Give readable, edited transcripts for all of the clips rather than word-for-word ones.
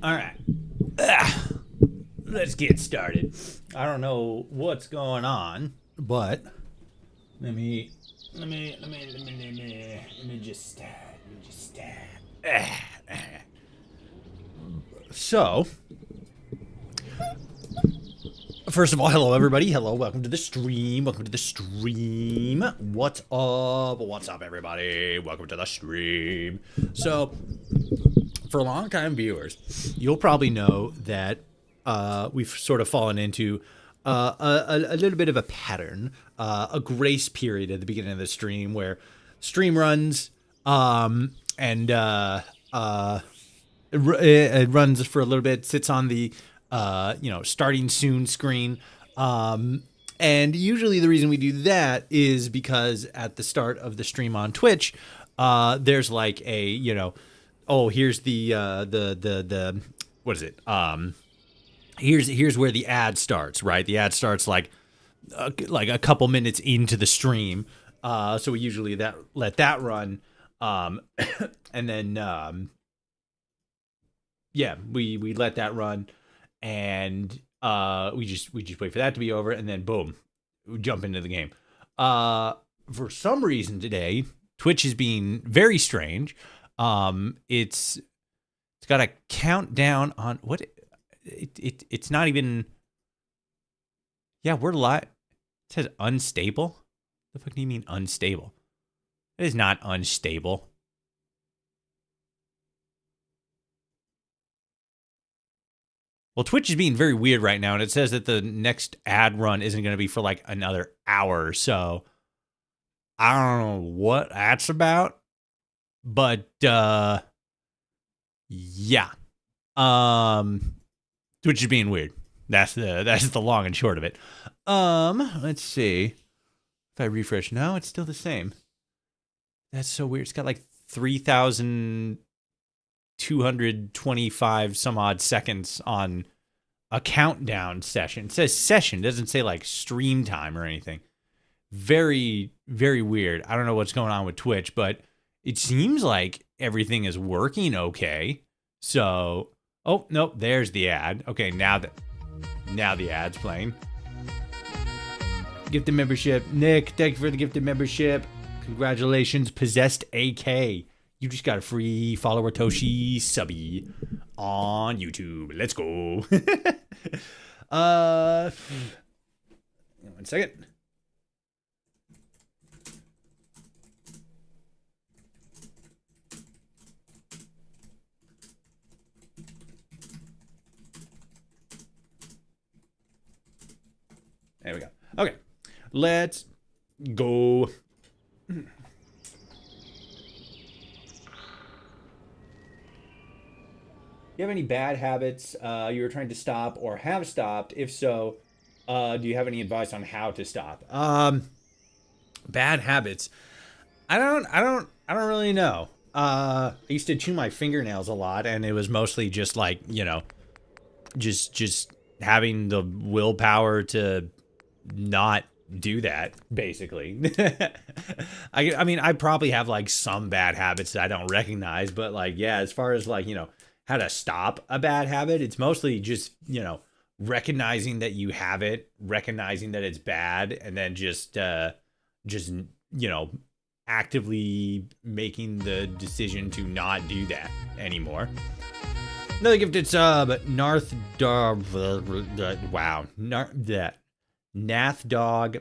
All right. Let's get started. I don't know what's going on, but let me just so first of all, hello everybody. Hello, welcome to the stream. Welcome to the stream. What's up? What's up, everybody? Welcome to the stream. So, for long-time viewers, you'll probably know that we've sort of fallen into a little bit of a pattern, a grace period at the beginning of the stream where stream runs and it runs for a little bit, sits on the starting soon screen. And usually the reason we do that is because at the start of the stream on Twitch, there's like a, oh, here's the what is it? Here's where the ad starts, right? The ad starts like a couple minutes into the stream. So we usually let that run. And then we let that run, and we just wait for that to be over, and then boom, we jump into the game. For some reason today, Twitch is being very strange. It's got a countdown on what it's not even. Yeah, we're live. It says unstable. The fuck do you mean unstable? It is not unstable. Well, Twitch is being very weird right now, and it says that the next ad run isn't going to be for like another hour or so. I don't know what that's about, but yeah. Twitch is being weird. That's the long and short of it. Let's see. If I refresh now, it's still the same. That's so weird. It's got like 3,225 some odd seconds on a countdown session. It says session, it doesn't say like stream time or anything. Very, very weird. I don't know what's going on with Twitch, but it seems like everything is working okay. So, oh, nope, there's the ad. Okay, now the ad's playing. Gifted membership. Nick, thank you for the gifted membership. Congratulations, Possessed AK. You just got a free follower Toshi subby on YouTube. Let's go. 1 second. There we go. Okay. Let's go. You have any bad habits you were trying to stop or have stopped? If so, do you have any advice on how to stop? Bad habits. I don't really know. I used to chew my fingernails a lot, and it was mostly just like, just having the willpower to not do that, basically. I mean, I probably have like some bad habits that I don't recognize, but like, yeah, as far as like, how to stop a bad habit, it's mostly just, recognizing that you have it, recognizing that it's bad, and then just actively making the decision to not do that anymore. Another gifted sub, Nath Dog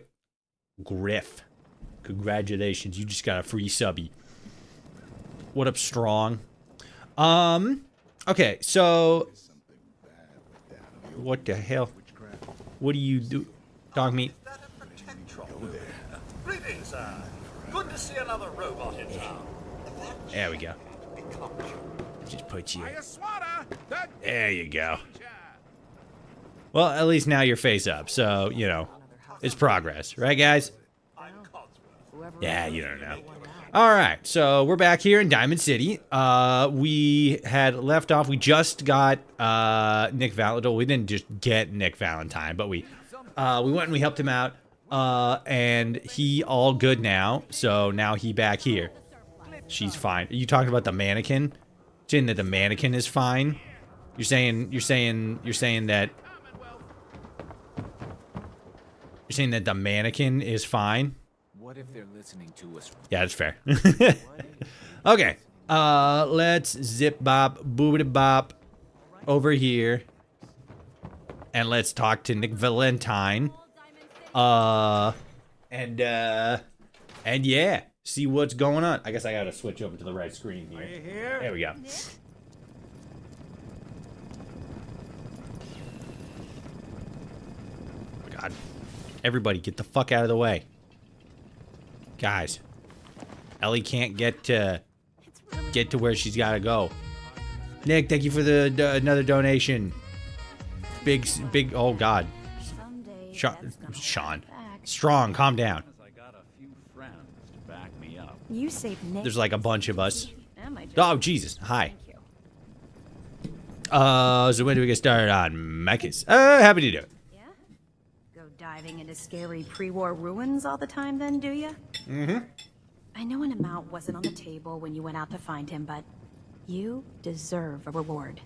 Griff. Congratulations, you just got a free subby. What up, Strong? Okay, so what the hell? What do you do? Dog meat. Greetings, sir. Good to see another robot in town. There we go. Just put you. There you go. Well, at least now you're face up, so, it's progress. Right, guys? Yeah, you don't know. All right, so we're back here in Diamond City. We had left off. We just got Nick Valentine. We didn't just get Nick Valentine, but we went and we helped him out, and he all good now. So now he back here. She's fine. Are you talking about the mannequin? Saying that the mannequin is fine? You're saying that the mannequin is fine? What if they're listening to us? Yeah, that's fair. Okay. Let's zip bop, boobity bop over here. And let's talk to Nick Valentine. And yeah, see what's going on. I guess I gotta switch over to the right screen here. Are you here? There we go. Oh my God. Everybody get the fuck out of the way. Guys. Ellie can't get to where she's gotta go. Nick, thank you for the another donation. Big, oh God. Sean. Strong, calm down. I got a few friends to back me up. You saved Nick. There's like a bunch of us. Am I just- Oh, Jesus. Hi. Thank you. So when do we get started on mechas? Happy to do it. Yeah? Go diving into scary pre-war ruins all the time then, do ya? Mm-hmm. I know an amount wasn't on the table when you went out to find him, but you deserve a reward.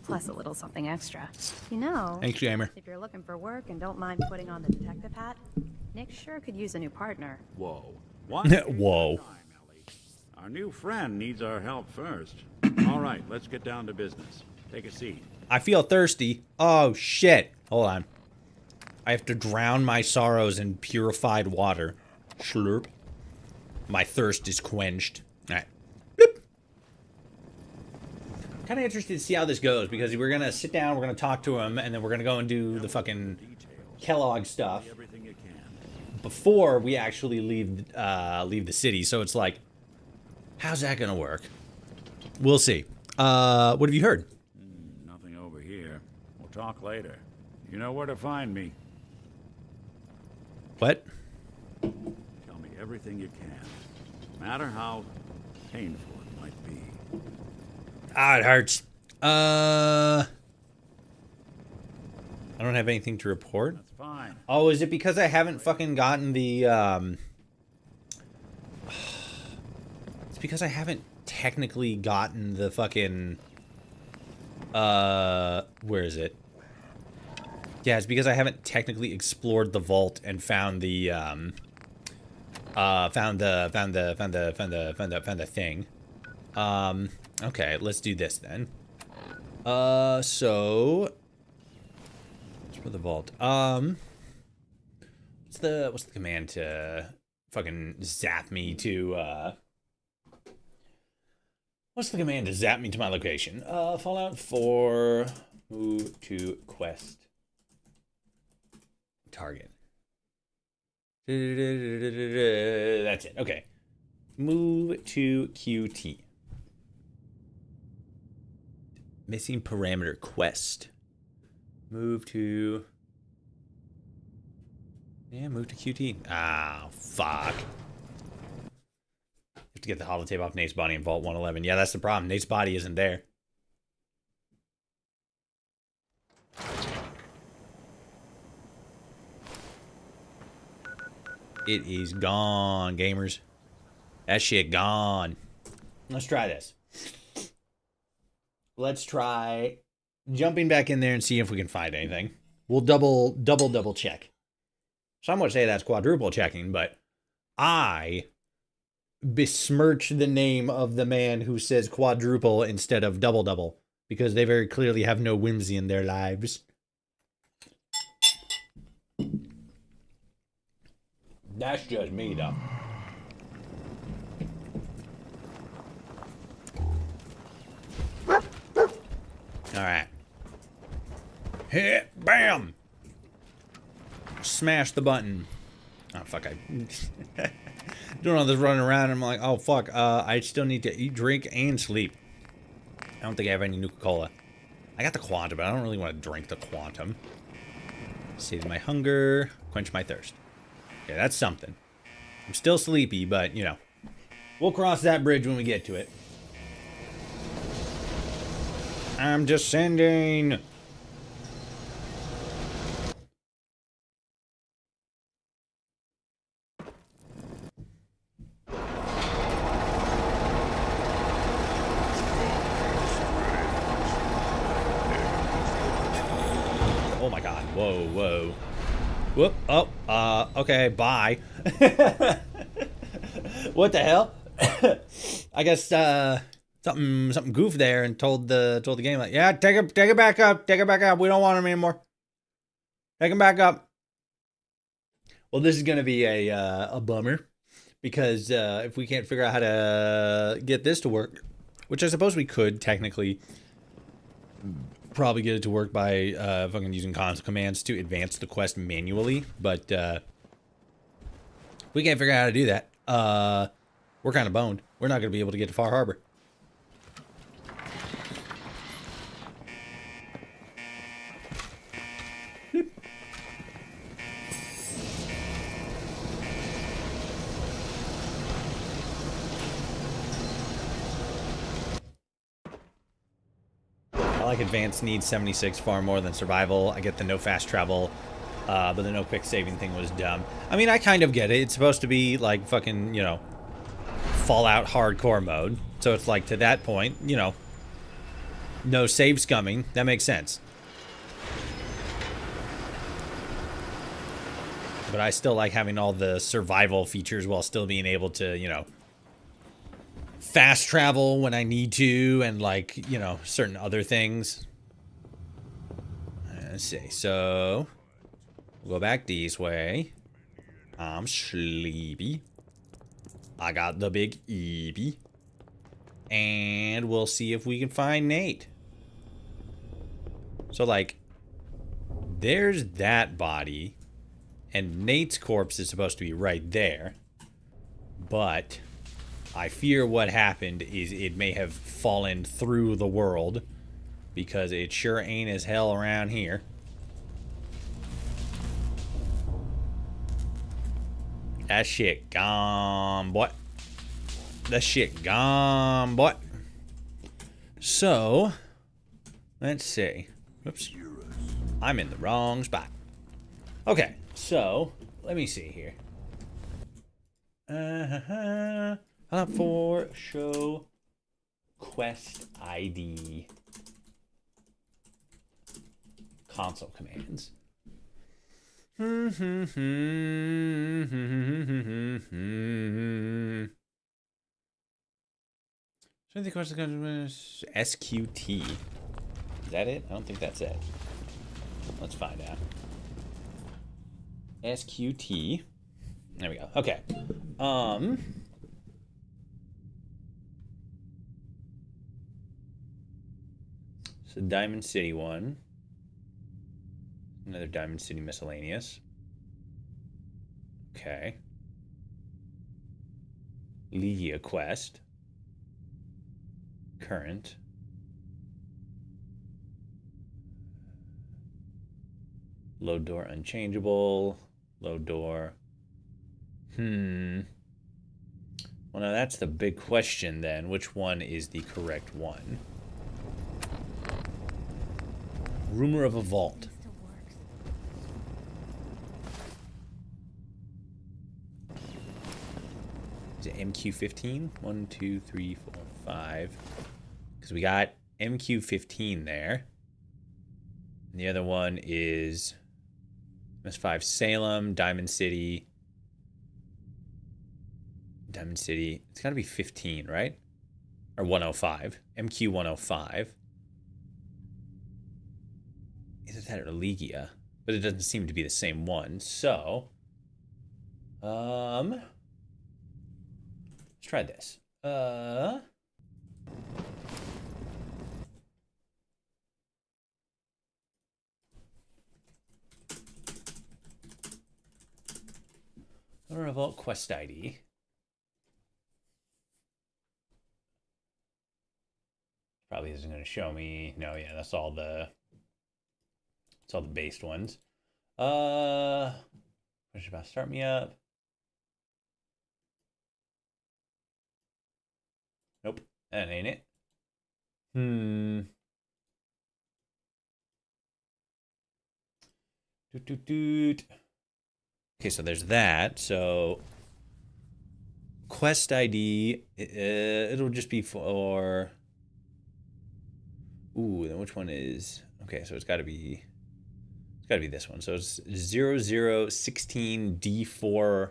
Plus a little something extra. You know, Thanks, Gamer. if you're looking for work and don't mind putting on the detective hat, Nick sure could use a new partner. Whoa. One Whoa. time, Ellie. Our new friend needs our help first. All right, let's get down to business. Take a seat. I feel thirsty. Oh, shit. Hold on. I have to drown my sorrows in purified water. Slurp. My thirst is quenched. All right. Bloop. Kind of interested to see how this goes because we're going to sit down, we're going to talk to him, and then we're going to go and do the fucking Kellogg stuff Everything you can. before we actually leave the city. So it's like, how's that going to work? We'll see. What have you heard? Nothing over here. We'll talk later. You know where to find me. What? Tell me everything you can. No matter how painful it might be. Ah, it hurts. I don't have anything to report. That's fine. Oh, is it because I haven't fucking gotten the, It's because I haven't technically gotten the fucking, where is it? Yeah, it's because I haven't technically explored the vault and found the, found the thing. Okay, let's do this then. So for the vault. What's the command to fucking zap me to what's the command to zap me to my location? Fallout 4 move to quest. Target. That's it. Okay. Move to QT. Missing parameter quest. Move to... Yeah, move to QT. Ah, fuck. Have to get the holotape off Nate's body in Vault 111. Yeah, that's the problem. Nate's body isn't there. It is gone, gamers. That shit gone. Let's try this. Let's try jumping back in there and see if we can find anything. We'll double check. Some would say that's quadruple checking, but I besmirch the name of the man who says quadruple instead of double because they very clearly have no whimsy in their lives. That's just me, though. Alright. Hit, bam! Smash the button. Oh, fuck, I... doing all this running around, I'm like, oh, fuck, I still need to eat, drink, and sleep. I don't think I have any Nuka-Cola. I got the Quantum, but I don't really want to drink the Quantum. Save my hunger, quench my thirst. Okay, that's something. I'm still sleepy, but, you know. We'll cross that bridge when we get to it. I'm descending. Oh my god. Whoa, whoa. Whoop. Oh, okay, bye. What the hell? I guess something goofed there and told the game like, yeah, take it back up. Take it back up. We don't want him anymore. Take him back up. Well, this is gonna be a bummer because if we can't figure out how to get this to work, which I suppose we could technically probably get it to work by fucking using console commands to advance the quest manually, but we can't figure out how to do that. We're kind of boned. We're not gonna be able to get to Far Harbor. I like advanced needs 76 far more than survival. I get the no fast travel, but the no quick saving thing was dumb. I mean, I kind of get it. It's supposed to be like fucking, you know, Fallout hardcore mode. So it's like to that point, you know, no save scumming. That makes sense. But I still like having all the survival features while still being able to, you know, fast travel when I need to, and like, you know, certain other things. Let's see. So we'll go back this way. I'm sleepy. I got the big EB. And we'll see if we can find Nate. So like, there's that body. And Nate's corpse is supposed to be right there. But I fear what happened is it may have fallen through the world, because it sure ain't as hell around here. That shit gone, boy. That shit gone, boy. So, let's see. Oops. I'm in the wrong spot. Okay, so, let me see here. For show quest ID console commands. So the question is SQT. Is that it? I don't think that's it. Let's find out. SQT. There we go. Okay. So Diamond City one. Another Diamond City miscellaneous. Okay. Legia quest. Current. Load door unchangeable. Load door. Well, now that's the big question then. Which one is the correct one? Rumor of a vault. Is it MQ15? 1, 2, 3, 4, 5. Because we got MQ15 there. And the other one is MS5 Salem, Diamond City. Diamond City. It's got to be 15, right? Or 105. MQ105. Either that or Legia. But it doesn't seem to be the same one. So, let's try this. Revolt quest ID. Probably isn't going to show me. No, yeah, that's all the based ones. What's about start me up? Nope, that ain't it. Okay, so there's that. So quest ID, it'll just be for. Ooh, then which one is? Okay, so it's got to be gotta be this one. So it's 0016 D4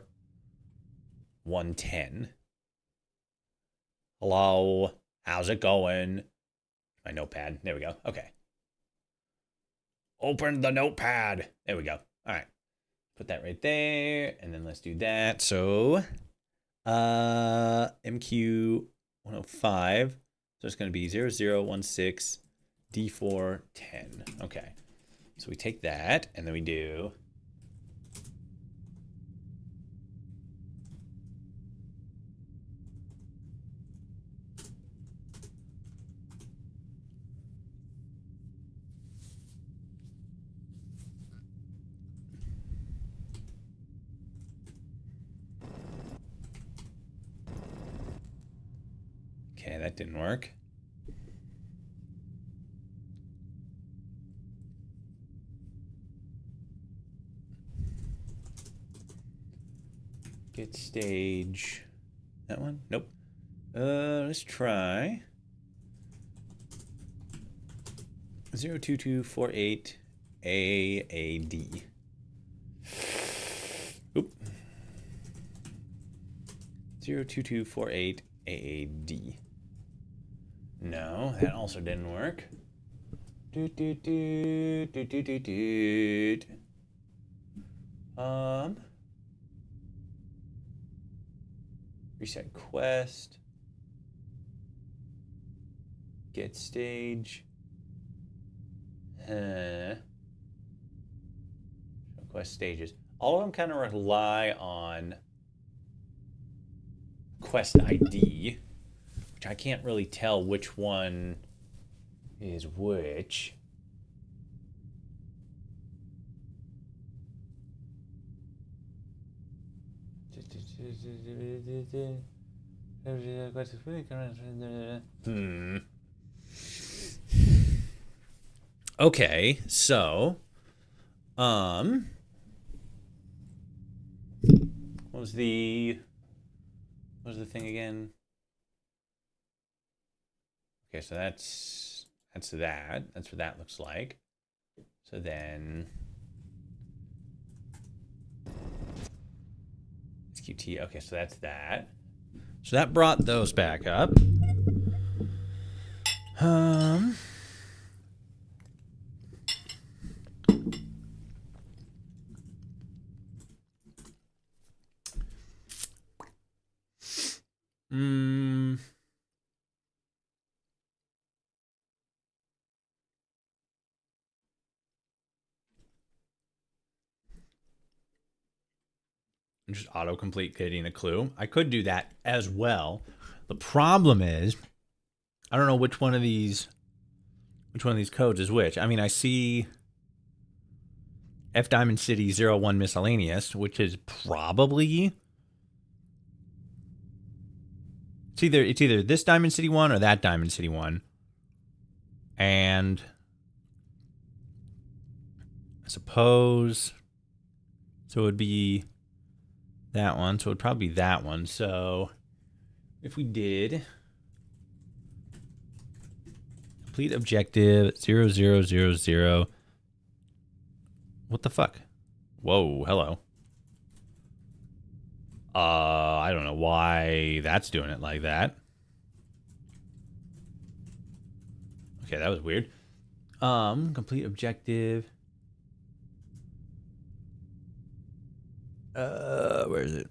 110. Hello, how's it going? My notepad. There we go. Okay. Open the notepad. There we go. All right. Put that right there, and then let's do that. So, MQ 105. So it's going to be 0016 D4 10. Okay. So we take that, and then we do. Okay, that didn't work. Get stage. That one? Nope. Let's try 02248 AAD. Oop. 02248 AAD. No, that also didn't work. Reset quest. Get stage. Show quest stages. All of them kind of rely on quest ID, which I can't really tell which one is which. Okay, so what was the thing again? Okay, so that's that. That's what that looks like. So then SQT. Okay, so that's that. So that brought those back up. I'm just autocomplete getting a clue. I could do that as well. The problem is, I don't know which one of these codes is which. I mean, I see F Diamond City 01 miscellaneous, which is probably it's either this Diamond City one or that Diamond City one. And I suppose so it would be that one, so it would probably be that one. So if we did complete objective 0000, what the fuck? Whoa, hello. I don't know why that's doing it like that. Okay, that was weird. Complete objective. Where is it?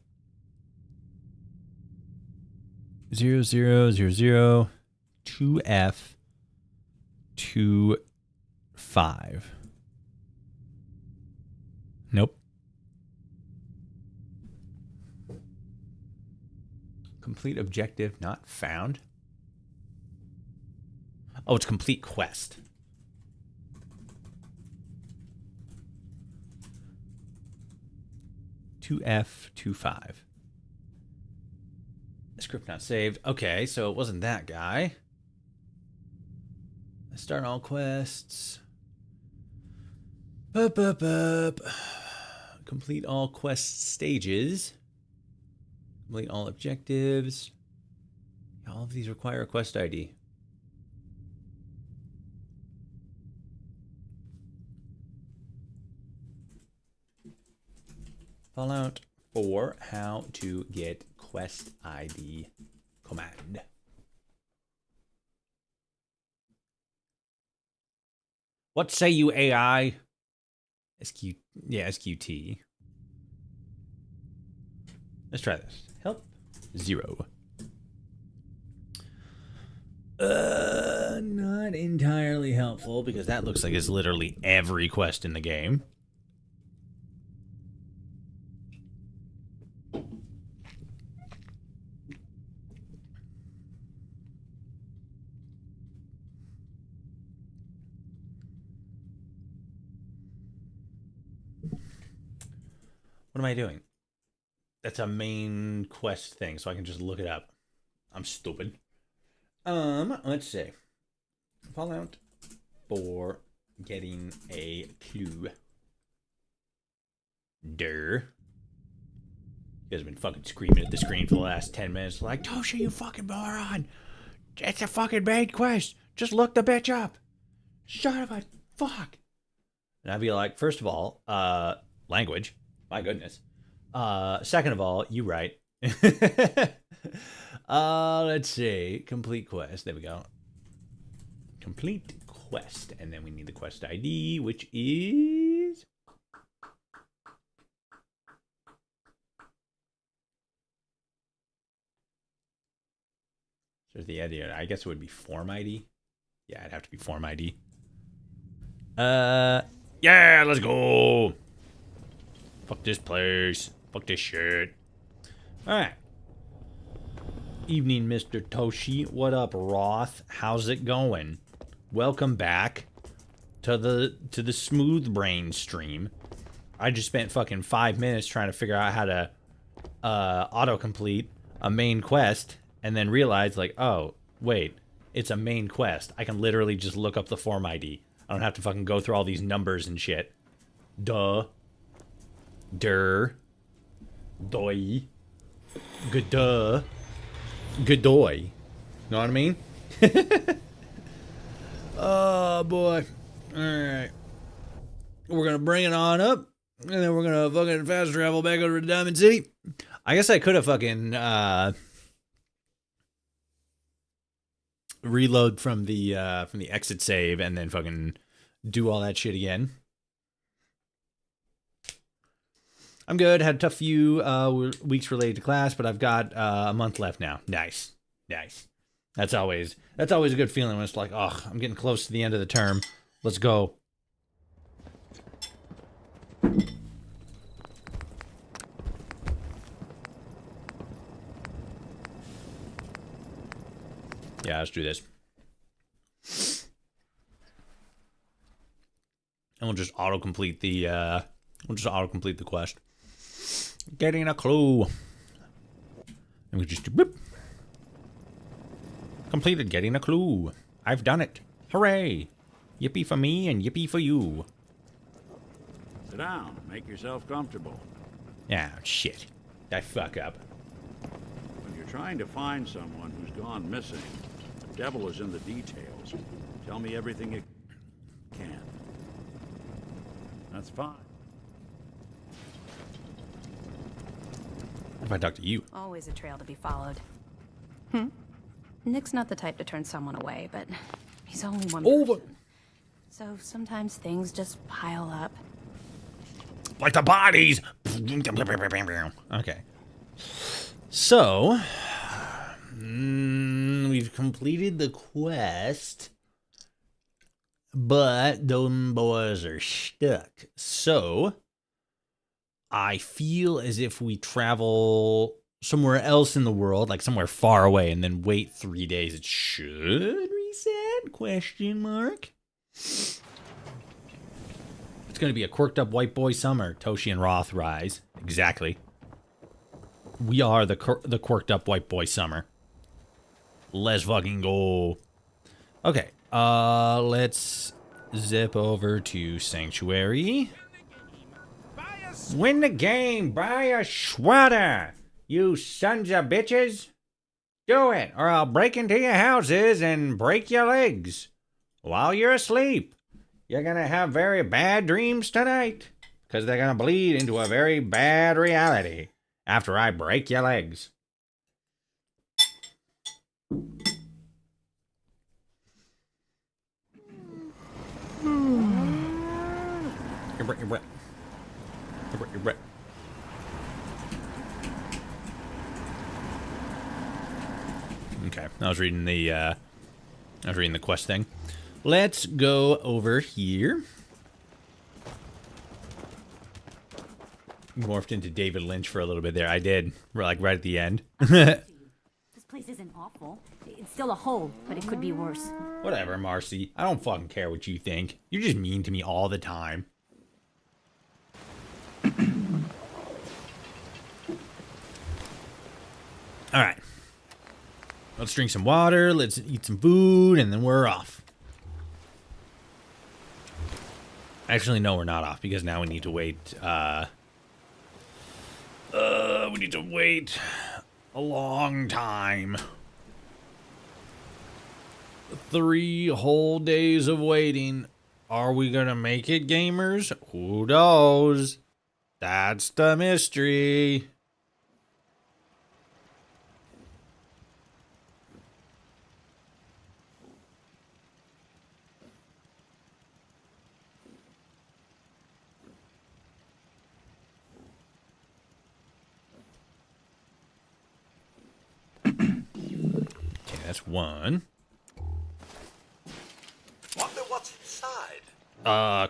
0000 2F25. Nope. Complete objective not found. Oh, it's complete quest. F25. Script not saved. Okay, so it wasn't that guy. Let's start all quests. Complete all quest stages. Complete all objectives. All of these require a quest ID. Fallout 4, how to get quest ID command. What say you, AI? SQT. Let's try this. Help 0. Not entirely helpful because that looks like it's literally every quest in the game. What am I doing? That's a main quest thing, so I can just look it up. I'm stupid. Let's see. Fallout 4 getting a clue. You guys have been fucking screaming at the screen for the last 10 minutes. Like, Toshi, you fucking moron. It's a fucking main quest. Just look the bitch up. Son of a fuck. And I'd be like, first of all, language. My goodness. Second of all, you right. Let's see. Complete quest. There we go. Complete quest. And then we need the quest ID, which is... There's the idea. I guess it would be form ID. Yeah, it'd have to be form ID. Yeah, let's go. Fuck this place. Fuck this shit. Alright. Evening, Mr. Toshi. What up, Roth? How's it going? Welcome back to the Smooth Brain stream. I just spent fucking 5 minutes trying to figure out how to autocomplete a main quest and then realized, like, oh, wait, it's a main quest. I can literally just look up the form ID. I don't have to fucking go through all these numbers and shit. Duh. Der. Doi. Good-duh. Good-doy. Know what I mean? Oh, boy. Alright. We're gonna bring it on up, and then we're gonna fucking fast travel back over to Diamond City. I guess I could have fucking, reload from the exit save and then fucking do all that shit again. I'm good. Had a tough few weeks related to class, but I've got a month left now. Nice. Nice. That's always a good feeling when it's like, oh, I'm getting close to the end of the term. Let's go. Yeah, let's do this. And we'll just autocomplete the quest. Getting a clue. And we just do boop. Completed getting a clue. I've done it. Hooray. Yippee for me and yippee for you. Sit down. Make yourself comfortable. Yeah, shit. I fuck up. When you're trying to find someone who's gone missing, the devil is in the details. Tell me everything you can. That's fine. What if I talk to you? Always a trail to be followed. Nick's not the type to turn someone away, but he's only one person. So sometimes things just pile up. Like the bodies! Okay. So, we've completed the quest, but them boys are stuck. So, I feel as if we travel somewhere else in the world, like somewhere far away, and then wait 3 days. It should reset? Question mark. It's going to be a quirked up white boy summer. Toshi and Roth rise. Exactly. We are the quirked up white boy summer. Let's fucking go. Okay. Let's zip over to Sanctuary. Win the game. Buy a sweater. You sons of bitches. Do it, or I'll break into your houses and break your legs while you're asleep. You're gonna have very bad dreams tonight. because they're gonna bleed into a very bad reality after I break your legs. Your breath. Your breath. Okay, I was reading the quest thing. Let's go over here. Morphed into David Lynch for a little bit there. I did, like right at the end. This place isn't awful. It's still a hole, but it could be worse. Whatever, Marcy. I don't fucking care what you think. You're just mean to me all the time. All right. Let's drink some water. Let's eat some food, and then we're off. Actually, no, we're not off because now we need to wait. We need to wait a long time. 3 whole days of waiting. Are we gonna make it, gamers? Who knows? That's the mystery. Okay, that's 1. Wonder what's inside.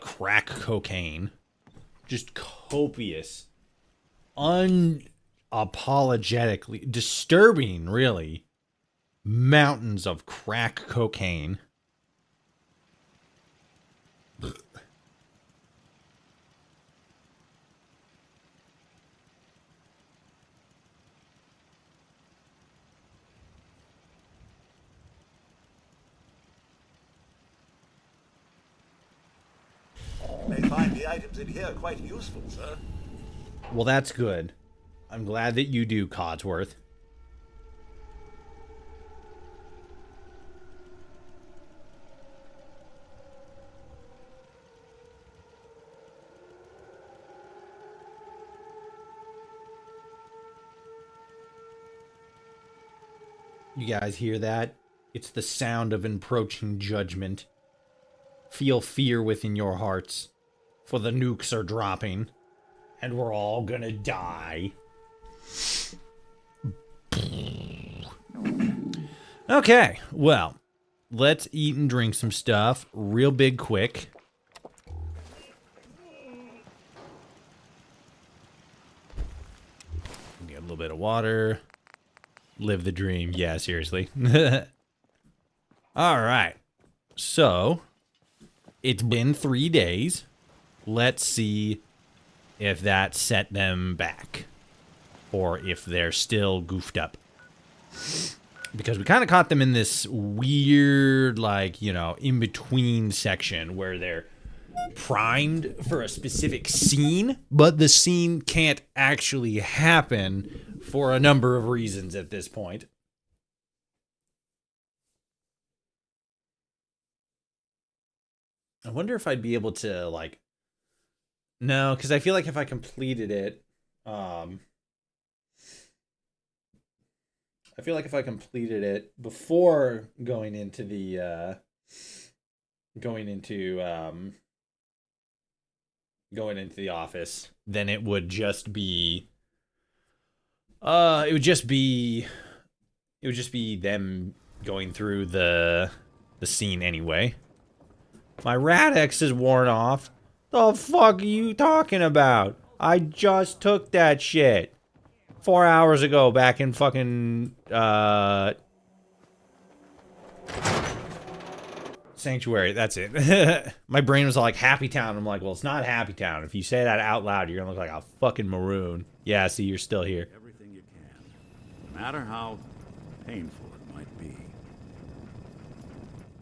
Crack cocaine. Just copious. Unapologetically disturbing, really. Mountains of crack cocaine. You may find the items in here quite useful, sir. Well, that's good. I'm glad that you do, Codsworth. You guys hear that? It's the sound of approaching judgment. Feel fear within your hearts, for the nukes are dropping, and we're all gonna die. Okay, well, let's eat and drink some stuff real big quick. Get a little bit of water. Live the dream. Yeah, seriously. All right. So, it's been 3 days. Let's see if that set them back. Or if they're still goofed up. Because we kind of caught them in this weird, like, you know, in-between section where they're primed for a specific scene, but the scene can't actually happen for a number of reasons at this point. I wonder if I'd be able to, like... No, because I feel like if I completed it, I feel like if I completed it before going into the, going into the office, then it would just be, it would just be them going through the scene anyway. My Rad-X is worn off. The fuck are you talking about? I just took that shit 4 hours ago back in fucking, Sanctuary. That's it. My brain was all like Happy Town. I'm like, well, it's not Happy Town. If you say that out loud, you're gonna look like a fucking maroon. Yeah, see, you're still here. Everything you can, no matter how painful it might be.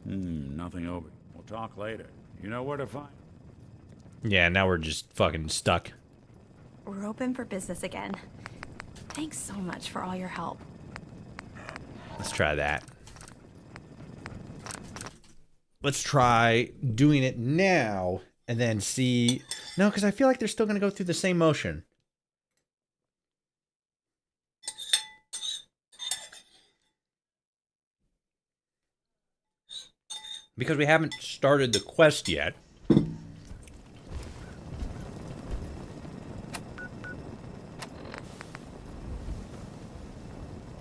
Nothing over. We'll talk later. You know where to find. Yeah, now we're just fucking stuck. We're open for business again. Thanks so much for all your help. Let's try that. Let's try doing it now and then see. No, because I feel like they're still going to go through the same motion. Because we haven't started the quest yet.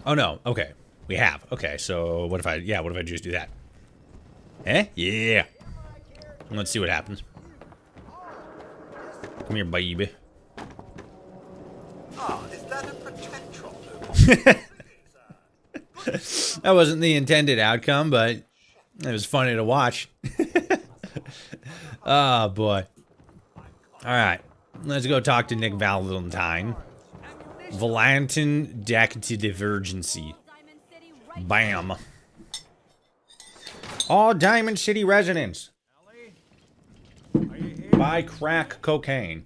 Oh no, okay. We have. Okay, so what if I just do that? Eh? Yeah. Let's see what happens. Come here, baby. Ah, is that a Protectron? That wasn't the intended outcome, but it was funny to watch. Oh, boy. Alright. Let's go talk to Nick Valentine. Valentin Divergency. Bam. All Diamond City residents. Buy crack cocaine.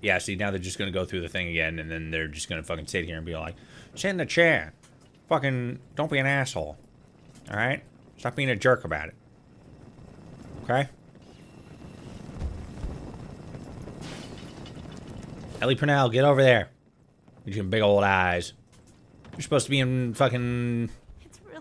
Yeah, see, now they're just gonna go through the thing again, and then they're just gonna fucking sit here and be like, sit in the chair. Fucking, don't be an asshole. Alright? Stop being a jerk about it. Okay? Ellie Purnell, get over there. With your big old eyes. You're supposed to be in fucking...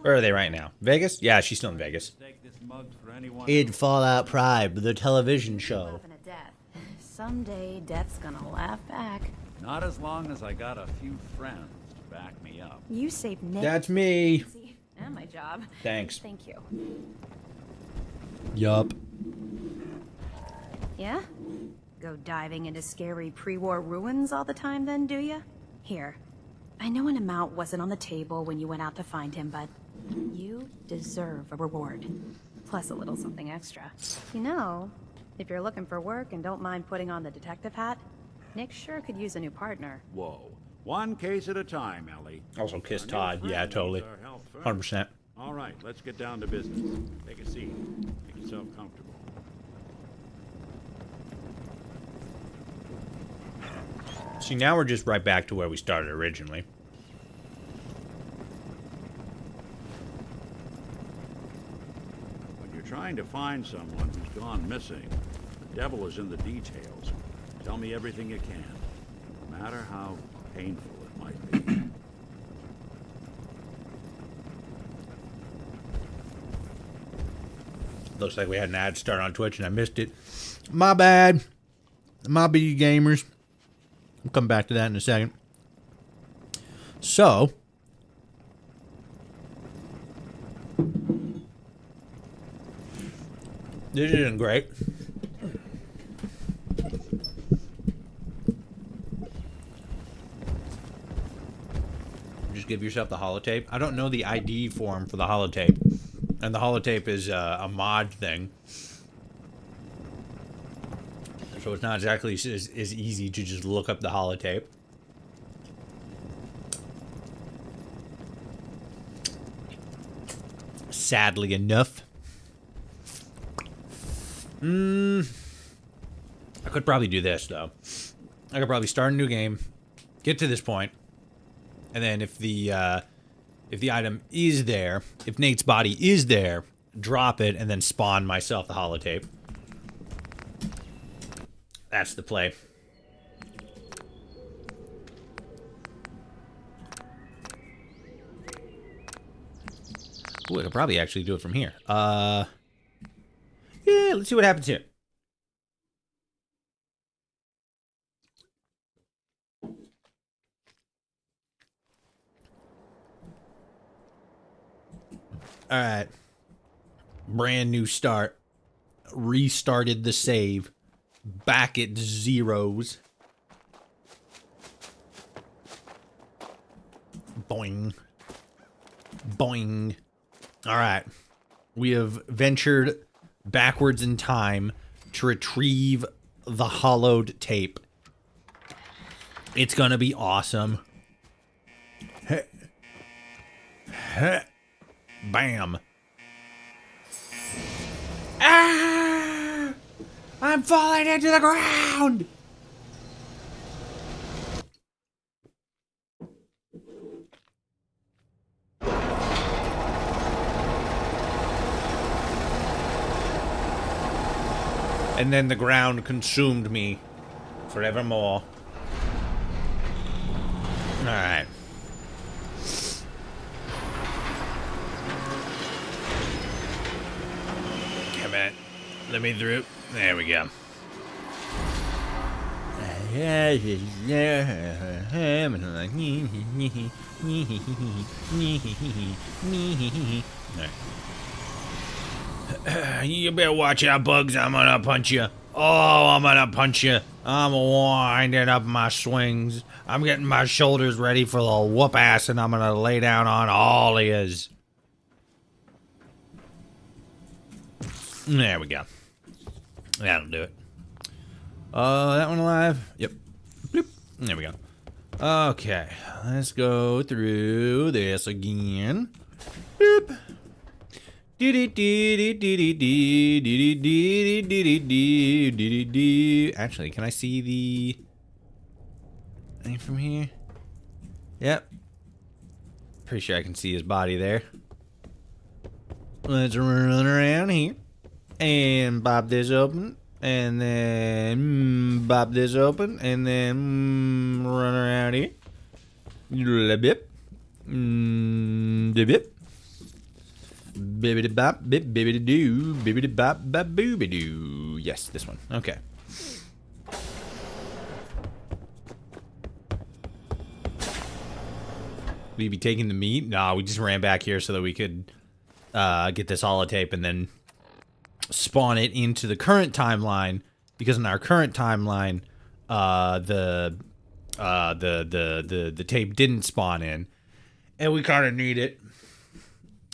Where are they right now? Vegas? Yeah, she's still in Vegas. Take this mug for anyone. In Fallout Prime, the television show. Laughing at death. Someday, death's gonna laugh back. Not as long as I got a few friends to back me up. You saved Nick. That's me. And my job. Thanks. Thank you. Yup. Yeah? Go diving into scary pre-war ruins all the time then, do ya? Here. I know an amount wasn't on the table when you went out to find him, but you deserve a reward. Plus a little something extra. You know, if you're looking for work and don't mind putting on the detective hat, Nick sure could use a new partner. Whoa. One case at a time, Ellie. Also kiss Our new Todd. friend Yeah, needs totally. our help first. 100%. All right, let's get down to business. Take a seat. Make yourself comfortable. See, now we're just right back to where we started originally. When you're trying to find someone who's gone missing, the devil is in the details. Tell me everything you can, no matter how painful it might be. Looks like we had an ad start on Twitch and I missed it. My bad. My BD gamers. We'll come back to that in a second. So, this isn't great. Just give yourself the holotape. I don't know the ID form for the holotape. And the holotape is a mod thing. So it's not exactly as easy to just look up the holotape. Sadly enough. I could probably do this, though. I could probably start a new game, get to this point, and then if the item is there, if Nate's body is there, drop it and then spawn myself the holotape. That's the play. Ooh, I could probably actually do it from here. Yeah, let's see what happens here. All right. Brand new start. Restarted the save. Back at zeros. Boing. Boing. All right. We have ventured backwards in time to retrieve the hollowed tape. It's gonna be awesome. Bam. Ah! I'm falling into the ground! And then the ground consumed me forevermore. Alright. Come on. Let me through. There we go. You better watch out, Bugs. I'm gonna punch you. Oh, I'm gonna punch you. I'm winding up my swings. I'm getting my shoulders ready for the whoop ass, and I'm gonna lay down on all of yous. There we go. That'll do it. That one alive? Yep. Bloop. There we go. Okay, let's go through this again. Boop. Actually, can I see the thing from here? Yep. Pretty sure I can see his body there. Let's run around here and bob this open, and then bob this open, and then run around here. Bip. Bip. Bibbidi bop, bip, bibbidi doo, bibbidi bop, bop, boobie doo. Yes, this one. Okay. We be taking the meat? Nah, we just ran back here so that we could get this holotape and then spawn it into the current timeline. Because in our current timeline, the tape didn't spawn in, and we kind of need it.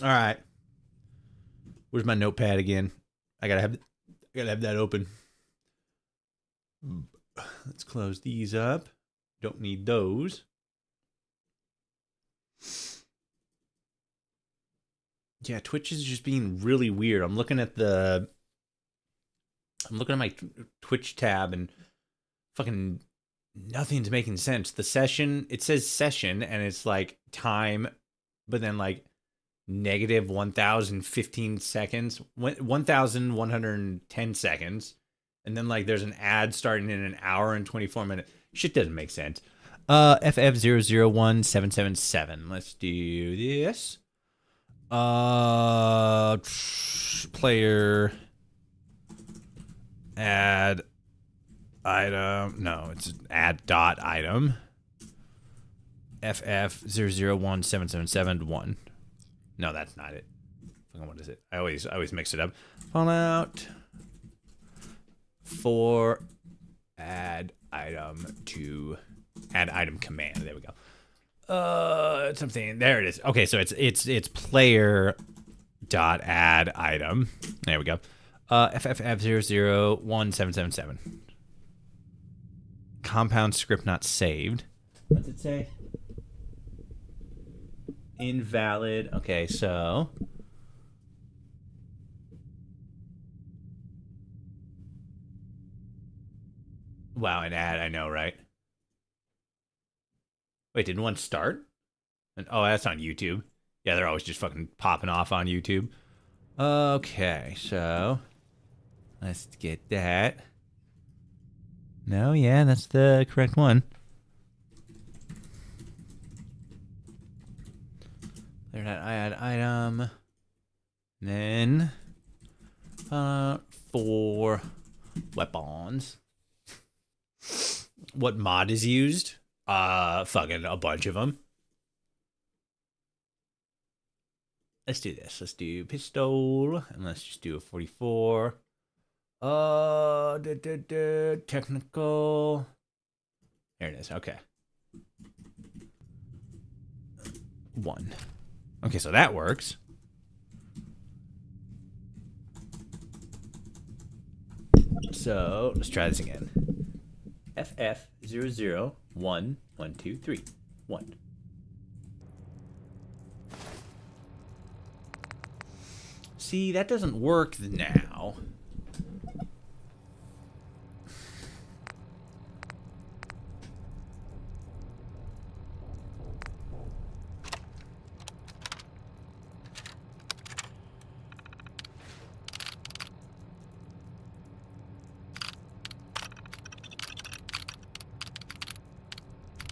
All right. Where's my notepad again? I gotta have that open. Let's close these up. Don't need those. Yeah, Twitch is just being really weird. I'm looking at my Twitch tab, and fucking nothing's making sense. The session, it says session, and it's like time, but then like negative 1,015 seconds, 1,110 seconds, and then like there's an ad starting in an hour and 24 minutes. Shit doesn't make sense. FF001777. Let's do this. Player add item. No, it's add dot item. FF001777-1. No, that's not it. What is it? I always mix it up. Fallout 4 add item to add item command. There we go. Something there it is. Okay, so it's player dot add item. There we go. FFF001777. Compound script not saved. What's it say? Invalid. Okay, so wow, an ad, I know, right? Wait, did one start? Oh, that's on YouTube. Yeah, they're always just fucking popping off on YouTube. Okay, so let's get that. No, yeah, that's the correct one. There, that I add item. Then for weapons. What mod is used? Fucking a bunch of them. Let's do this. Let's do pistol, and let's just do a 44. Technical. There it is. Okay. 1. Okay, so that works. So let's try this again. FF001123. 1. See, that doesn't work now.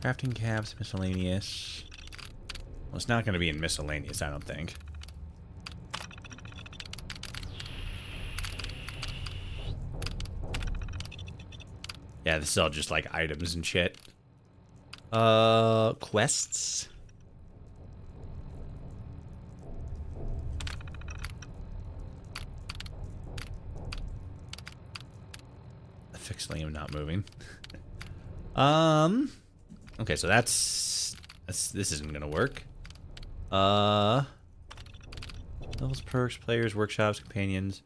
Crafting caps, miscellaneous. Well, it's not going to be in miscellaneous, I don't think. Yeah, this is all just like items and shit. Quests. Fix Liam not moving. Okay, so that's this isn't gonna work. Levels, perks, players, workshops, companions,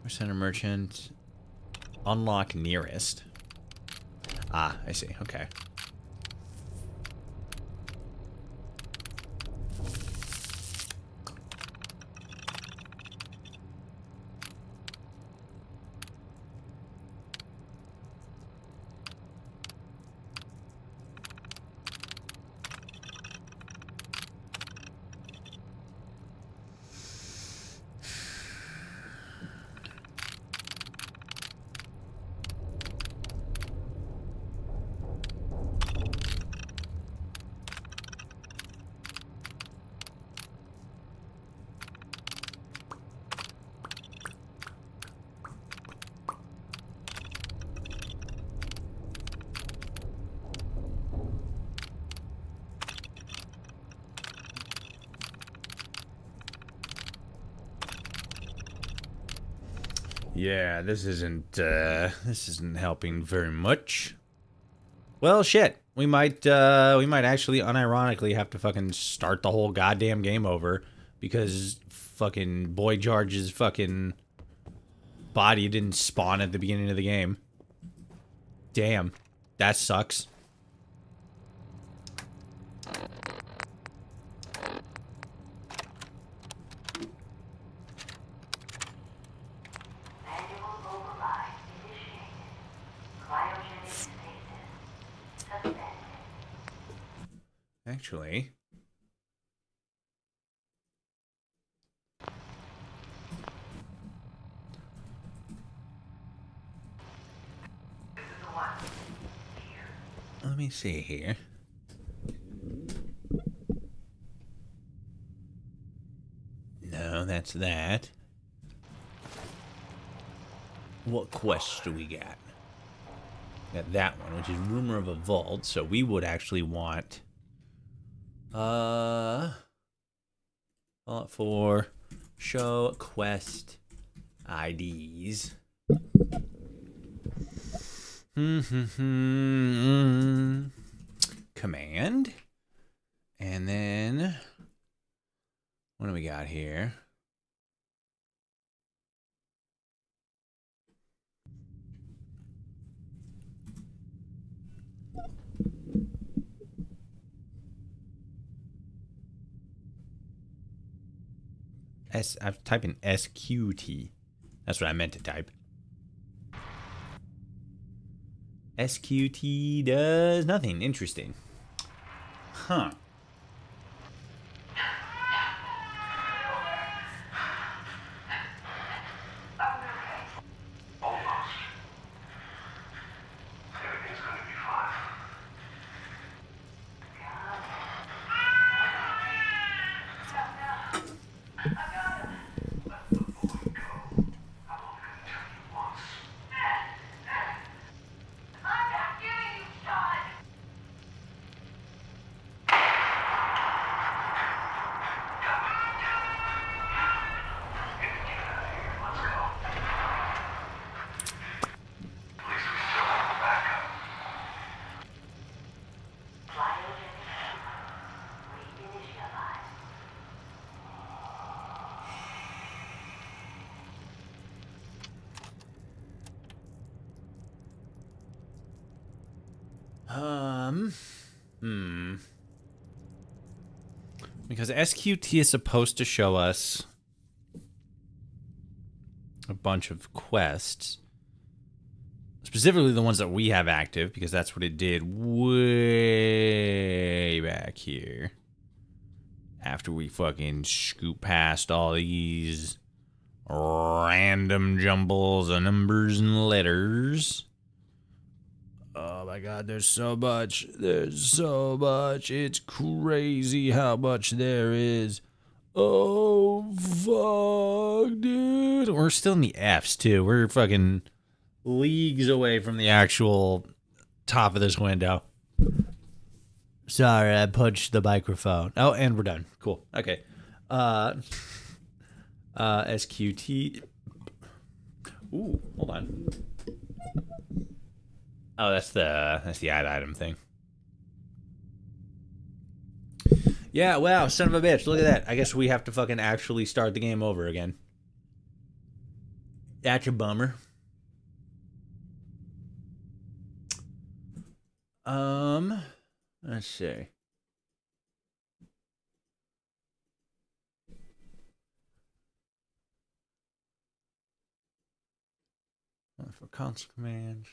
center merchant, unlock nearest. Ah, I see. Okay. Yeah, this isn't helping very much. Well, shit. We might actually unironically have to fucking start the whole goddamn game over because fucking Boy George's fucking body didn't spawn at the beginning of the game. Damn. That sucks. Actually, let me see here. No, that's that. What quest do we got? Got that one, which is Rumor of a Vault, so we would actually want for show quest IDs. Command. And then what do we got here? I've typed in SQT. That's what I meant to type. SQT does nothing. Interesting. Huh. Because SQT is supposed to show us a bunch of quests. Specifically the ones that we have active, because that's what it did way back here. After we fucking scoop past all these random jumbles of numbers and letters. Oh my god, there's so much. There's so much. It's crazy how much there is. Oh, fuck, dude. We're still in the Fs, too. We're fucking leagues away from the actual top of this window. Sorry, I punched the microphone. Oh, and we're done. Cool. Okay. SQT. Ooh, hold on. Oh, that's the ad item thing. Yeah, wow, son of a bitch. Look at that. I guess we have to fucking actually start the game over again. That's a bummer. Let's see. For console commands.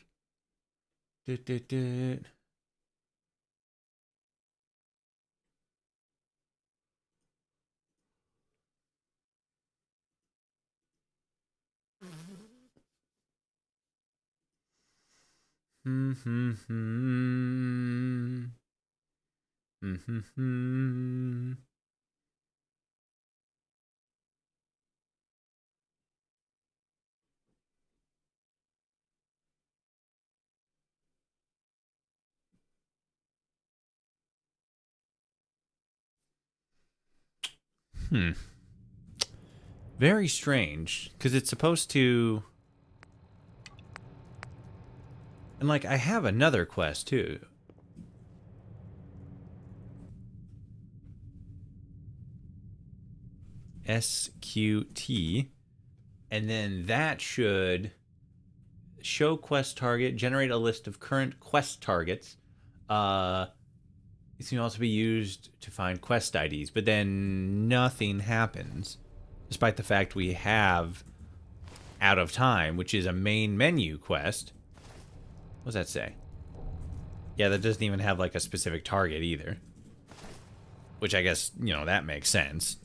Very strange, because it's supposed to... And, like, I have another quest, too. SQT. And then that should show quest target, generate a list of current quest targets. It can also be used to find quest IDs, but then nothing happens, despite the fact we have Out of Time, which is a main menu quest. What does that say? Yeah, that doesn't even have like a specific target either. Which I guess, you know, that makes sense.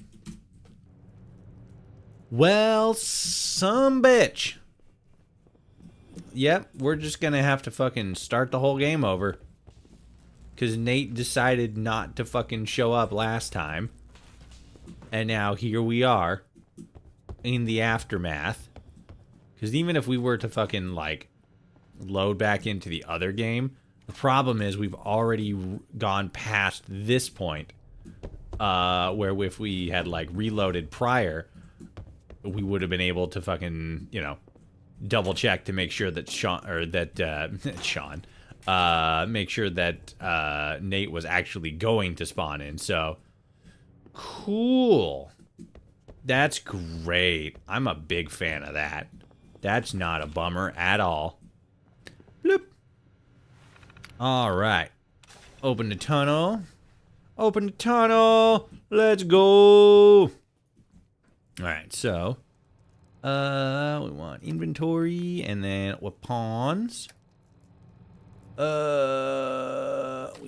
Well, some bitch. Yep, we're just gonna have to fucking start the whole game over. Because Nate decided not to fucking show up last time. And now here we are. In the aftermath. Because even if we were to fucking, like, load back into the other game, the problem is we've already gone past this point. Where if we had, like, reloaded prior, we would have been able to fucking, you know, double check to make sure that Sean, or that, Sean... make sure that Nate was actually going to spawn in. So cool. That's great. I'm a big fan of that. That's not a bummer at all. Bloop. All right. Open the tunnel. Open the tunnel. Let's go. All right. So, we want inventory and then weapons. We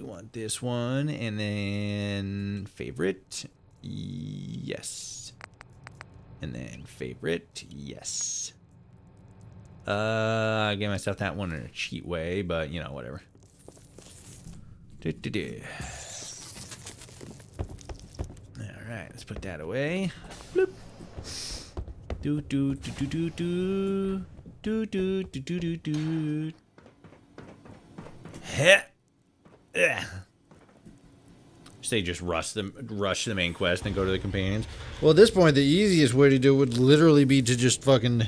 want this one, and then favorite, yes. And then favorite, yes. I gave myself that one in a cheat way, but, you know, whatever. Alright, let's put that away. Bloop. Do do do do do do. Do do do do do do. Heh. Say just rush the main quest and go to the companions. Well, at this point, the easiest way to do it would literally be to just fucking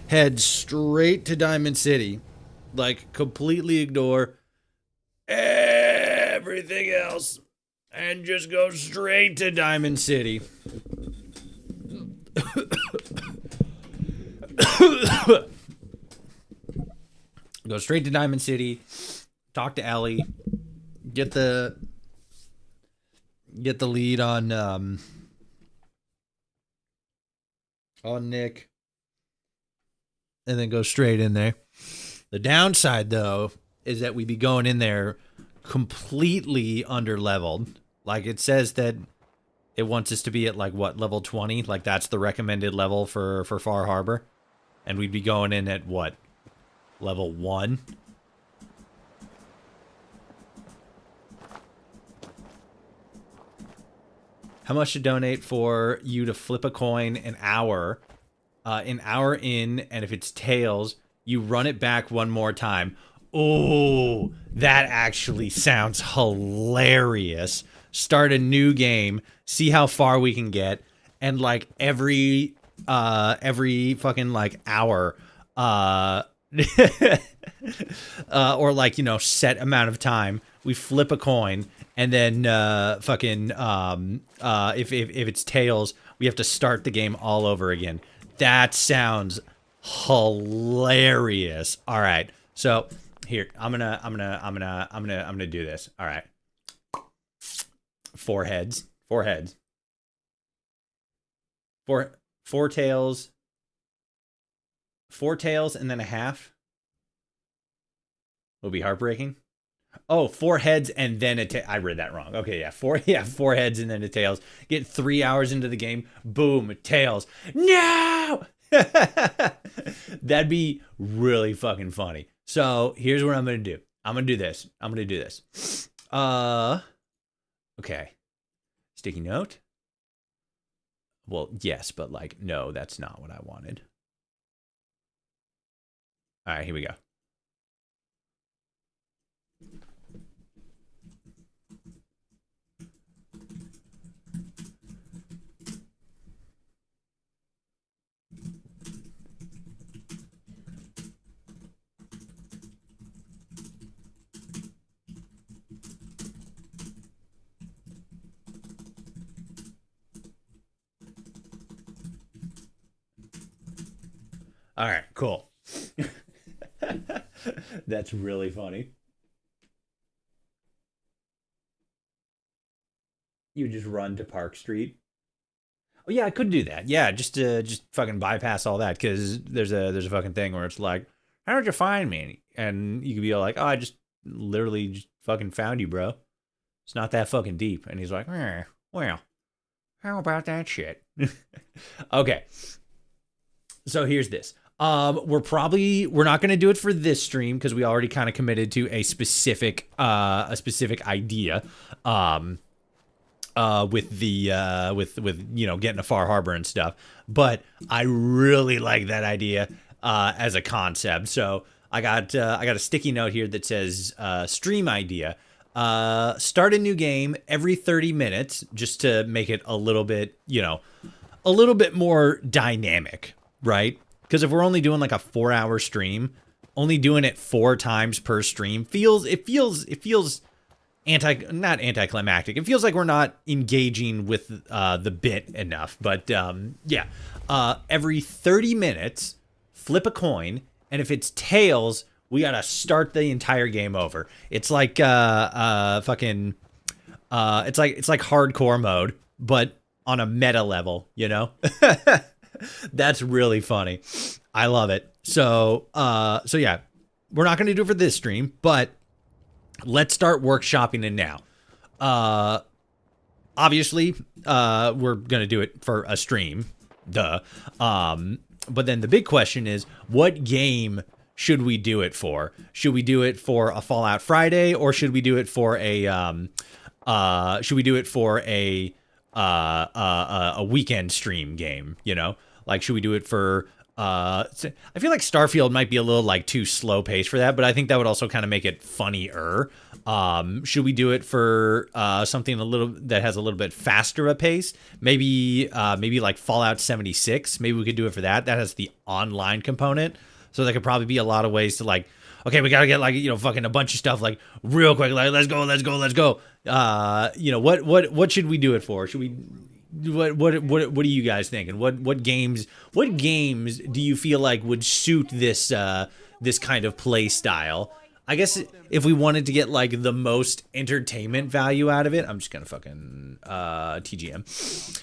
head straight to Diamond City. Like, completely ignore everything else and just go straight to Diamond City. Go straight to Diamond City. Talk to Ellie, get the lead on Nick, and then go straight in there. The downside, though, is that we'd be going in there completely under-leveled. Like, it says that it wants us to be at, like, what, level 20? Like, that's the recommended level for Far Harbor. And we'd be going in at, what, level 1? How much to donate for you to flip a coin an hour in, and if it's tails, you run it back one more time. Oh, that actually sounds hilarious. Start a new game, see how far we can get, and like every fucking like hour, or like, you know, set amount of time, we flip a coin, and then if it's tails, we have to start the game all over again. That sounds hilarious. All right, so here I'm gonna do this. All right, four heads, four tails, and then a half. Will be heartbreaking. Oh, four heads and then a tail. I read that wrong. Okay, yeah, four heads and then a tails. Get 3 hours into the game. Boom, tails. No! That'd be really fucking funny. So here's what I'm gonna do. I'm gonna do this. Okay. Sticky note. Well, yes, but like, no, that's not what I wanted. All right, here we go. All right, cool. That's really funny. You just run to Park Street. Oh yeah, I could do that. Yeah, just fucking bypass all that, because there's a fucking thing where it's like, how did you find me? And you could be all like, oh, I just literally just fucking found you, bro. It's not that fucking deep. And he's like, well, how about that shit? Okay. So here's this. We're not going to do it for this stream because we already kind of committed to a specific idea. With you know, getting a Far Harbor and stuff. But I really like that idea, as a concept. So I got a sticky note here that says, stream idea. Start a new game every 30 minutes just to make it a little bit, you know, a little bit more dynamic, right? Because if we're only doing like a 4-hour stream, only doing it 4 times per stream feels not anticlimactic. It feels like we're not engaging with the bit enough. But yeah, every 30 minutes, flip a coin, and if it's tails, we gotta start the entire game over. It's like it's like hardcore mode, but on a meta level, you know? That's really funny. I love it. So yeah, we're not gonna do it for this stream, but let's start workshopping it now. Obviously, we're gonna do it for a stream, duh. But then the big question is, what game should we do it for? Should we do it for a Fallout Friday, or should we do it for a weekend stream game? You know, like, should we do it for? I feel like Starfield might be a little like too slow paced for that, but I think that would also kind of make it funnier. Should we do it for something a little that has a little bit faster a pace? Maybe like Fallout 76. Maybe we could do it for that. That has the online component, so there could probably be a lot of ways to like, okay, we gotta get like, you know, fucking a bunch of stuff like real quick, like let's go. You know, what should we do it for? Should we? What do you guys think? And what games do you feel like would suit this this kind of play style? I guess if we wanted to get like the most entertainment value out of it, I'm just gonna fucking TGM.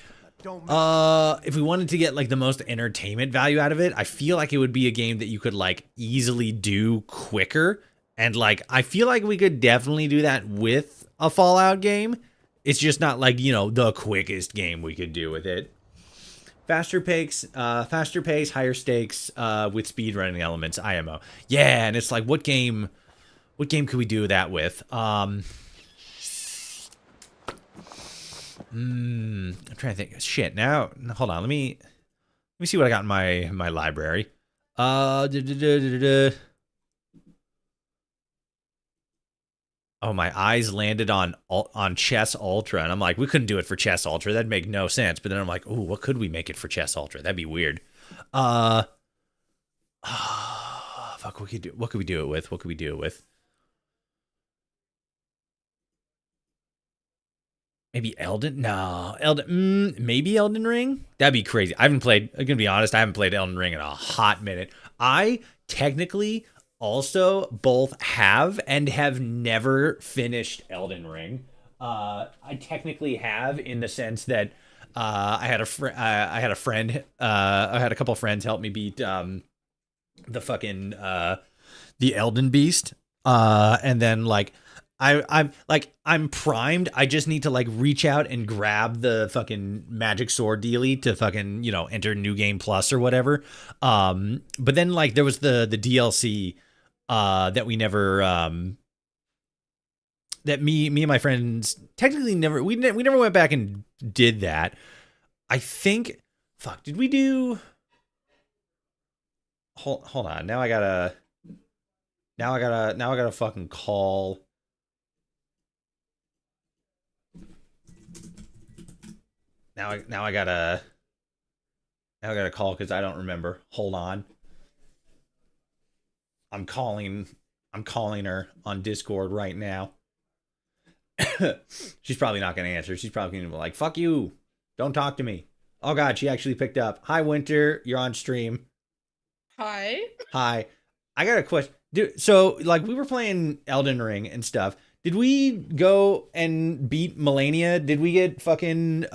If we wanted to get like the most entertainment value out of it, I feel like it would be a game that you could like easily do quicker, and like I feel like we could definitely do that with a Fallout game. It's just not like, you know, the quickest game we could do with it. Faster pace, higher stakes, with speedrunning elements, IMO. Yeah, and it's like, what game could we do that with? I'm trying to think. Shit. Now, hold on. Let me see what I got in my library. Oh, my eyes landed on Chess Ultra, and I'm like, we couldn't do it for Chess Ultra. That'd make no sense. But then I'm like, ooh, what could we make it for Chess Ultra? That'd be weird. Fuck. What could we do it with? What could we do it with? Maybe Elden? No, Elden. Maybe Elden Ring. That'd be crazy. I haven't played. I'm gonna be honest. I haven't played Elden Ring in a hot minute. I technically also both have and have never finished Elden Ring. I technically have in the sense that I had a friend. I had a couple of friends help me beat the fucking the Elden Beast. And then like I'm primed. I just need to like reach out and grab the fucking magic sword dealie to fucking, you know, enter New Game Plus or whatever. But then like there was the DLC that we never that me and my friends technically never we never went back and did that. I think fuck, did we do hold on. Now I gotta fucking call. Now I gotta call because I don't remember. Hold on. I'm calling her on Discord right now. She's probably not gonna answer. She's probably gonna be like, fuck you. Don't talk to me. Oh god, she actually picked up. Hi Winter, you're on stream. Hi. Hi. I got a question. Dude, so like we were playing Elden Ring and stuff. Did we go and beat Melania? Did we get fucking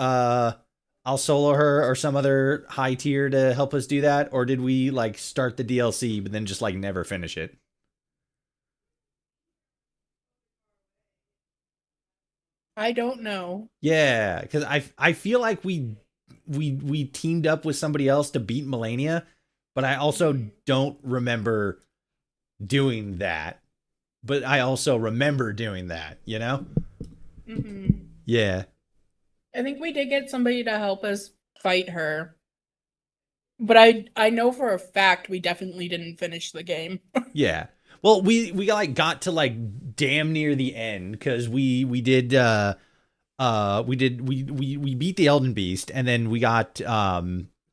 I'll solo her or some other high tier to help us do that? Or did we like start the DLC but then just like never finish it? I don't know. Yeah, because I feel like we teamed up with somebody else to beat Melania, but I also don't remember doing that. But I also remember doing that, you know? Mm-hmm. Yeah. I think we did get somebody to help us fight her. But I know for a fact we definitely didn't finish the game. Yeah. Well, we got to like damn near the end because we beat the Elden Beast, and then we got to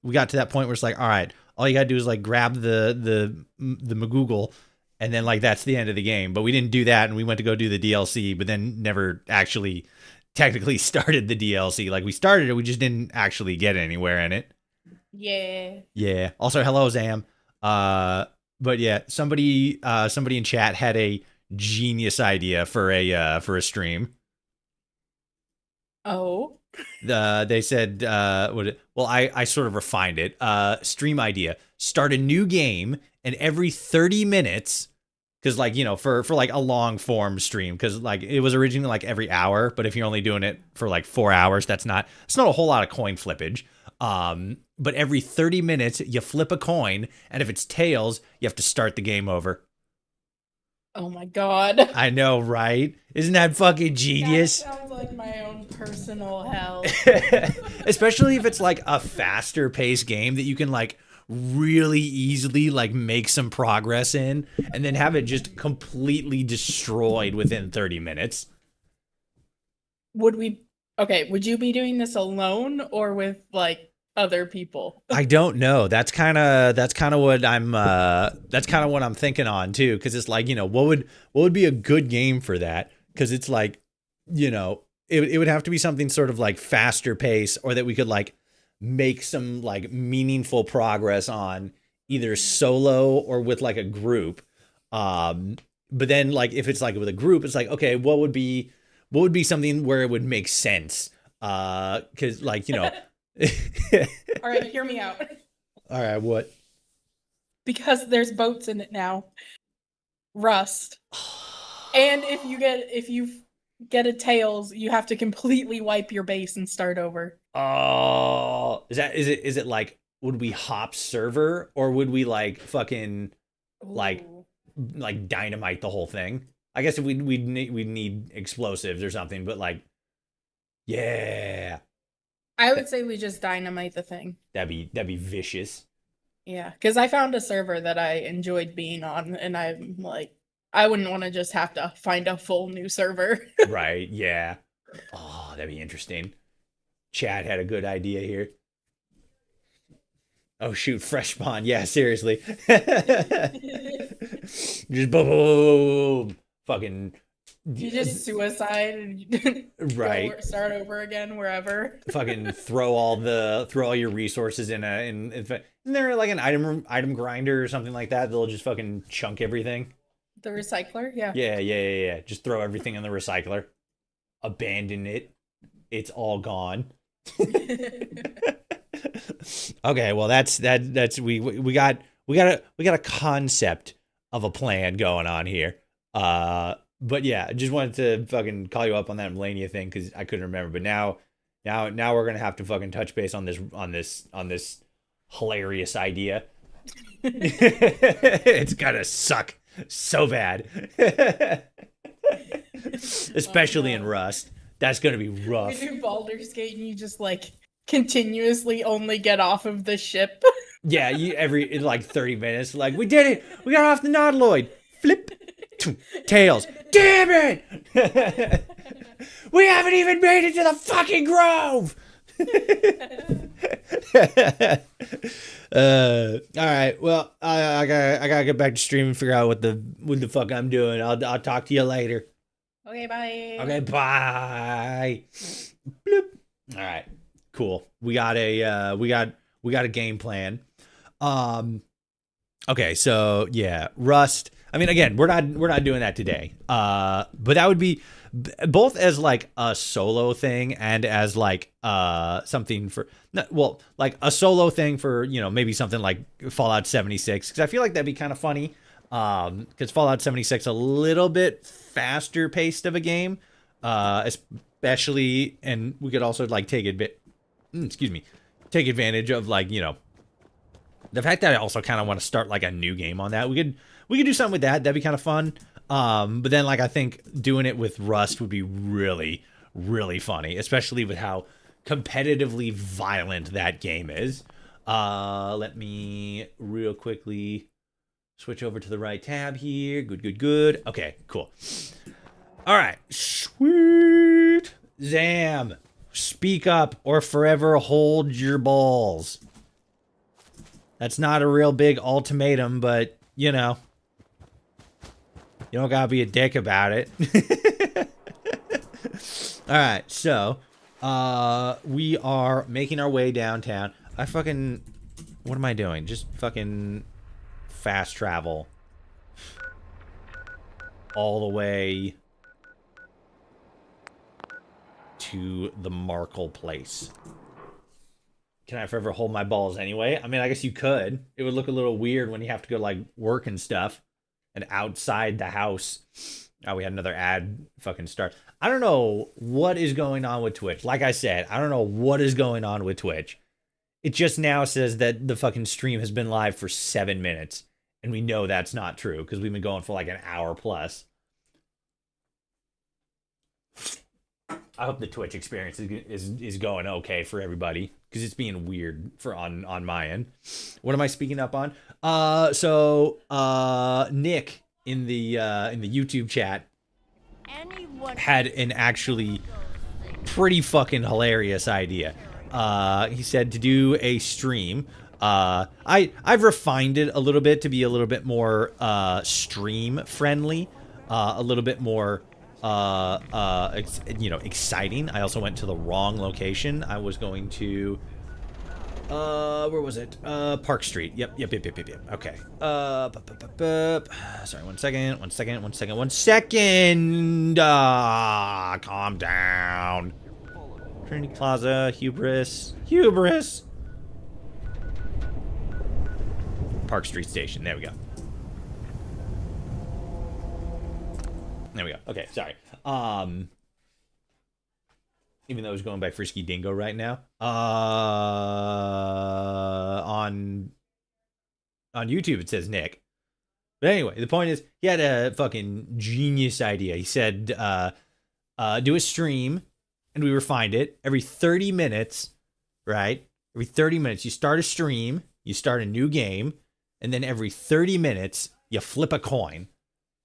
that point where it's like, all right, all you gotta do is like grab the McGoogle, and then like that's the end of the game. But we didn't do that, and we went to go do the DLC, but then never actually technically started the DLC. Like we started it, we just didn't actually get anywhere in it. Yeah. Yeah. Also, hello Zam. But yeah, somebody in chat had a genius idea for a stream. Oh. They said I sort of refined it. Stream idea: start a new game, and every 30 minutes, because like, you know, for like a long form stream, because like it was originally like every hour, but if you're only doing it for like 4 hours, it's not a whole lot of coin flippage. But every 30 minutes you flip a coin, and if it's tails, you have to start the game over. Oh my god. I know, right? Isn't that fucking genius? That sounds like my own personal hell. Especially if it's like a faster paced game that you can like really easily like make some progress in, and then have it just completely destroyed within 30 minutes. Would you be doing this alone or with like other people? I don't know. That's kind of what I'm thinking on too, because it's like, you know, what would be a good game for that? Because it's like, you know, it would have to be something sort of like faster pace, or that we could like make some like meaningful progress on either solo or with like a group. But then like if it's like with a group, it's like, okay, what would be something where it would make sense? Because like, you know. All right, hear me out. All right, what? Because there's boats in it now. Rust. And if you get a tails, you have to completely wipe your base and start over. Oh, is it like, would we hop server, or would we like fucking like dynamite the whole thing? I guess if we'd need explosives or something, but like, Yeah. I would say we just dynamite the thing. That'd be vicious. Yeah, because I found a server that I enjoyed being on, and I'm like, I wouldn't want to just have to find a full new server. Right, yeah. Oh, that'd be interesting. Chad had a good idea here. Oh shoot, fresh spawn. Yeah, seriously. Just boom, boom, boom, boom. Fucking You just suicide and right. start over again wherever. Fucking throw all your resources in isn't there like an item grinder or something like that? They'll just fucking chunk everything. The recycler, yeah. Yeah. Just throw everything in the recycler. Abandon it. It's all gone. Okay, well that's we got a concept of a plan going on here. But yeah, I just wanted to fucking call you up on that Melania thing because I couldn't remember. But now we're gonna have to fucking touch base on this hilarious idea. It's gonna suck so bad, especially in Rust. That's gonna be rough. You do Baldur's Gate and you just like continuously only get off of the ship. Yeah, every like 30 minutes, like we did it. We got off the Nautiloid. Flip, tails. Damn it! We haven't even made it to the fucking grove. All right. Well, I gotta get back to stream and figure out what the fuck I'm doing. I'll talk to you later. Okay, bye. Okay, bye. Bloop. All right. Cool. We got a game plan. Okay, so yeah, Rust. I mean, again, we're not doing that today. But that would be both as like a solo thing and as like something for like a solo thing for, you know, maybe something like Fallout 76, because I feel like that'd be kind of funny. Because Fallout 76 a little bit faster paced of a game, especially, and we could also like take advantage of, like, you know, the fact that I also kind of want to start like a new game on that. We could do something with that. That'd be kind of fun. But then, like, I think doing it with Rust would be really, really funny, especially with how competitively violent that game is. Let me real quickly switch over to the right tab here. Good. Okay, cool. All right, sweet. Zam, speak up or forever hold your balls. That's not a real big ultimatum, but, you know, you don't gotta be a dick about it. All right, so we are making our way downtown. What am I doing? Just fucking fast travel all the way to the Markle place. Can I forever hold my balls anyway? I mean, I guess you could. It would look a little weird when you have to go to, like, work and stuff and outside the house. Oh, we had another ad fucking start. I don't know what is going on with Twitch. Like I said, I don't know what is going on with Twitch. It just now says that the fucking stream has been live for 7 minutes. And we know that's not true because we've been going for like an hour plus. I hope the Twitch experience is going okay for everybody, because it's being weird for on my end. What am I speaking up on? So Nick in the YouTube chat had an actually pretty fucking hilarious idea. He said to do a stream. I've refined it a little bit to be a little bit more stream friendly, a little bit more exciting. I also went to the wrong location. I was going to where was it? Park Street. Yep. Okay. Sorry, one second. Calm down. Trinity Plaza, Hubris. Park Street Station. There we go. Okay, sorry. Even though I was going by Frisky Dingo right now. On YouTube it says Nick. But anyway, the point is, he had a fucking genius idea. He said, do a stream and we refined it. Every 30 minutes, right? Every 30 minutes, you start a stream, you start a new game, and then every 30 minutes, you flip a coin,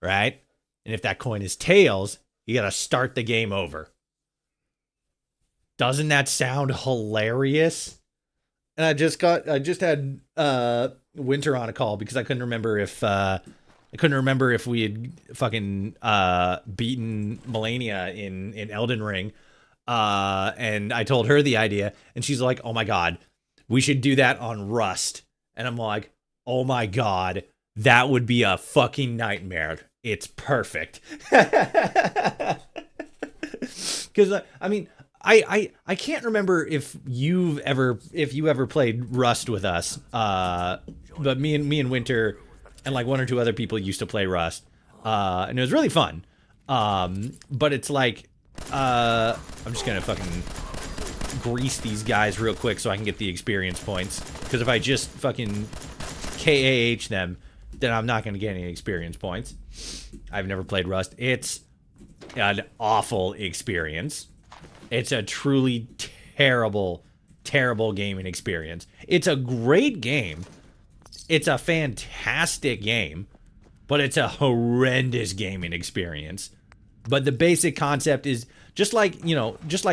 right? And if that coin is tails, you got to start the game over. Doesn't that sound hilarious? And I just had Winter on a call because I couldn't remember if we had fucking beaten Melania in Elden Ring. And I told her the idea, and she's like, "Oh my god, we should do that on Rust." And I'm like, "Oh my god, that would be a fucking nightmare. It's perfect." Because I mean, I can't remember if you ever played Rust with us. But me and Winter and like one or two other people used to play Rust. And it was really fun. But it's like I'm just gonna fucking grease these guys real quick so I can get the experience points. Because if I just fucking KAH them, then I'm not gonna get any experience points. I've never played Rust. It's an awful experience. It's a truly terrible gaming experience. It's a great game. It's a fantastic game, but it's a horrendous gaming experience. But the basic concept is just like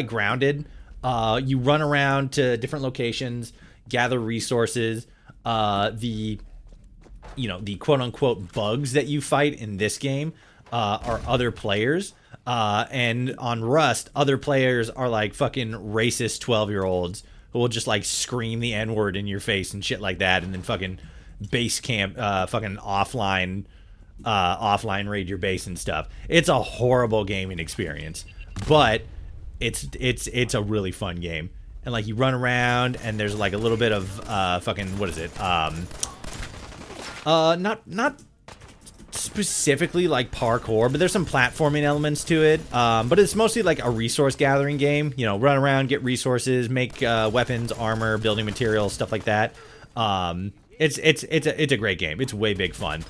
Grounded. You run around to different locations, gather resources. The quote unquote bugs that you fight in this game are other players. And on Rust, other players are like fucking racist 12-year-olds who will just like scream the N-word in your face and shit like that, and then fucking base camp, fucking offline raid your base and stuff. It's a horrible gaming experience, but it's a really fun game. And like you run around, and there's like a little bit of fucking what is it? Not specifically like parkour, but there's some platforming elements to it. But it's mostly like a resource gathering game. You know, run around, get resources, make weapons, armor, building materials, stuff like that. It's a great game. It's way big fun.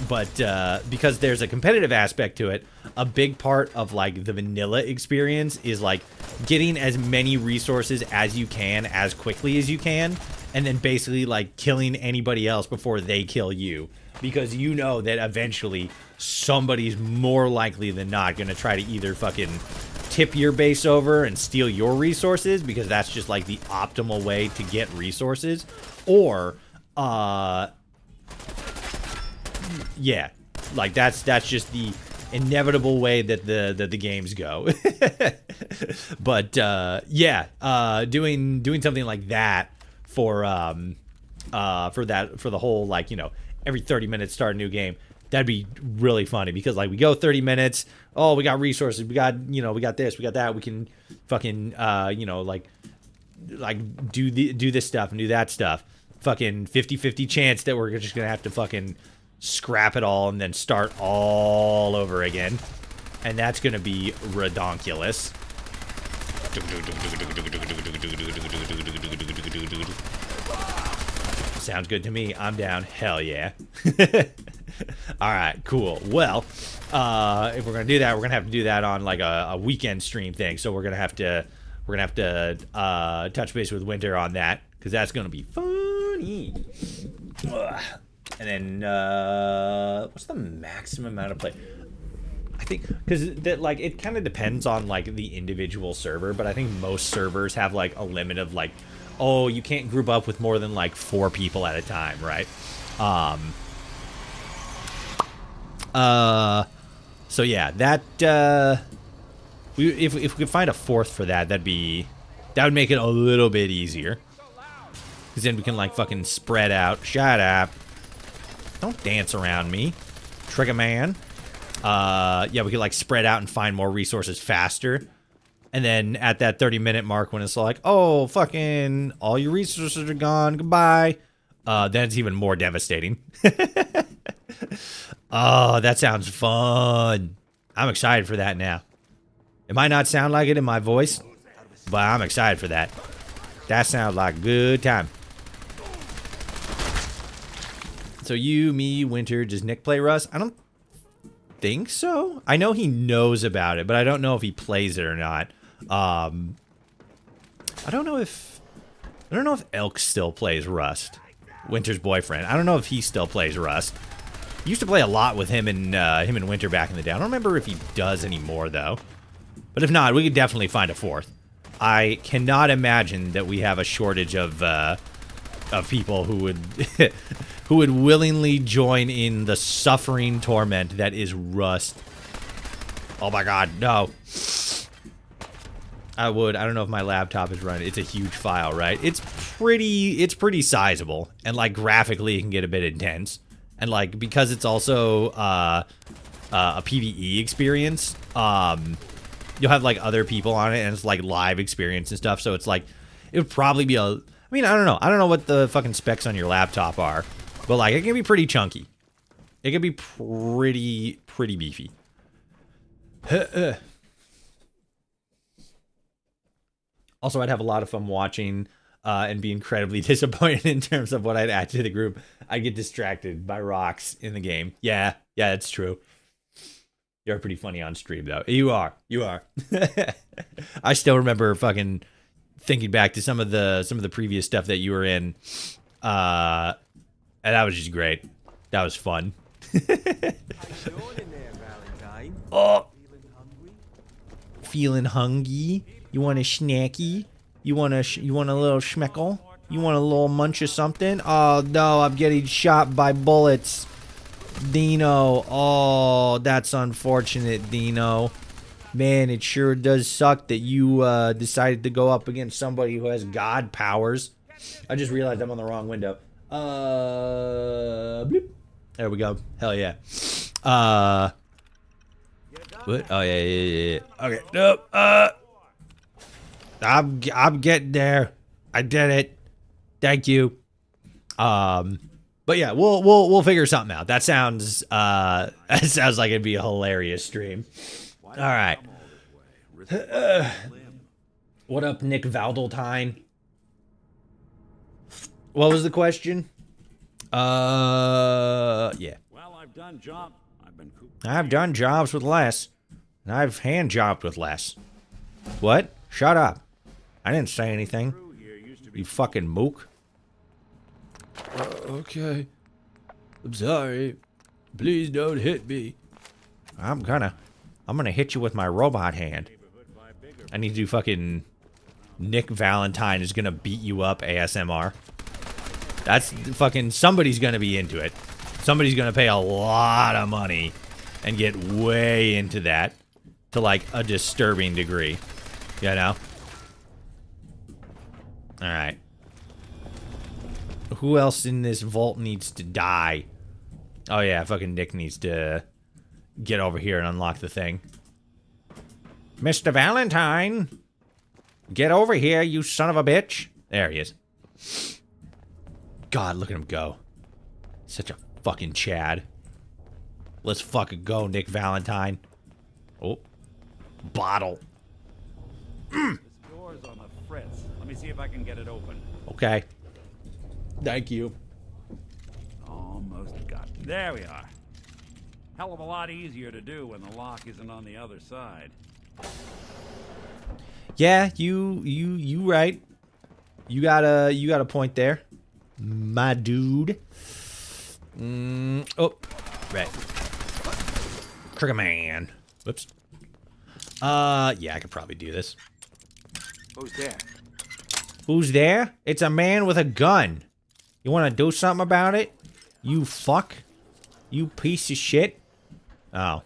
But because there's a competitive aspect to it, a big part of like the vanilla experience is like getting as many resources as you can as quickly as you can, and then basically like killing anybody else before they kill you. Because you know that eventually somebody's more likely than not going to try to either fucking tip your base over and steal your resources, because that's just like the optimal way to get resources, or yeah, like that's just the inevitable way that the games go. But yeah, doing something like that for the whole, like, you know, every 30 minutes start a new game, that'd be really funny. Because like we go 30 minutes, oh, we got resources, we got this, we got that, we can fucking like do this stuff and do that stuff. Fucking 50-50 chance that we're just gonna have to fucking scrap it all and then start all over again, and that's gonna be redonkulous. Sounds good to me. I'm down. Hell yeah. All right, cool. Well, if we're gonna do that, we're gonna have to do that on like a weekend stream thing. So we're gonna have to touch base with Winter on that, because that's gonna be funny. Ugh. And then what's the maximum amount of play? I think because that, like, it kind of depends on like the individual server, but I think most servers have like a limit of like, oh, you can't group up with more than like 4 people at a time, right? So yeah, that if we could find a 4th for that, that would make it a little bit easier, because then we can like fucking spread out. Shut up! Don't dance around me, Trigger Man. Yeah, we could like spread out and find more resources faster. And then at that 30-minute mark, when it's like, oh, fucking all your resources are gone, goodbye, then it's even more devastating. Oh, that sounds fun. I'm excited for that now. It might not sound like it in my voice, but I'm excited for that. That sounds like a good time. So you, me, Winter, does Nick play Rust? I don't think so. I know he knows about it, but I don't know if he plays it or not. I don't know if Elk still plays Rust. Winter's boyfriend. I don't know if he still plays Rust. He used to play a lot with him and Winter back in the day. I don't remember if he does anymore though. But if not, we could definitely find a fourth. I cannot imagine that we have a shortage of people who would who would willingly join in the suffering torment that is Rust. Oh my god, no. I would. I don't know if my laptop is running. It's a huge file, right? It's pretty sizable, and like graphically it can get a bit intense. And like because it's also a PvE experience, you'll have like other people on it, and it's like live experience and stuff. So it's like it would probably be I mean, I don't know. I don't know what the fucking specs on your laptop are, but like it can be pretty chunky. It can be pretty beefy. Also, I'd have a lot of fun watching and be incredibly disappointed in terms of what I'd add to the group. I get distracted by rocks in the game. Yeah, that's true. You're pretty funny on stream, though. You are. I still remember fucking thinking back to some of the previous stuff that you were in, and that was just great. That was fun. Oh, feeling hungry? You want a snacky? You want a little schmeckle? You want a little munch of something? Oh no, I'm getting shot by bullets. Dino. Oh, that's unfortunate, Dino. Man, it sure does suck that you decided to go up against somebody who has god powers. I just realized I'm on the wrong window. Bloop. There we go. Hell yeah. What? Oh yeah. Okay. Nope. I'm getting there. I did it. Thank you. But yeah, we'll figure something out. That sounds like it'd be a hilarious stream. All right. What up, Nick Valdeltine? What was the question? Yeah. Well, I've done jobs with less, and I've hand jobbed with less. What? Shut up. I didn't say anything. You fucking mook. Okay. I'm sorry. Please don't hit me. I'm gonna hit you with my robot hand. I need to do fucking Nick Valentine is gonna beat you up ASMR. That's fucking, somebody's gonna be into it. Somebody's gonna pay a lot of money and get way into that to like a disturbing degree. You know? Alright. Who else in this vault needs to die? Oh yeah, fucking Nick needs to get over here and unlock the thing. Mr. Valentine! Get over here, you son of a bitch! There he is. God, look at him go. Such a fucking Chad. Let's fucking go, Nick Valentine. Oh. Bottle. This door's on the fritz. Let me see if I can get it open. Okay. Thank you. Almost got it. There we are. Hell of a lot easier to do when the lock isn't on the other side. Yeah, you right. You got a point there, my dude. Oh, right. Trigger man. Whoops. Yeah, I could probably do this. Who's there? Who's there? It's a man with a gun. You want to do something about it? You fuck. You piece of shit. Oh.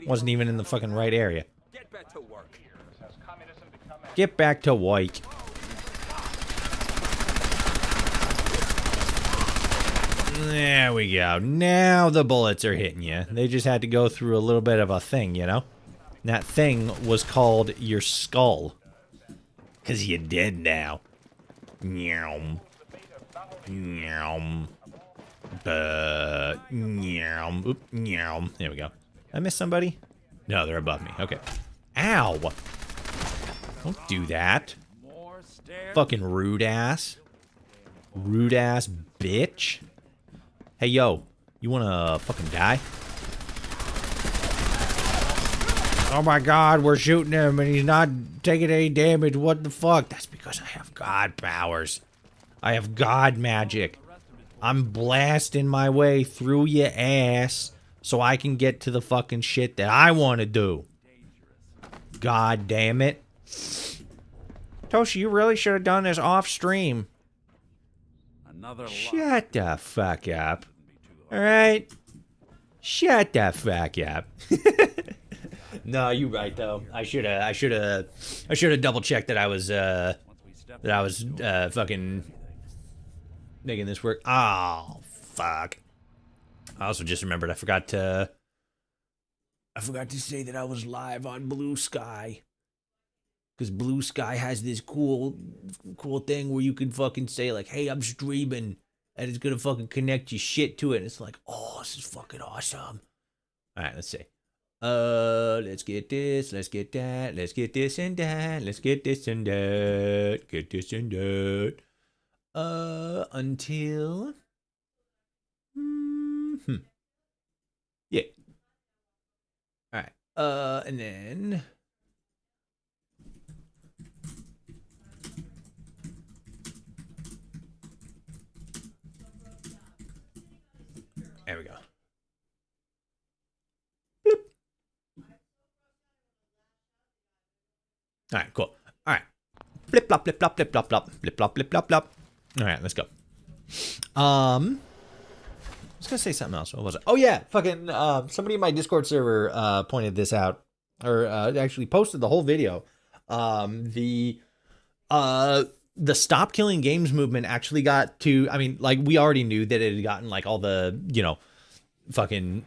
Wasn't even in the fucking right area. Get back to work. Get back to work. There we go. Now the bullets are hitting you. They just had to go through a little bit of a thing, you know? And that thing was called your skull. Because you're dead now. Nyam. Nyam. Nyam. Oop, nyam. There we go. Did I miss somebody? No, they're above me. Okay. Ow! Don't do that. Fucking rude ass. Rude ass bitch. Hey, yo. You wanna fucking die? Oh my god, we're shooting him and he's not taking any damage. What the fuck? That's because I have god powers. I have god magic. I'm blasting my way through your ass so I can get to the fucking shit that I want to do. God damn it. Toshi, you really should have done this off stream. Another Shut the fuck up. Alright? Shut the fuck up. No, you're right though. I should have double checked that I was fucking making this work. Oh, fuck. I also just remembered I forgot to say that I was live on Blue Sky. Because Blue Sky has this cool thing where you can fucking say like, hey, I'm streaming, and it's gonna fucking connect your shit to it. And it's like, oh, this is fucking awesome. Alright, let's see. Let's get this, let's get that, let's get this and that, let's get this and that, get this and that. Until... Yeah. Alright, and then... There we go. Bloop. All right, cool. All right. Blip, blop, blip, blop, blip, blop, blop, blip, blop, blip, blop, blop. All right, let's go. I was gonna say something else. What was it? Oh yeah, fucking somebody in my Discord server pointed this out, or actually posted the whole video. The Stop Killing Games movement actually got to, I mean, like, we already knew that it had gotten, like, all the, you know, fucking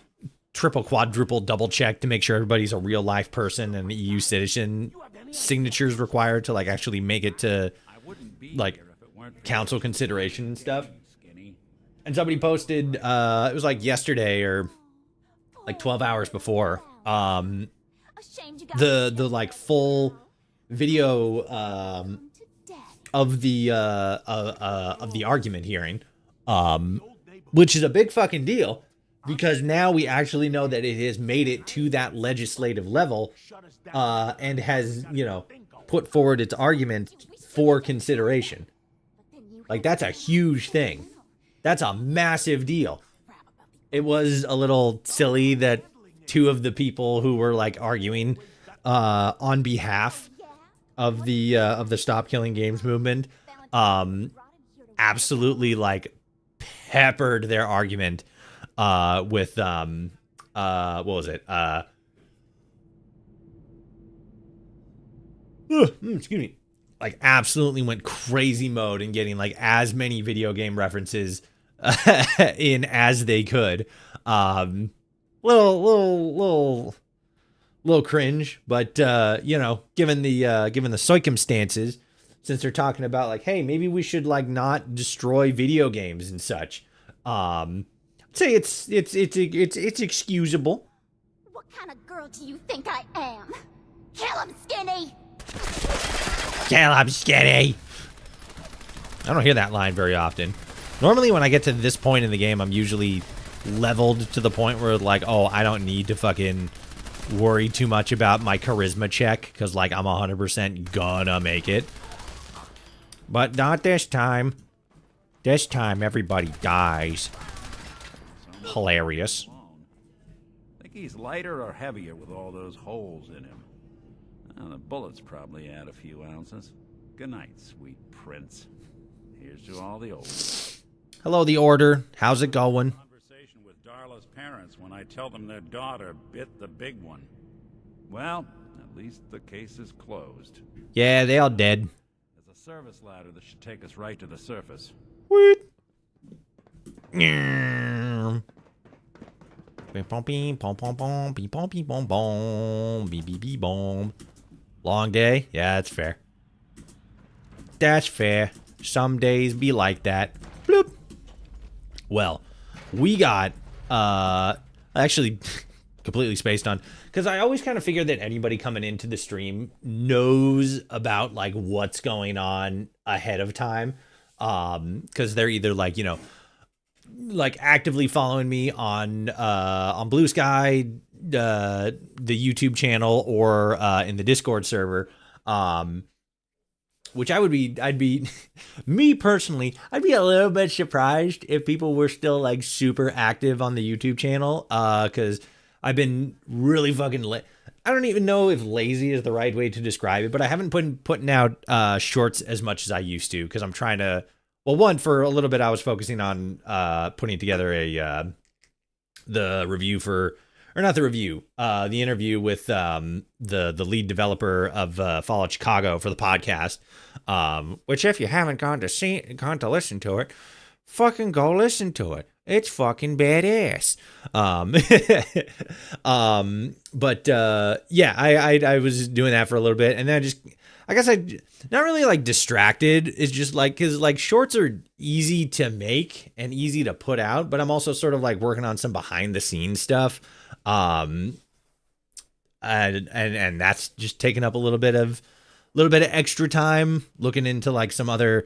triple, quadruple, double check to make sure everybody's a real life person and EU citizen signatures required to, like, actually make it to, like, council consideration and stuff. And somebody posted, it was, like, yesterday or, like, 12 hours before, the like, full video, of the argument hearing, which is a big fucking deal because now we actually know that it has made it to that legislative level, and has, you know, put forward its argument for consideration. Like, that's a huge thing. That's a massive deal. It was a little silly that two of the people who were like arguing on behalf of the Stop Killing Games movement absolutely like peppered their argument with what was it? Excuse me. Like, absolutely went crazy mode in getting like as many video game references in as they could. Little cringe, but you know, given the circumstances, since they're talking about like, hey, maybe we should like not destroy video games and such. I'd say it's excusable. What kind of girl do you think I am? Kill him, Skinny! Kill him, Skinny! I don't hear that line very often. Normally when I get to this point in the game, I'm usually leveled to the point where like, oh, I don't need to fucking worry too much about my charisma check, because like I'm 100% gonna make it. But not this time. This time everybody dies. Hilarious. Think he's lighter or heavier with all those holes in him? Well, the bullets probably add a few ounces. Good night, sweet prince. Here's to all the old. Hello, the Order. How's it going? Conversation with Darla's parents when I tell them their daughter bit the big one. Well, at least the case is closed. Yeah, they all dead. There's a service ladder that should take us right to the surface. What? Long day? Yeah, that's fair. That's fair. Some days be like that. Bloop. Well, we got, actually completely spaced on, because I always kind of figured that anybody coming into the stream knows about, like, what's going on ahead of time. Because they're either, like, you know, like, actively following me on Blue Sky, YouTube channel or in the Discord server. Which I'd be, me personally, I'd be a little bit surprised if people were still like super active on the YouTube channel. Cause I've been really fucking I don't even know if lazy is the right way to describe it, but I haven't been putting out shorts as much as I used to. Cause I'm trying to, well, one, for a little bit, I was focusing on putting together the review for, or not the review, the interview with the lead developer of Fallout Chicago for the podcast. Which, if you haven't gone to listen to it, fucking go listen to it. It's fucking badass. But yeah, I was doing that for a little bit, and then I guess I not really like distracted. It's just like, cause like shorts are easy to make and easy to put out, but I'm also sort of like working on some behind the scenes stuff. And that's just taking up a little bit of extra time, looking into like some other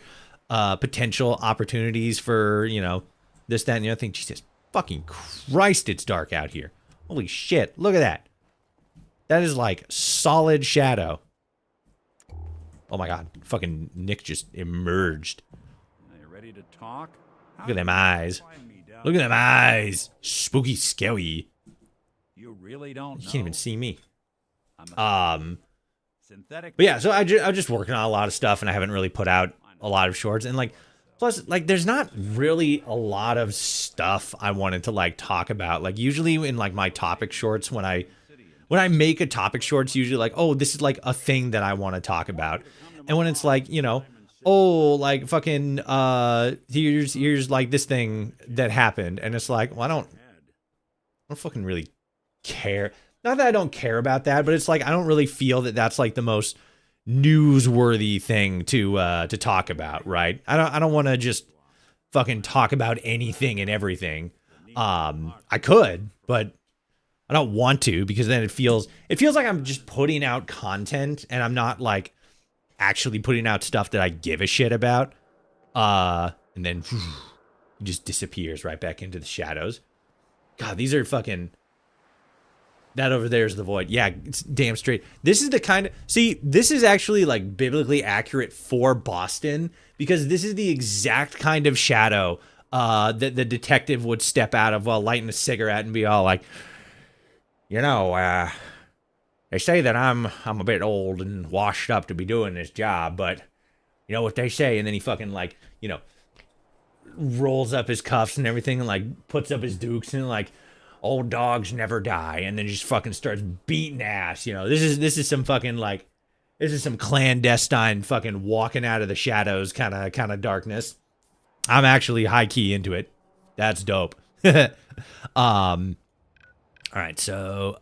potential opportunities for, you know, this, that, and the other thing. Jesus fucking Christ, it's dark out here. Holy shit, look at that. That is like solid shadow. Oh my god, fucking Nick just emerged. Are you ready to talk? Look at them eyes. Look at them eyes. Spooky, scary. You really don't know. You can't even see me. Synthetic. But yeah, so I'm just working on a lot of stuff, and I haven't really put out a lot of shorts. And like, plus, like, there's not really a lot of stuff I wanted to like talk about. Like, usually in like my topic shorts, when I make a topic shorts, usually like, oh, this is like a thing that I want to talk about. And when it's like, you know, oh, like fucking here's like this thing that happened, and it's like, well, I don't fucking really care. Not that I don't care about that, but it's like I don't really feel that that's like the most newsworthy thing to talk about, right? I don't want to just fucking talk about anything and everything. I could, but I don't want to, because then it feels like I'm just putting out content and I'm not like actually putting out stuff that I give a shit about. And then it just disappears right back into the shadows. God, these are fucking... That over there is the void. Yeah, it's damn straight. This is the kind of... See, this is actually, like, biblically accurate for Boston, because this is the exact kind of shadow that the detective would step out of while lighting a cigarette and be all like, you know, they say that I'm a bit old and washed up to be doing this job, but you know what they say? And then he fucking, like, you know, rolls up his cuffs and everything and, like, puts up his dukes and, like, old dogs never die, and then just fucking starts beating ass. You know, this is some fucking like, this is some clandestine fucking walking out of the shadows kind of darkness. I'm actually high key into it. That's dope. All right, so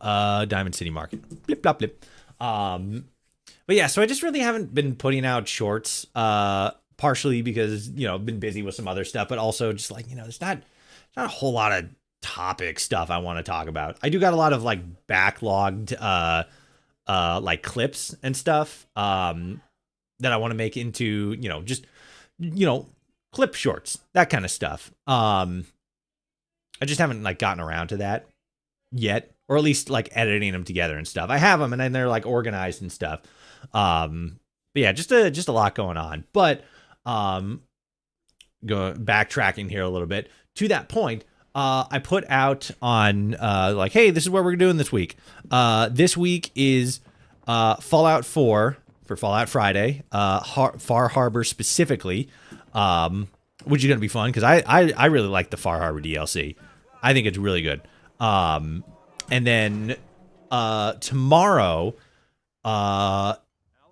Diamond City Market, blip blop blip. But yeah, so I just really haven't been putting out shorts. Partially because, you know, I've been busy with some other stuff, but also just like, you know, there's not a whole lot of topic stuff I want to talk about. I do got a lot of like backlogged like clips and stuff that I want to make into, you know, just, you know, clip shorts, that kind of stuff. I just haven't like gotten around to that yet, or at least like editing them together and stuff. I have them and then they're like organized and stuff. But yeah, just a lot going on. But backtracking here a little bit to that point, I put out on like, hey, this is what we're doing this week. This week is Fallout 4 for Fallout Friday, Far Harbor specifically, which is gonna be fun because I really like the Far Harbor DLC. I think it's really good. And then tomorrow,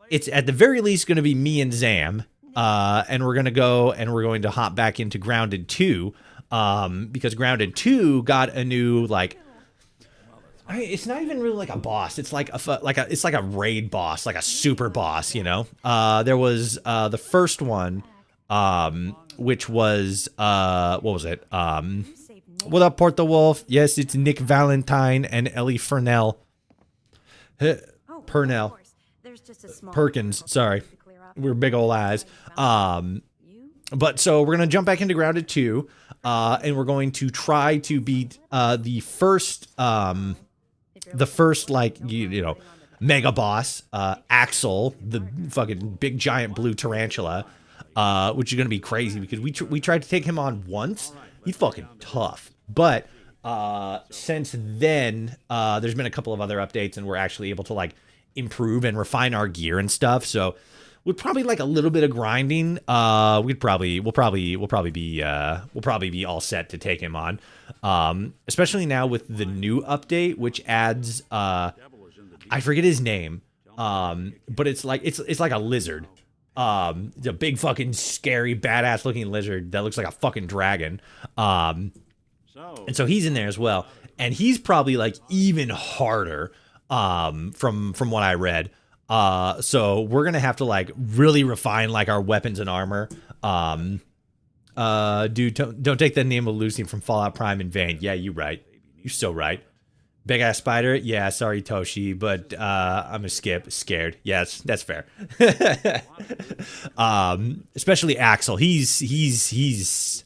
it's at the very least going to be me and Zam, and we're going to hop back into Grounded 2. Because Grounded 2 got a new, like, I mean, it's not even really like a boss. It's like it's like a raid boss, like a super boss, you know? There was, the first one, which was, what was it? What up, Port the Wolf? Yes, it's Nick Valentine and Ellie Purnell. Perkins, sorry. We're big ol' eyes. But so we're going to jump back into Grounded 2. And we're going to try to beat the first the first, like, you know, mega boss, Axel, the fucking big giant blue tarantula, which is going to be crazy because we tried to take him on once. He's fucking tough. But since then, there's been a couple of other updates and we're actually able to, like, improve and refine our gear and stuff. So we'd probably like a little bit of grinding. We'll probably be all set to take him on. Especially now with the new update, which adds I forget his name. But it's like a lizard. It's a big fucking scary badass looking lizard that looks like a fucking dragon. And so he's in there as well. And he's probably like even harder from what I read. So we're gonna have to like really refine like our weapons and armor. Dude, don't take the name of Lucy from Fallout Prime in vain. Yeah, you right. You're so right. Big ass spider. Yeah, sorry Toshi, but I'm a skip. Scared. Yes, that's fair. Especially Axel. He's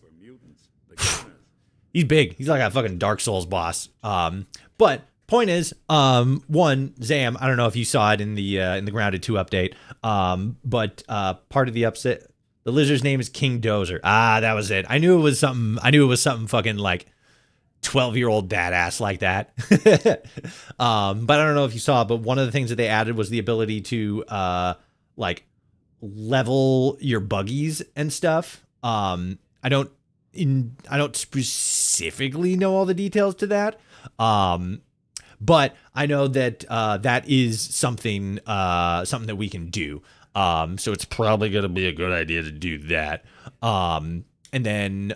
big. He's like a fucking Dark Souls boss. But point is, one, Zam, I don't know if you saw it in the Grounded 2 update, but part of the upset, the lizard's name is King Dozer. Ah, that was it. I knew it was something fucking like 12-year-old badass like that. But I don't know if you saw, but one of the things that they added was the ability to like level your buggies and stuff. I don't specifically know all the details to that. But I know that that is something that we can do. So it's probably going to be a good idea to do that. And then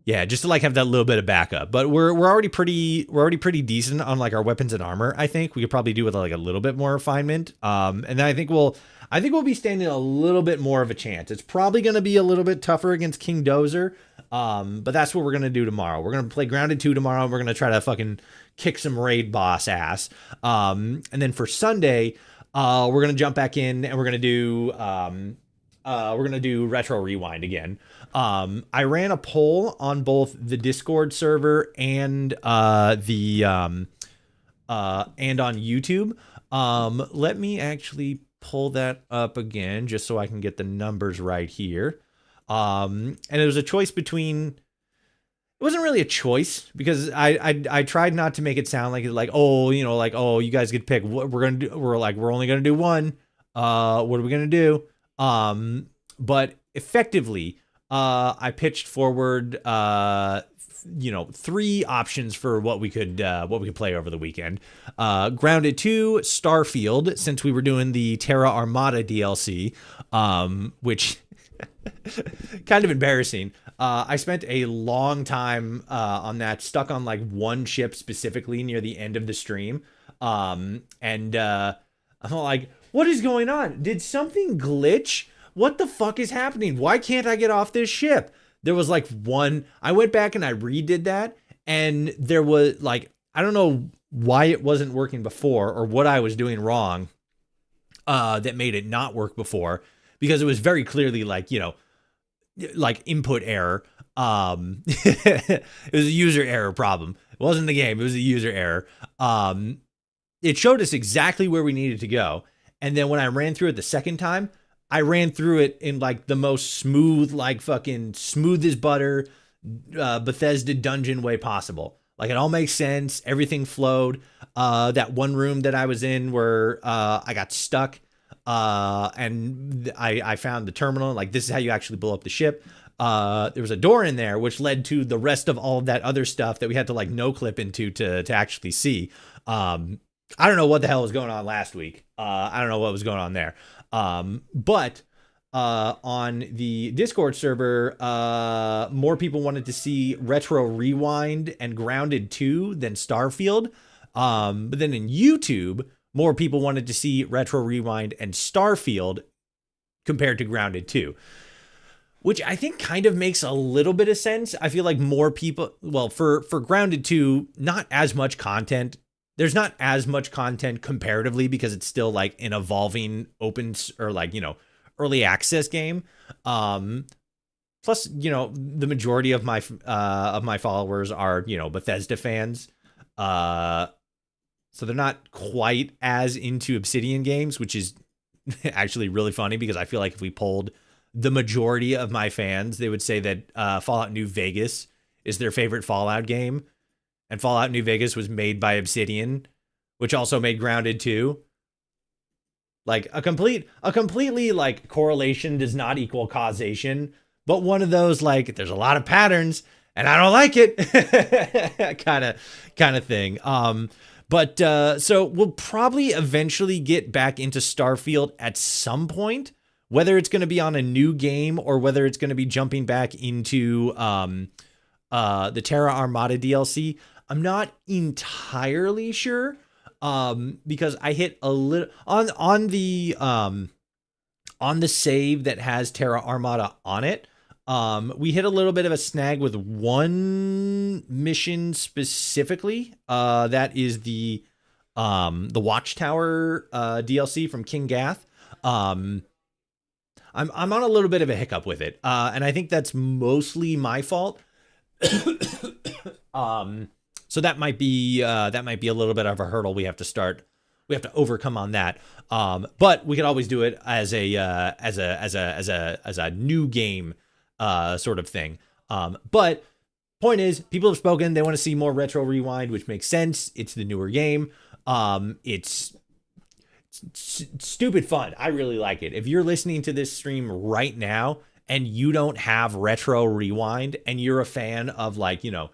yeah, just to like have that little bit of backup. But we're already pretty decent on like our weapons and armor. I think we could probably do with like a little bit more refinement. And then I think we'll be standing a little bit more of a chance. It's probably going to be a little bit tougher against King Dozer. But that's what we're going to do tomorrow. We're going to play Grounded 2 tomorrow. And we're going to try to fucking kick some raid boss ass. And then for Sunday, we're going to jump back in and we're going to do Retro Rewind again. I ran a poll on both the Discord server and on YouTube. Let me actually pull that up again just so I can get the numbers right here. And it was a choice between, it wasn't really a choice because I tried not to make it sound like, oh, you know, like, oh, you guys could pick what we're going to do. We're only going to do one. What are we going to do? But effectively, I pitched forward, 3 options for what we could play over the weekend. Grounded 2, Starfield, since we were doing the Terra Armada DLC, which kind of embarrassing. I spent a long time on that, stuck on like one ship specifically near the end of the stream. And I'm like, what is going on? Did something glitch? What the fuck is happening? Why can't I get off this ship? There was like one, I went back and I redid that, and there was like, I don't know why it wasn't working before or what I was doing wrong that made it not work before, because it was very clearly like, you know, like input error. It was a user error problem. It wasn't the game, it was a user error. It showed us exactly where we needed to go. And then when I ran through it the second time, I ran through it in like the most smooth, like fucking smooth as butter, Bethesda dungeon way possible. Like it all makes sense. Everything flowed. That one room that I was in where I got stuck and I found the terminal. Like, this is how you actually blow up the ship. There was a door in there, which led to the rest of all of that other stuff that we had to like no clip into to actually see. I don't know what the hell was going on last week. I don't know what was going on there. But on the Discord server, more people wanted to see Retro Rewind and Grounded 2 than Starfield. But then in YouTube, more people wanted to see Retro Rewind and Starfield compared to Grounded 2. Which I think kind of makes a little bit of sense. I feel like more people, well, for Grounded 2, not as much content. There's not as much content comparatively because it's still like an evolving open or like, you know, early access game. Plus, you know, the majority of my followers are, you know, Bethesda fans. So they're not quite as into Obsidian games, which is actually really funny because I feel like if we polled the majority of my fans, they would say that Fallout New Vegas is their favorite Fallout game. And Fallout New Vegas was made by Obsidian, which also made Grounded 2. Like a completely like correlation does not equal causation, but one of those like there's a lot of patterns and I don't like it kind of thing. But so we'll probably eventually get back into Starfield at some point, whether it's going to be on a new game or whether it's going to be jumping back into the Terra Armada DLC. I'm not entirely sure. Because I hit a little on the save that has Terra Armada on it. We hit a little bit of a snag with one mission specifically. That is the Watchtower DLC from King Gath. I'm on a little bit of a hiccup with it, and I think that's mostly my fault. So that might be a little bit of a hurdle we have to overcome on that. But we could always do it as a new game sort of thing. But point is, people have spoken. They want to see more Retro Rewind, which makes sense. It's the newer game. It's stupid fun. I really like it. If you're listening to this stream right now and you don't have Retro Rewind and you're a fan of like, you know,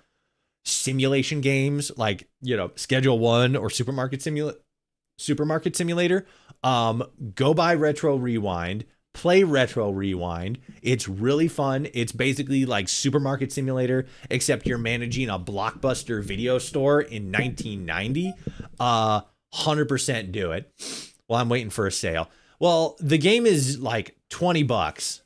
simulation games like, you know, Schedule 1 or Supermarket Simulator, go buy Retro Rewind, play Retro Rewind. It's really fun. It's basically like Supermarket Simulator, except you're managing a Blockbuster video store in 1990. 100% do it. Well, I'm waiting for a sale. Well, the game is like $20.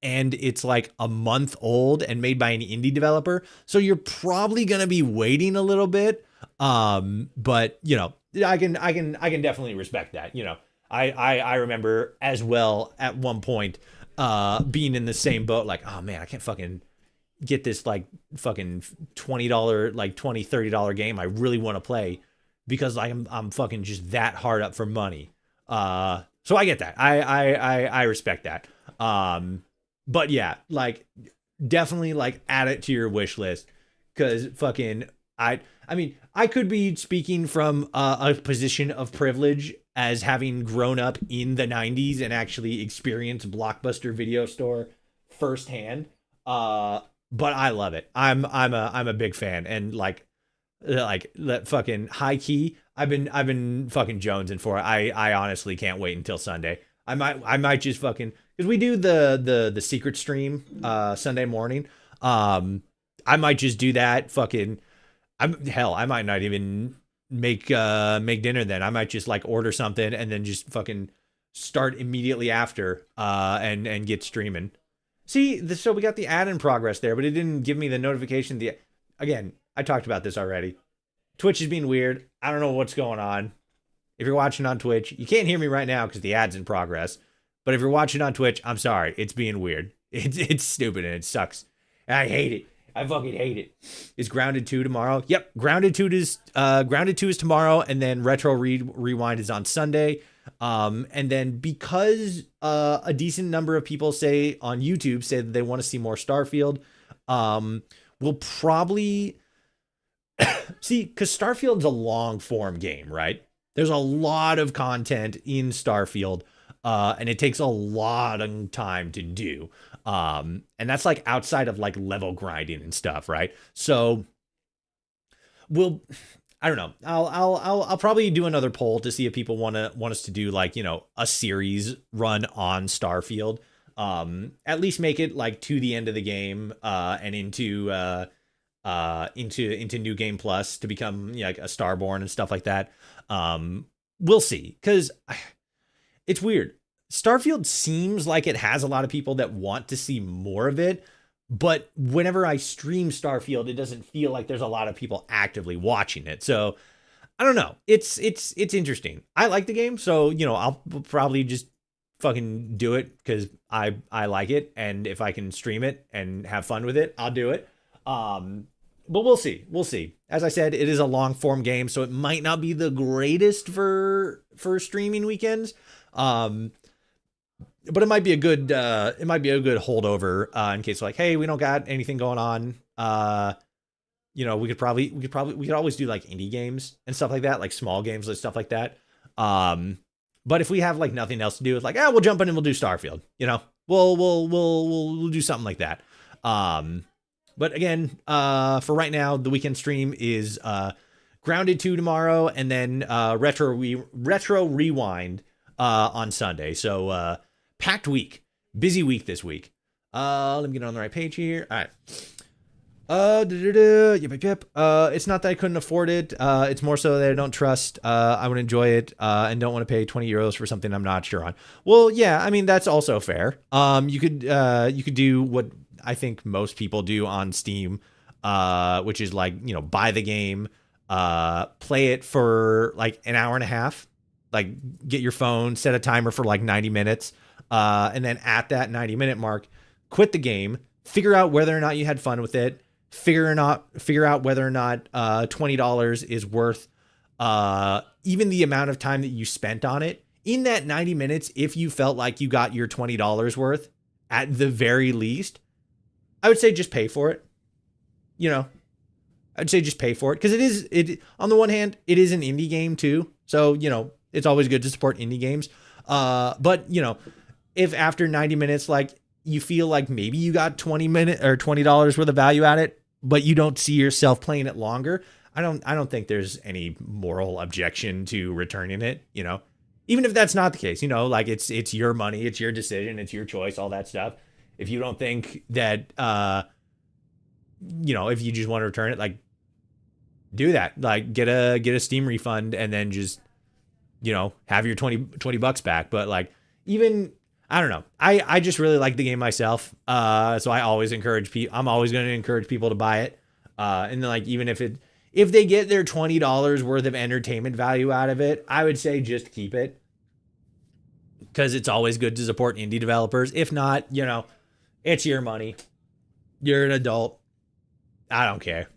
And it's like a month old and made by an indie developer. So you're probably going to be waiting a little bit. But you know, I can definitely respect that. You know, I remember as well at one point, being in the same boat, like, oh man, I can't fucking get this like fucking $20, like $20, $30 game I really want to play because I'm fucking just that hard up for money. So I get that. I respect that. But yeah, like definitely like add it to your wish list because fucking I mean, I could be speaking from a position of privilege as having grown up in the 90s and actually experienced Blockbuster Video Store firsthand. But I love it. I'm a big fan and like that fucking high key. I've been fucking jonesing for it. I honestly can't wait until Sunday. I might just fucking, because we do the secret stream Sunday morning. I might just do that. Fucking, I might not even make dinner then. I might just like order something and then just fucking start immediately after and get streaming. See, so we got the ad in progress there, but it didn't give me the notification. Again, I talked about this already. Twitch is being weird. I don't know what's going on. If you're watching on Twitch, you can't hear me right now because the ad's in progress. But if you're watching on Twitch, I'm sorry. It's being weird. It's stupid and it sucks. And I hate it. I fucking hate it. Is Grounded 2 tomorrow? Yep. Grounded 2 is tomorrow, and then Retro Rewind is on Sunday. And then because a decent number of people say on YouTube say that they want to see more Starfield, we'll probably see, because Starfield's a long form game, right? There's a lot of content in Starfield, and it takes a lot of time to do. And that's like outside of like level grinding and stuff, right? So I don't know. I'll probably do another poll to see if people want us to do like, you know, a series run on Starfield. At least make it like to the end of the game, and into New Game Plus to become, you know, like a Starborn and stuff like that. We'll see, because it's weird. Starfield seems like it has a lot of people that want to see more of it, but whenever I stream Starfield, it doesn't feel like there's a lot of people actively watching it. So I don't know. It's interesting. I like the game, so you know, I'll probably just fucking do it because I like it, and if I can stream it and have fun with it, I'll do it. but we'll see. We'll see. As I said, it is a long form game, so it might not be the greatest for streaming weekends. But it might be a good holdover in case like, hey, we don't got anything going on. We could always do like indie games and stuff like that, like small games and stuff like that. But if we have like nothing else to do, it's like, we'll jump in and we'll do Starfield. We'll do something like that. But again, for right now, the weekend stream is Grounded 2 tomorrow, and then Retro Rewind on Sunday. So packed week, busy week this week. Let me get on the right page here. All right. It's not that I couldn't afford it. It's more so that I don't trust I would enjoy it and don't want to pay 20 euros for something I'm not sure on. Well, yeah, I mean, that's also fair. You could do what I think most people do on Steam, which is like, buy the game, play it for like an hour and a half, like get your phone, set a timer for like 90 minutes. And then at that 90-minute mark, quit the game, figure out whether or not you had fun with it, figure out whether or not $20 is worth even the amount of time that you spent on it. In that 90 minutes, if you felt like you got your $20 worth, at the very least, I would say just pay for it. I'd say just pay for it, because on the one hand, it is an indie game too. So, it's always good to support indie games. But if after 90 minutes, like, you feel like maybe you got $20 worth of value at it, but you don't see yourself playing it longer, I don't think there's any moral objection to returning it, even if that's not the case, like it's your money, it's your decision, it's your choice, all that stuff. If you don't think that, if you just want to return it, like, do that, like get a Steam refund and then just, have your 20 bucks back. But like, even, I don't know. I just really like the game myself. So I always encourage people. I'm always going to encourage people to buy it. And then, like, even if they get their $20 worth of entertainment value out of it, I would say just keep it, because it's always good to support indie developers. If not, it's your money. You're an adult. I don't care.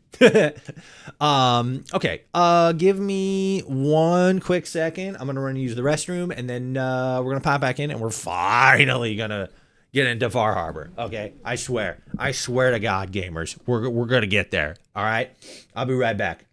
Okay. Give me one quick second. I'm gonna run and use the restroom, and then we're gonna pop back in, and we're finally gonna get into Far Harbor. Okay, I swear to God, gamers, we're gonna get there. All right, I'll be right back.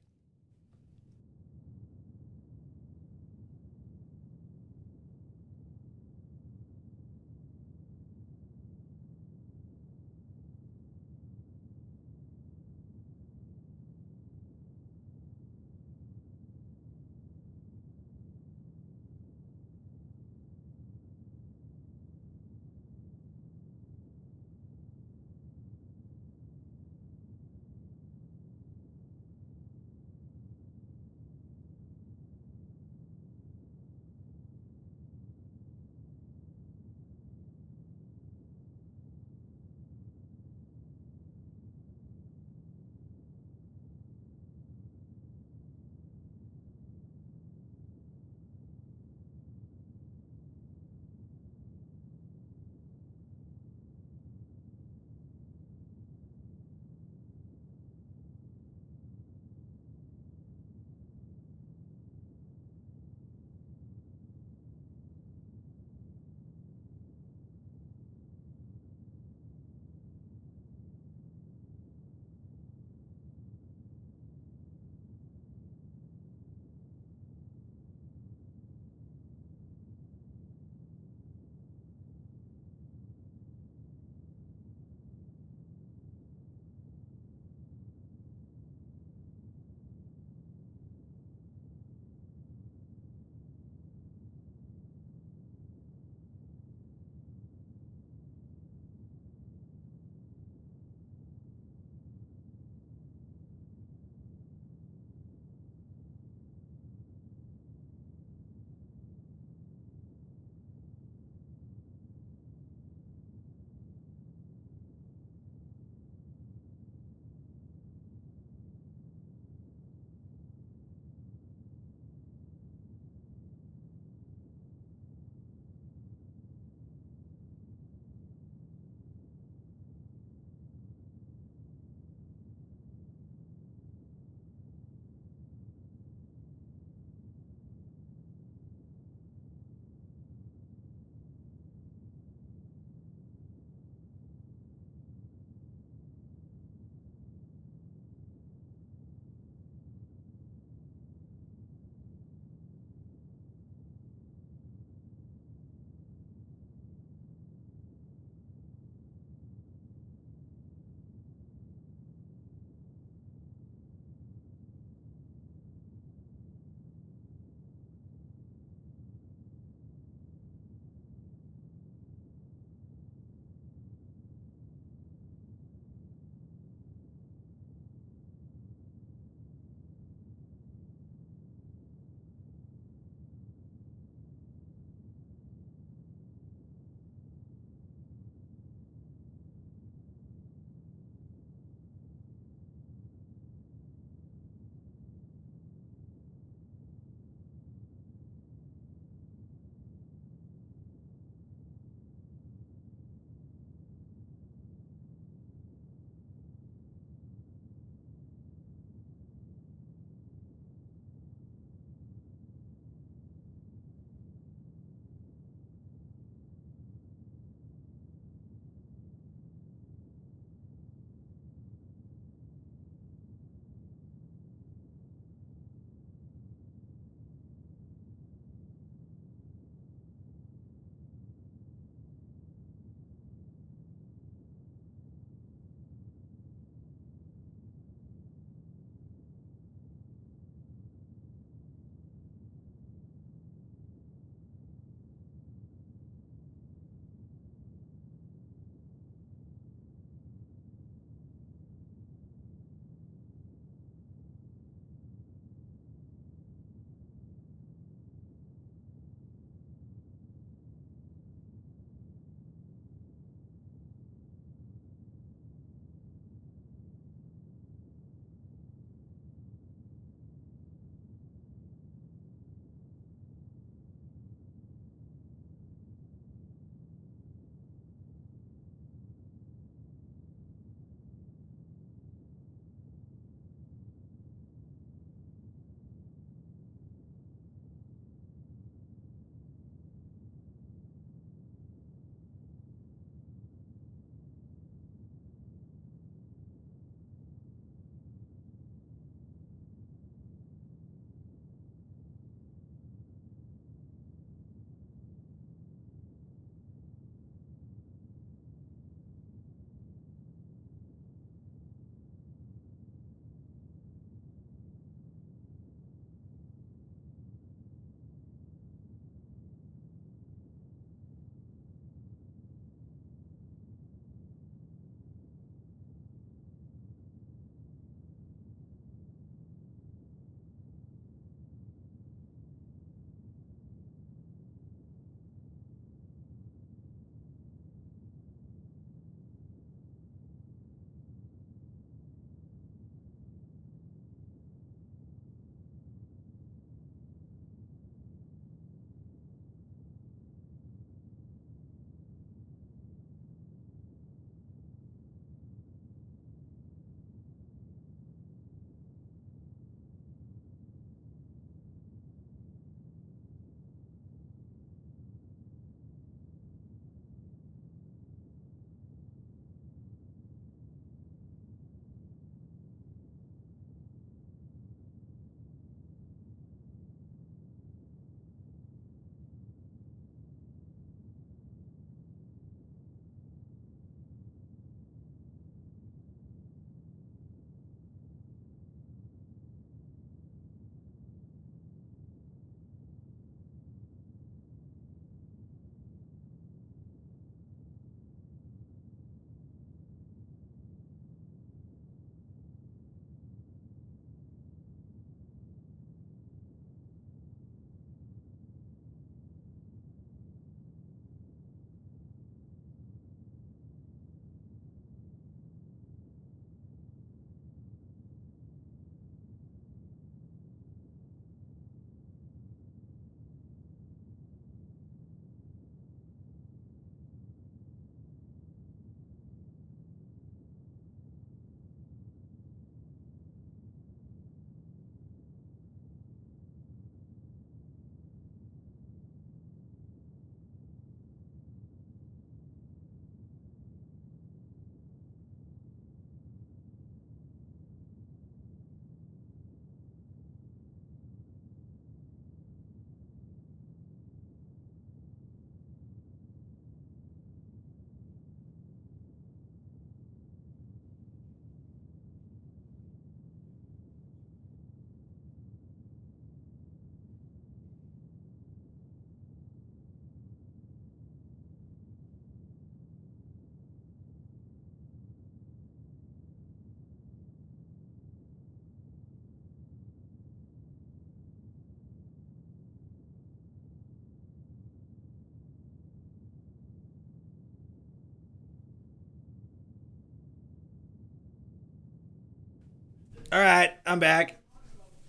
All right, I'm back.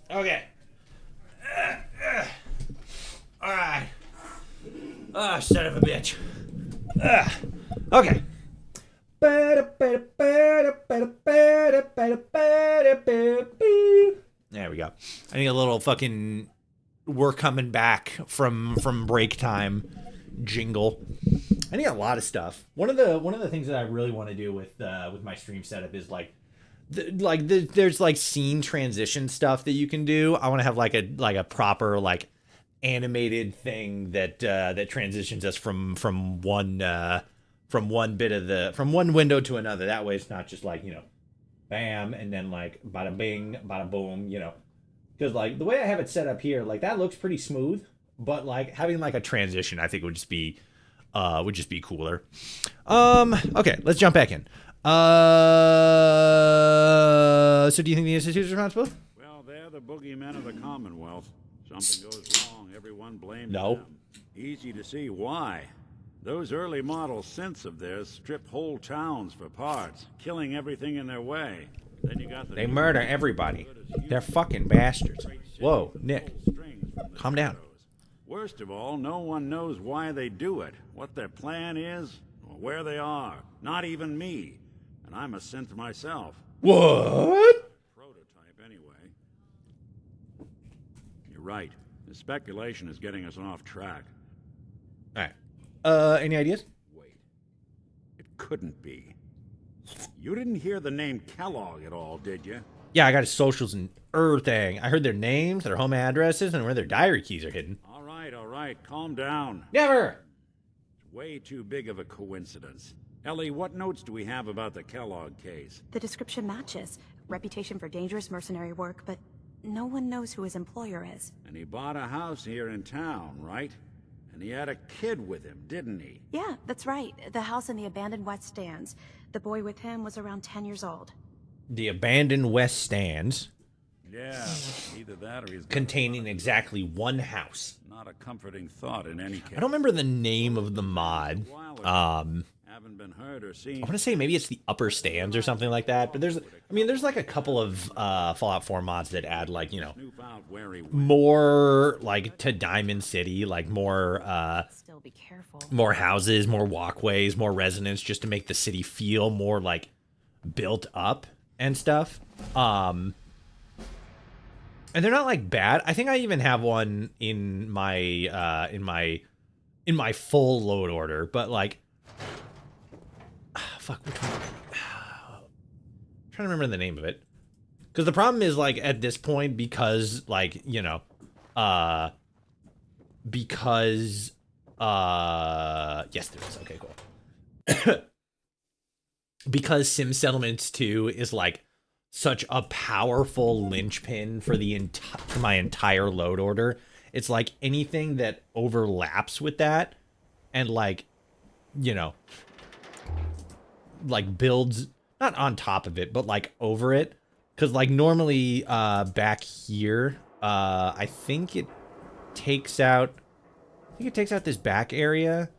Okay. All right. Oh, son of a bitch. Okay. There we go. I need a little fucking "we're coming back from break time" jingle. I need a lot of stuff. One of the things that I really want to do with my stream setup is there's like scene transition stuff that you can do. I want to have like a proper like animated thing that transitions us from one window to another. That way it's not just like, you know, bam and then like bada bing, bada boom, you know. Because like the way I have it set up here, like that looks pretty smooth, but like having like a transition I think would just be cooler. Okay, let's jump back in. So do you think the Institute is responsible? Well, they're the boogeymen of the Commonwealth. Something goes wrong, everyone blames No. them. Easy to see why. Those early model synths of theirs strip whole towns for parts, killing everything in their way. Then you got the They murder everybody. They're fucking bastards. Whoa, Nick. Calm down. Worst of all, no one knows why they do it, what their plan is, or where they are. Not even me. And I'm a synth myself. What? Prototype, anyway. You're right. The speculation is getting us off track. All right. Any ideas? Wait. It couldn't be. You didn't hear the name Kellogg at all, did you? Yeah, I got his socials and everything. I heard their names, their home addresses, and where their diary keys are hidden. All right. Calm down. Never. It's way too big of a coincidence. Ellie, what notes do we have about the Kellogg case? The description matches. Reputation for dangerous mercenary work, but no one knows who his employer is. And he bought a house here in town, right? And he had a kid with him, didn't he? Yeah, that's right. The house in the abandoned West Stands. The boy with him was around 10 years old. The abandoned West Stands, Yeah, either that or he's containing exactly one house. not a comforting thought in any case. I don't remember the name of the mod. Haven't been heard or seen. I want to say maybe it's the Upper Stands or something like that. But there's like a couple of Fallout 4 mods that add like, you know, Snoop out where he went. more like to Diamond City, like more Still be careful. more houses, more walkways, more residents, just to make the city feel more like built up and stuff. And they're not like bad. I think I even have one in my full load order, but like fuck, which one? I'm trying to remember the name of it. Because the problem is like at this point, because like, you know, yes there is. Okay, cool. Because Sim Settlements 2 is like such a powerful linchpin for for my entire load order. It's like anything that overlaps with that and like, you know, like builds not on top of it, but like over it. Cause like normally back here, I think it takes out this back area.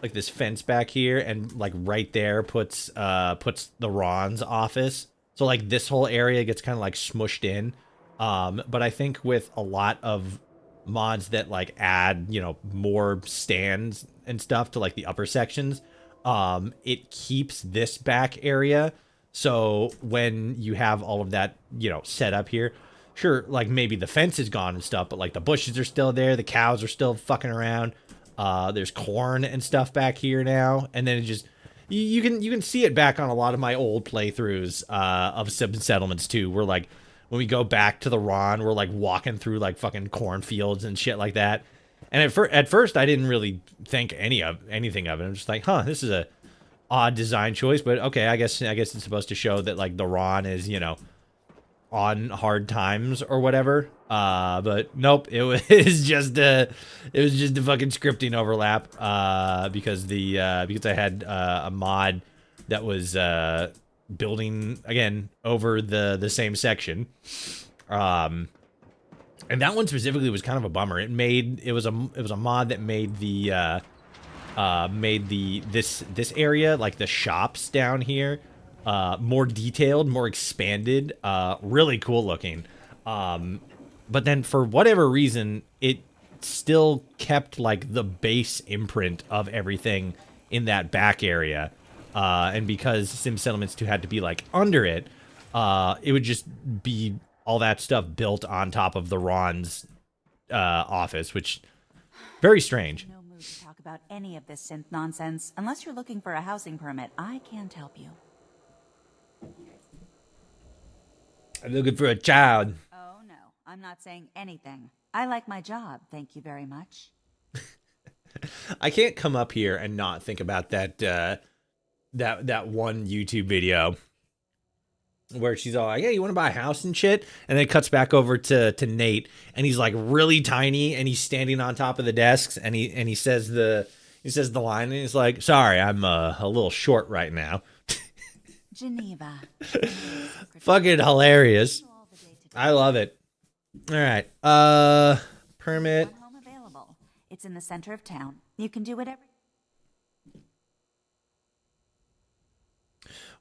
Like this fence back here, and like right there puts the Ron's office. So like this whole area gets kind of like smushed in. But I think with a lot of mods that like add, you know, more stands and stuff to like the upper sections, it keeps this back area. So when you have all of that, you know, set up here, sure, like maybe the fence is gone and stuff, but like the bushes are still there, the cows are still fucking around. There's corn and stuff back here now, and then it just you can see it back on a lot of my old playthroughs of Sim Settlements 2, where like when we go back to the Ron, we're like walking through like fucking cornfields and shit like that. And at first I didn't really think anything of it. I'm just like, huh, this is a odd design choice, but okay, I guess it's supposed to show that like the Ron is, you know, on hard times or whatever. But nope, it was just a fucking scripting overlap. Because I had a mod that was building again over the same section. And that one specifically was kind of a bummer. It was a mod that made this area, like the shops down here, more detailed, more expanded, really cool looking. But then for whatever reason, it still kept like the base imprint of everything in that back area. And because Sim Settlements 2 had to be like under it, it would just be all that stuff built on top of the Ron's office, which very strange. No mood to talk about any of this synth nonsense. Unless you're looking for a housing permit, I can't help you. I'm looking for a child. Oh no, I'm not saying anything. I like my job, thank you very much. I can't come up here and not think about that that one YouTube video where she's all like, "Hey, you want to buy a house and shit?" And then it cuts back over to Nate, and he's like really tiny, and he's standing on top of the desks, and he says the line, and he's like, "Sorry, I'm a little short right now." Geneva. Fucking hilarious. I love it. All right. Permit. One home available. It's in the center of town. You can do whatever.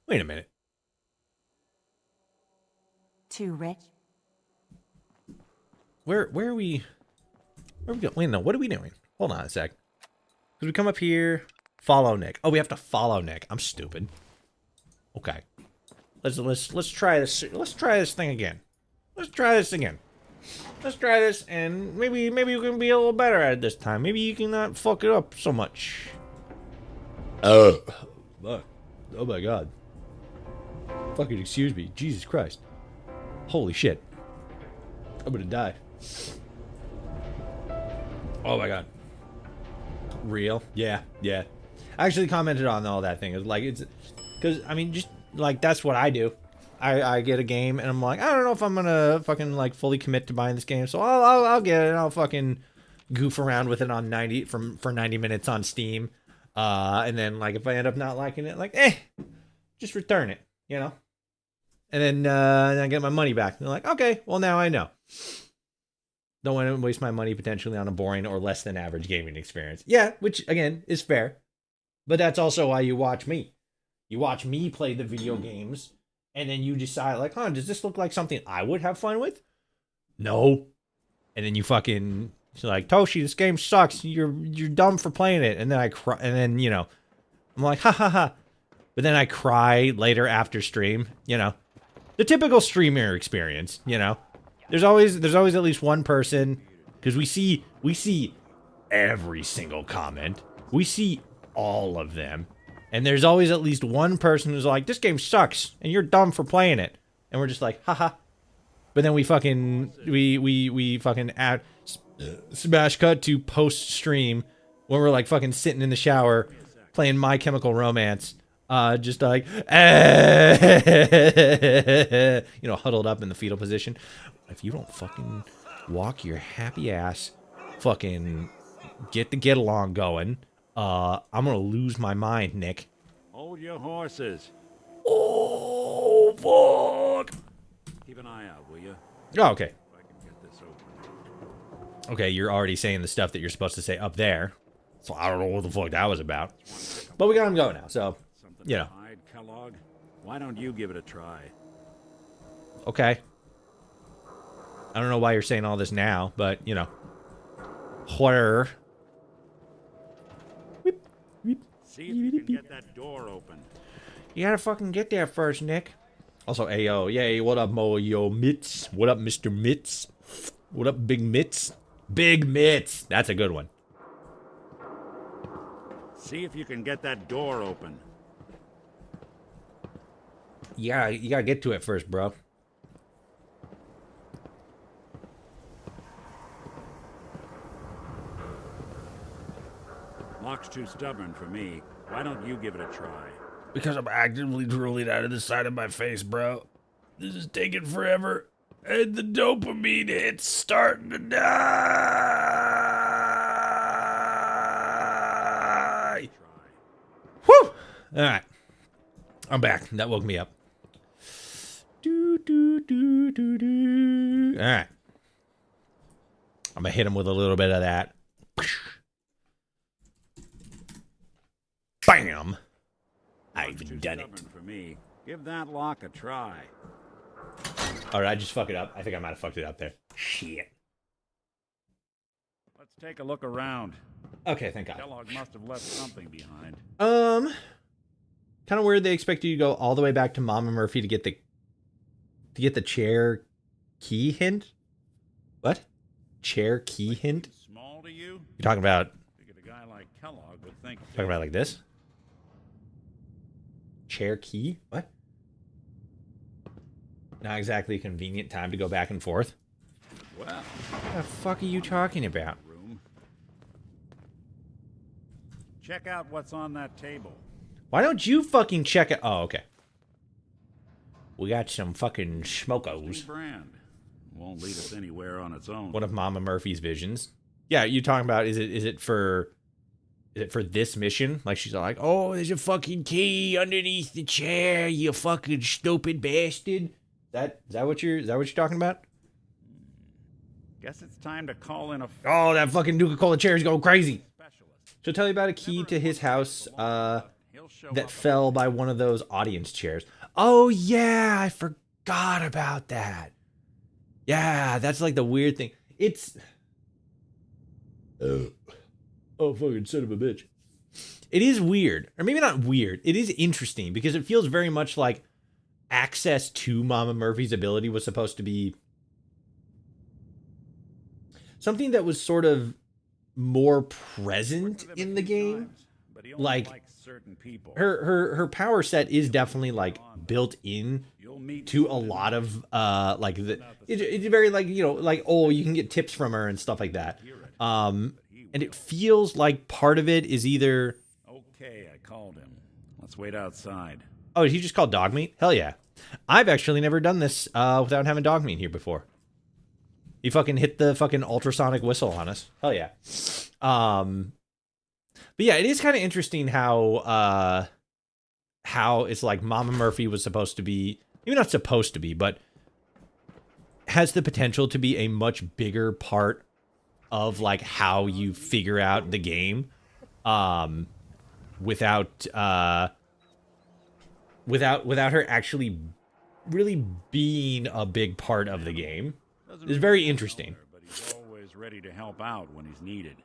Wait a minute. Too rich? Where are we? Where are we going? Wait, no. What are we doing? Hold on a sec. Because we come up here, follow Nick. Oh, we have to follow Nick. I'm stupid. Okay. Let's try this. Let's try this thing again. Let's try this again. Let's try this, and maybe we can be a little better at it this time. Maybe you can not fuck it up so much. Oh, fuck. Oh my god. Fucking excuse me. Jesus Christ. Holy shit. I'm gonna die. Oh my god. Real? Yeah, yeah. I actually commented on all that thing. It's like, it's... Because, I mean, just, like, that's what I do. I get a game, and I'm like, I don't know if I'm gonna fucking, like, fully commit to buying this game, so I'll get it, and I'll fucking goof around with it on 90 minutes on Steam. And then, like, if I end up not liking it, like, just return it, you know? And then I get my money back. And they're like, okay, well, now I know. Don't want to waste my money potentially on a boring or less than average gaming experience. Yeah, which, again, is fair. But that's also why you watch me. You watch me play the video games, and then you decide, like, huh, does this look like something I would have fun with? No. And then you fucking, like, Toshi, this game sucks. You're dumb for playing it. And then I cry, and then, you know, I'm like, ha ha ha. But then I cry later after stream, you know. The typical streamer experience, you know. There's always at least one person, because we see every single comment. We see all of them. And there's always at least one person who's like, this game sucks, and you're dumb for playing it. And we're just like, haha. But then we fucking, we fucking add, smash cut to post-stream, when we're like fucking sitting in the shower, playing My Chemical Romance, just like, you know, huddled up in the fetal position. If you don't fucking walk your happy ass, fucking get the get along going, I'm gonna lose my mind, Nick. Hold your horses. Oh, fuck. Keep an eye out, will you? Oh, okay. If I can get this open. Okay, you're already saying the stuff that you're supposed to say up there. So I don't know what the fuck that was about. But we got him going now, so, Something you know. to hide, Kellogg? Why don't you give it a try? Okay. I don't know why you're saying all this now, but, you know. Whatever. See if you can get that door open. You gotta fucking get there first, Nick. Also, ayo, yay, what up, Yo Mitz? What up, Mr. Mitz? What up, Big Mitz? Big Mitz! That's a good one. See if you can get that door open. Yeah, you gotta get to it first, bro. Lock's too stubborn for me. Why don't you give it a try? Because I'm actively drooling out of the side of my face, bro. This is taking forever. And the dopamine hit's starting to die. Whew! Alright. I'm back. That woke me up. Alright. I'm gonna hit him with a little bit of that. Bam! I've done it. For me. Give that lock a try. All right, I just fuck it up. I think I might have fucked it up there. Shit. Let's take a look around. Okay, thank God. Kellogg must have left something behind. Kind of weird they expect you to go all the way back to Mama Murphy to get the chair key hint. What? Chair key hint? Small to you? You talking about? Figured a guy like Kellogg would think. Talking about like this? Chair key? What? Not exactly a convenient time to go back and forth. Well, What the fuck are you talking about? room. Check out what's on that table. Why don't you fucking check it? Oh, okay. We got some fucking smokos. Brand. Won't lead us anywhere on its own. One of Mama Murphy's visions. Yeah, you talking about is it for this mission? Like she's like, oh, there's a fucking key underneath the chair, you fucking stupid bastard. Is that what you're talking about? Guess it's time to call in a Oh, that fucking Nuka-Cola chair is going crazy. specialist. She'll tell you about a key to his house He'll show that up. fell by one of those audience chairs. Oh, yeah, I forgot about that. Yeah, that's like the weird thing. It's... Oh, fucking son of a bitch. It is weird. Or maybe not weird. It is interesting because it feels very much like access to Mama Murphy's ability was supposed to be something that was sort of more present in the game. But he only Like, likes certain people. her power set is definitely like built in You'll meet to a lot of like it's very like, you know, like, oh, you can get tips from her and stuff like that. And it feels like part of it is either, Okay, I called him. Let's wait outside. oh, he just called dog meat? Hell yeah. I've actually never done this without having dog meat here before. He fucking hit the fucking ultrasonic whistle on us. Hell yeah. But yeah, it is kind of interesting how it's like Mama Murphy was supposed to be, maybe not supposed to be, but has the potential to be a much bigger part of like how you figure out the game without her actually really being a big part of the game. It's very interesting. But he's always ready to help out when he's needed.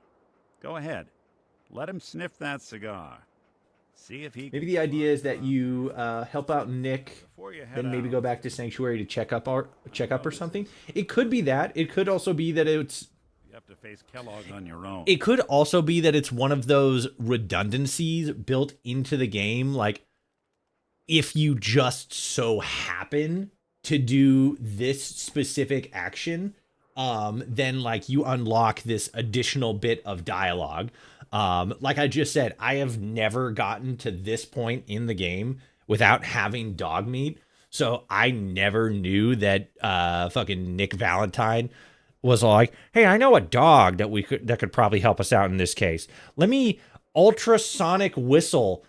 Go ahead. Let him sniff that cigar. See if he Maybe the idea is that you help out Nick, before you head then maybe out. go back to Sanctuary to check up or something. It could be that. It could also be that it's. You have to face Kellogg on your own. It could also be that it's one of those redundancies built into the game, like if you just so happen to do this specific action, then like you unlock this additional bit of dialogue. Like I just said, I have never gotten to this point in the game without having dog meat. So I never knew that fucking Nick Valentine was like, hey, I know a dog that could probably help us out in this case. Let me ultrasonic whistle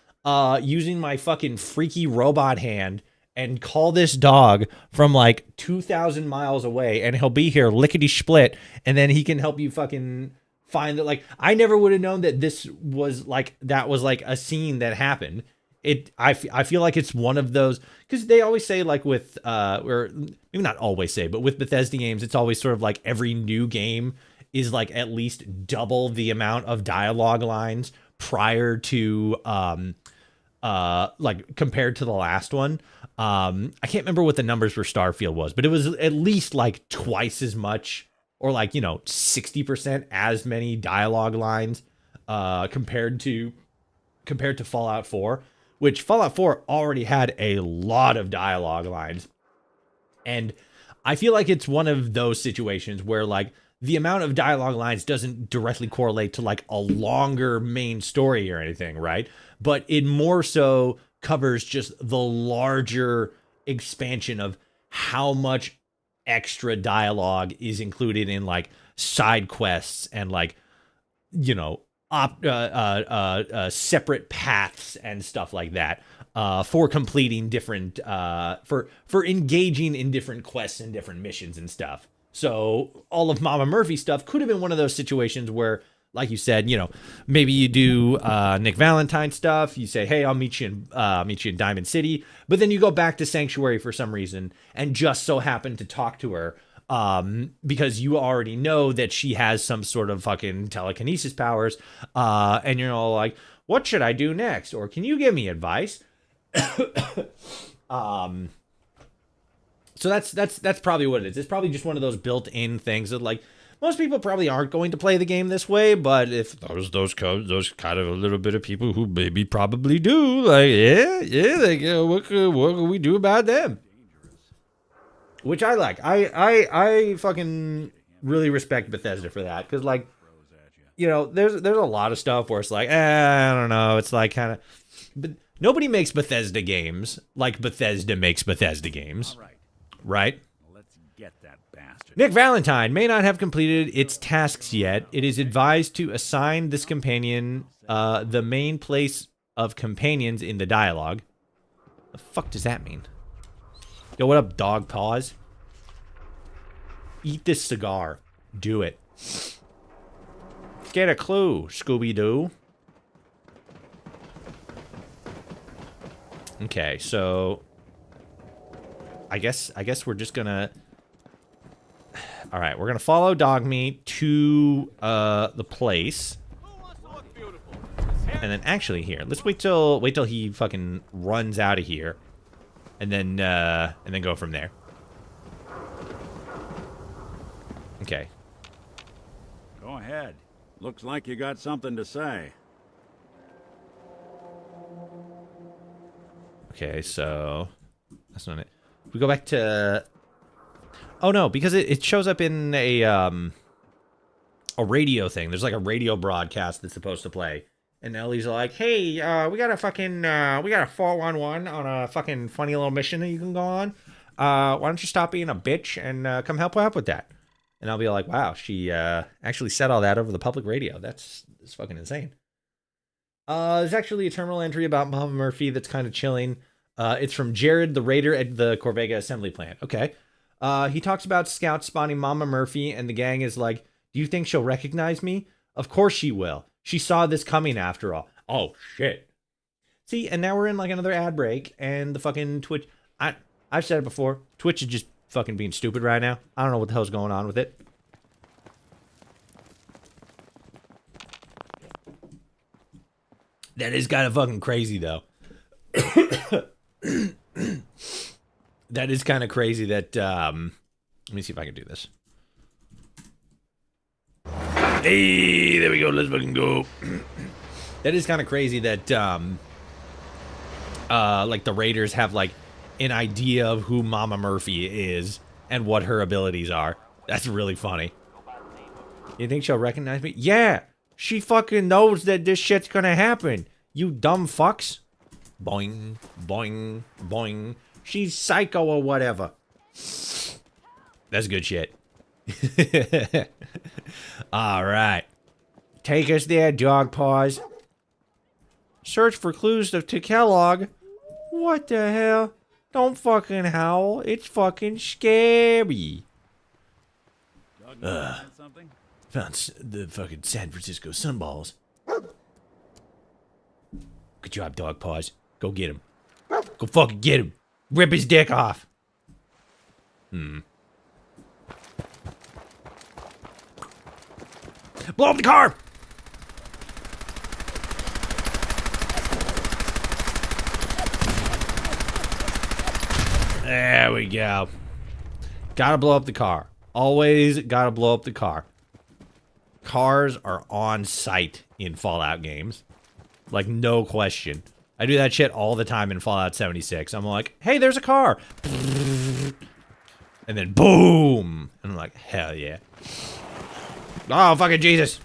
using my fucking freaky robot hand and call this dog from like 2,000 miles away, and he'll be here lickety split, and then he can help you fucking find that. Like, I never would have known that that was like a scene that happened. I feel like it's one of those, because they always say like with or maybe not always say, but with Bethesda games, it's always sort of like every new game is like at least double the amount of dialogue lines prior to like compared to the last one. I can't remember what the numbers for Starfield was, but it was at least like twice as much, or like, you know, 60% as many dialogue lines compared to Fallout 4, which Fallout 4 already had a lot of dialogue lines. And I feel like it's one of those situations where like the amount of dialogue lines doesn't directly correlate to like a longer main story or anything, right? But it more so covers just the larger expansion of how much extra dialogue is included in like side quests and like, you know, separate paths and stuff like that for completing different for engaging in different quests and different missions and stuff. So all of Mama Murphy stuff could have been one of those situations where like you said, you know, maybe you do Nick Valentine stuff. You say, hey, I'll meet you in Diamond City. But then you go back to Sanctuary for some reason and just so happen to talk to her because you already know that she has some sort of fucking telekinesis powers. And you're all like, what should I do next? Or can you give me advice? So that's probably what it is. It's probably just one of those built-in things that, like, most people probably aren't going to play the game this way, but if those kind of a little bit of people who maybe probably do, like, like, what can we do about them? Which I like. I fucking really respect Bethesda for that, because, like, you know, there's a lot of stuff where it's like, I don't know, it's like kind of, but nobody makes Bethesda games like Bethesda makes Bethesda games, right? Let's get that bastard. Nick Valentine may not have completed its tasks yet. It is advised to assign this companion the main place of companions in the dialogue. The fuck does that mean? Yo, what up, dog paws? Eat this cigar. Do it. Get a clue, Scooby-Doo. Okay, so I guess we're just gonna. All right, we're gonna follow Dogmeat to the place, and then actually here, let's wait till he fucking runs out of here, and then go from there. Okay. Go ahead. Looks like you got something to say. Okay, so that's not it. We go back to. Oh no, because it shows up in a radio thing. There's like a radio broadcast that's supposed to play, and Ellie's like, "Hey, we got a 411 on a fucking funny little mission that you can go on. Why don't you stop being a bitch and come help out with that?" And I'll be like, "Wow, she actually said all that over the public radio. That's fucking insane." There's actually a terminal entry about Mama Murphy that's kind of chilling. It's from Jared, the raider at the Corvega assembly plant. Okay. He talks about scouts spotting Mama Murphy, and the gang is like, do you think she'll recognize me? Of course she will. She saw this coming after all. Oh, shit. See, and now we're in like another ad break, and the fucking Twitch... I've said it before. Twitch is just fucking being stupid right now. I don't know what the hell's going on with it. That is kind of fucking crazy, though. That is kind of crazy that, let me see if I can do this. Hey, there we go. Let's fucking go. That is kind of crazy that, like, the Raiders have, like, an idea of who Mama Murphy is and what her abilities are. That's really funny. You think she'll recognize me? Yeah! She fucking knows that this shit's gonna happen. You dumb fucks. Boing, boing, boing. She's psycho or whatever. That's good shit. Alright. Take us there, dog paws. Search for clues to Kellogg. What the hell? Don't fucking howl. It's fucking scary. Something? Found the fucking San Francisco Sunballs. Good job, dog paws. Go get him. Go fucking get him. Rip his dick off. Blow up the car! There we go. Gotta blow up the car. Always gotta blow up the car. Cars are on sight in Fallout games. Like, no question. I do that shit all the time in Fallout 76. I'm like, hey, there's a car. And then boom. And I'm like, hell yeah. Oh, fucking Jesus.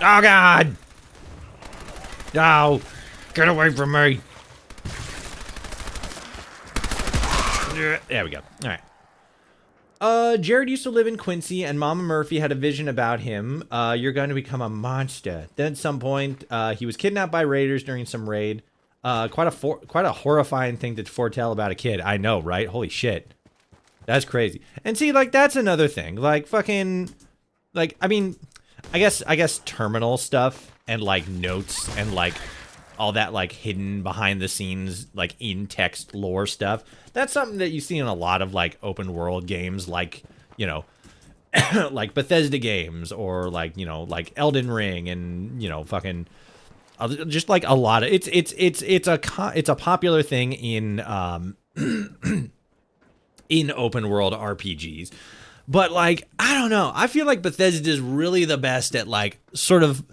Oh, God. No. Get away from me. There we go. All right. Jared used to live in Quincy, and Mama Murphy had a vision about him. You're going to become a monster. Then at some point, he was kidnapped by raiders during some raid. quite a horrifying thing to foretell about a kid. I know, right? Holy shit. That's crazy. And see, like, that's another thing. Like, fucking, like, I mean, I guess terminal stuff and, like, notes and, like, all that, like, hidden behind the scenes, like, in-text lore stuff. That's something that you see in a lot of, like, open world games, like, you know, like Bethesda games or, like, you know, like Elden Ring and, you know, fucking, just, like, a lot of, it's a popular thing in, in open world RPGs. But, like, I don't know. I feel like Bethesda is really the best at, like, sort of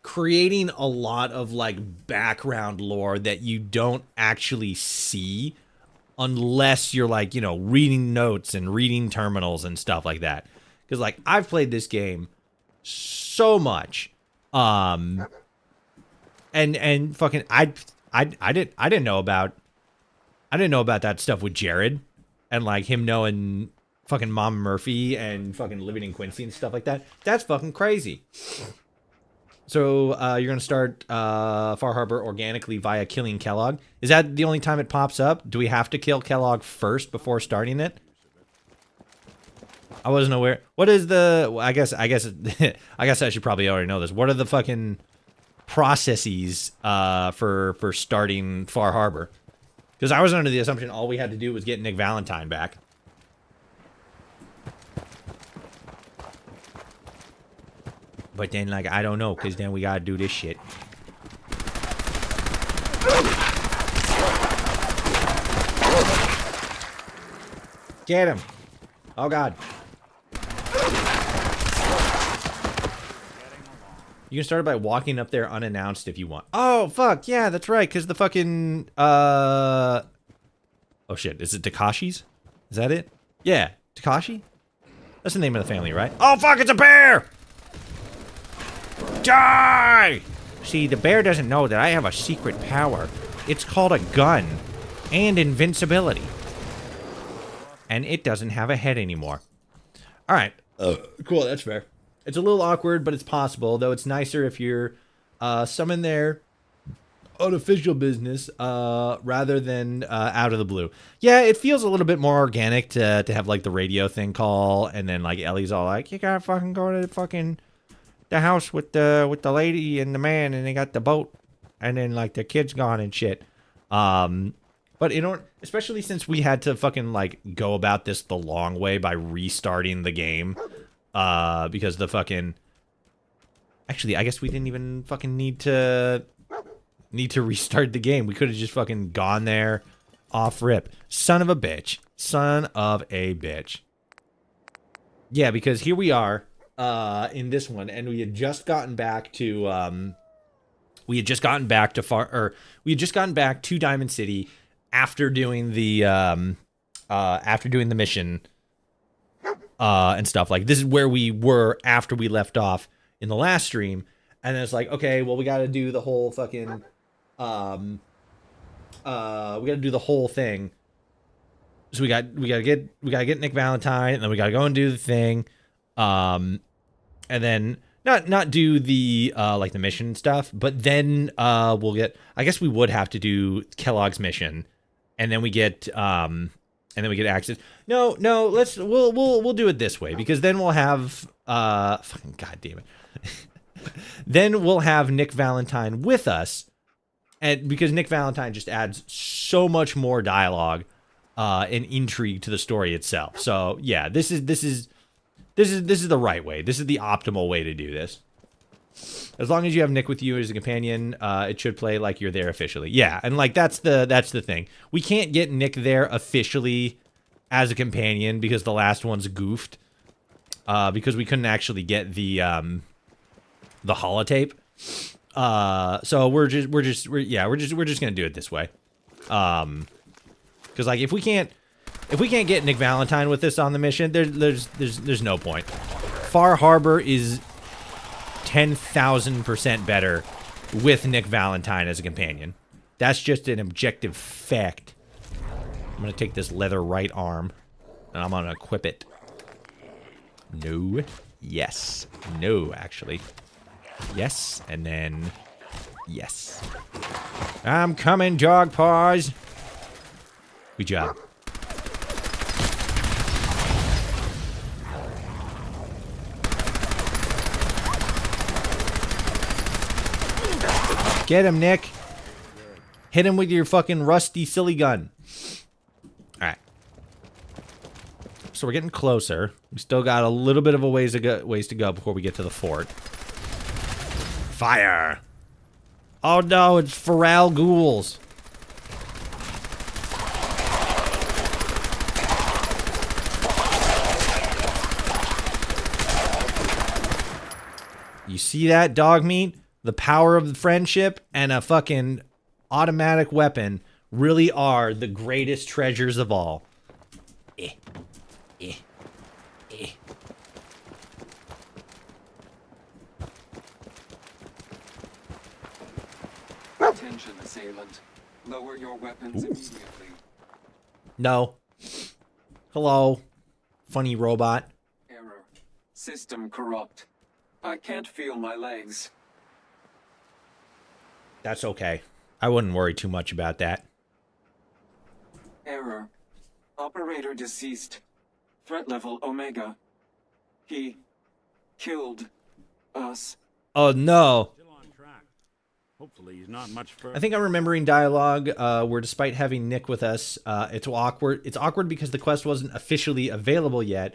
creating a lot of, like, background lore that you don't actually see unless you're, like, you know, reading notes and reading terminals and stuff like that. Because, like, I've played this game so much. And fucking I didn't know about that stuff with Jared. And, like, him knowing fucking Mama Murphy and fucking living in Quincy and stuff like that. That's fucking crazy. So, you're going to start Far Harbor organically via killing Kellogg. Is that the only time it pops up? Do we have to kill Kellogg first before starting it? I wasn't aware. What is the... I guess I should probably already know this. What are the fucking processes for starting Far Harbor? Because I was under the assumption all we had to do was get Nick Valentine back. But then, like, I don't know, because then we gotta do this shit. Get him. Oh, God. You can start it by walking up there unannounced if you want. Oh, fuck. Yeah, that's right. Because the fucking, oh, shit. Is it Takashi's? Is that it? Yeah. Takashi? That's the name of the family, right? Oh, fuck. It's a bear! Die! See, the bear doesn't know that I have a secret power. It's called a gun. And invincibility. And it doesn't have a head anymore. Alright. Cool, that's fair. It's a little awkward, but it's possible, though it's nicer if you're summoned there on official business rather than out of the blue. Yeah, it feels a little bit more organic to have, like, the radio thing call, and then, like, Ellie's all like, you gotta fucking go to the house with the lady and the man, and they got the boat, and then, like, the kid's gone and shit. But especially since we had to fucking, like, go about this the long way by restarting the game. Because the fucking... Actually, I guess we didn't even fucking need to restart the game. We could have just fucking gone there off rip. Son of a bitch. Son of a bitch. Yeah, because here we are, in this one, and we had just gotten back to, we had just gotten back to Diamond City after doing the, mission, and stuff. Like, this is where we were after we left off in the last stream, and then it's like, okay, well, we gotta do the whole fucking, we gotta do the whole thing. So we gotta get Nick Valentine, and then we gotta go and do the thing, and then not do the like the mission stuff, but then we'll get, I guess we would have to do Kellogg's mission, and then we get access. No, we'll do it this way, because then we'll have fucking goddamn it. Then we'll have Nick Valentine with us, and because Nick Valentine just adds so much more dialogue and intrigue to the story itself. So yeah, this is the right way. This is the optimal way to do this. As long as you have Nick with you as a companion, it should play like you're there officially. Yeah, and like that's the thing. We can't get Nick there officially as a companion because the last one's goofed. Because we couldn't actually get the holotape. So we're just gonna do it this way. Because like if we can't get Nick Valentine with us on the mission, there's no point. Far Harbor is 10,000% better with Nick Valentine as a companion. That's just an objective fact. I'm gonna take this leather right arm and I'm gonna equip it. No. Yes. No, actually. Yes, and then Yes. I'm coming, dog paws. Good job. Get him, Nick. Hit him with your fucking rusty silly gun. Alright. So we're getting closer. We still got a little bit of a ways to go before we get to the fort. Fire! Oh no, it's Feral ghouls. You see that, dog meat? The power of the friendship and a fucking automatic weapon really are the greatest treasures of all. Attention, assailant. Lower your weapons immediately. No. Hello, funny robot. Error. System corrupt. I can't feel my legs. That's okay. I wouldn't worry too much about that. Error. Operator deceased. Threat level Omega. He killed us. Oh no. Still on track. Hopefully he's not much further. I think I'm remembering dialogue where despite having Nick with us, it's awkward. It's awkward because the quest wasn't officially available yet,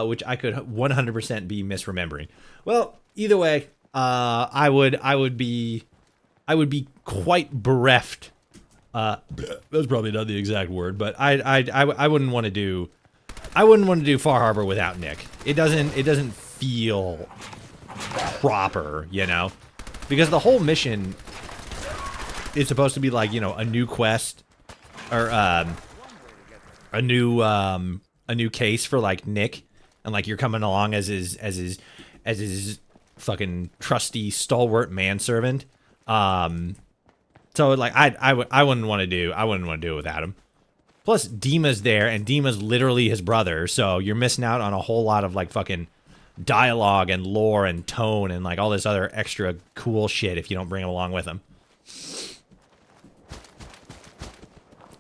which I could 100% be misremembering. Well, either way, I would be quite bereft. That's probably not the exact word, but I wouldn't want to do. I wouldn't want to do Far Harbor without Nick. It doesn't feel proper, you know, because the whole mission is supposed to be like, you know, a new quest or a new case for like Nick, and like you're coming along as his fucking trusty stalwart manservant. So like I wouldn't want to do it without him. Plus Dima's there, and Dima's literally his brother, so you're missing out on a whole lot of like fucking dialogue and lore and tone and like all this other extra cool shit if you don't bring him along with him.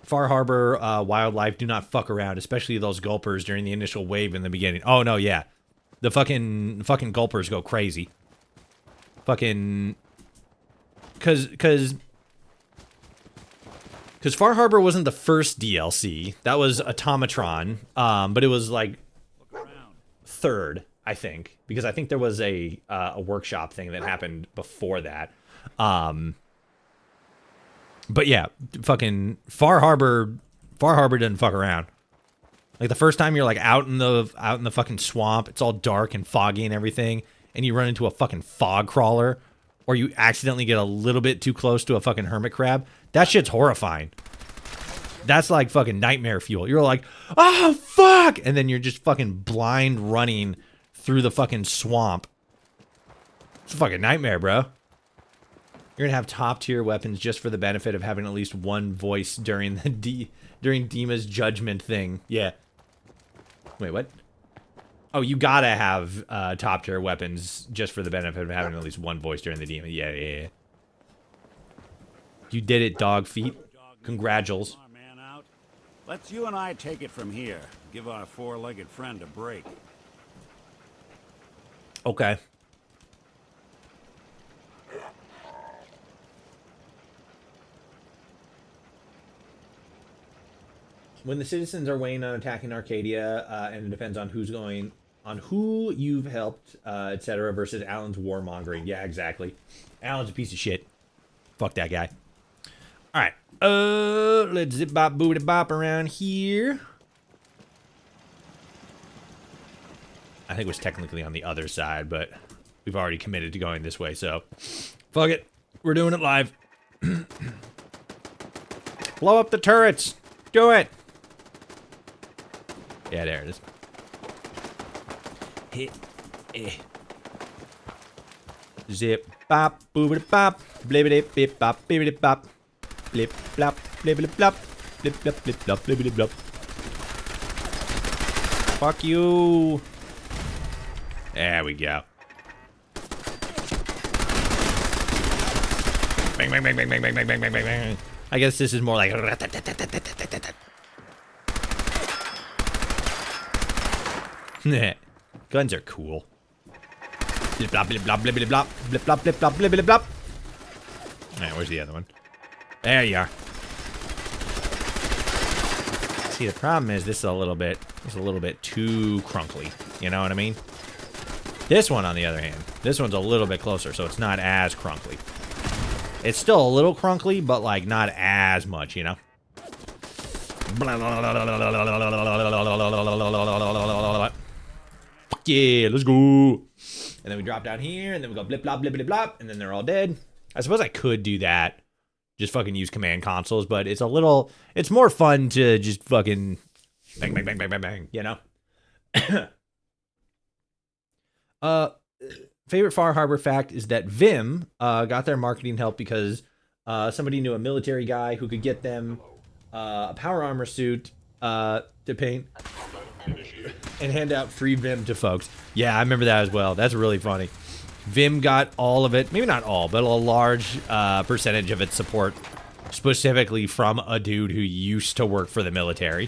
Far Harbor wildlife do not fuck around, especially those gulpers during the initial wave in the beginning. Oh no, yeah. The fucking gulpers go crazy. Fucking Cause Far Harbor wasn't the first DLC. That was Automatron. But it was like third, I think, because I think there was a workshop thing that happened before that. But yeah, fucking Far Harbor doesn't fuck around. Like the first time you're like out in the fucking swamp, it's all dark and foggy and everything, and you run into a fucking fog crawler, or you accidentally get a little bit too close to a fucking hermit crab. That shit's horrifying. That's like fucking nightmare fuel. You're like, oh fuck, and then you're just fucking blind running through the fucking swamp. It's a fucking nightmare, bro. You're gonna have top tier weapons just for the benefit of having at least one voice during the during Dima's judgment thing. Yeah. Wait, what? Oh, you gotta have top tier weapons just for the benefit of having at least one voice during the demon. Yeah. You did it, dog feet. Congratulations. Let's you and I take it from here. Give our four-legged friend a break. Okay. When the citizens are weighing on attacking Arcadia, and it depends on who you've helped, etc., versus Alan's warmongering. Yeah, exactly. Alan's a piece of shit. Fuck that guy. All right. Let's zip bop boobity bop around here. I think it was technically on the other side, but we've already committed to going this way, so fuck it. We're doing it live. Blow up the turrets. Do it. Yeah, there it is. Hit. Zip bop boobity bop blibbity bip bop bibbity bop blip blop blibbity blop blip blop blip blop blibbity blop. Fuck you. There we go. Bang, bang, bang, bang, bang, bang, bang, bang, bang, bang, bang. I guess this is more like... Guns are cool. Blip, blop, blip, blop, blip, blip, blop. Blip, blop, blip, blop, blip, blip, blop. Alright, where's the other one? There you are. See, the problem is this is a little bit too crunkly. You know what I mean? This one, on the other hand, this one's a little bit closer, so it's not as crunkly. It's still a little crunkly, but like not as much, you know? Yeah, let's go. And then we drop down here, and then we go blip, blop, blip, blip, blop, and then they're all dead. I suppose I could do that. Just fucking use command consoles, but it's more fun to just fucking bang, bang, bang, bang, bang, bang, you know? Favorite Far Harbor fact is that Vim got their marketing help because somebody knew a military guy who could get them a power armor suit to paint and hand out free Vim to folks. Yeah, I remember that as well. That's really funny. Vim got all of it, maybe not all, but a large percentage of its support specifically from a dude who used to work for the military.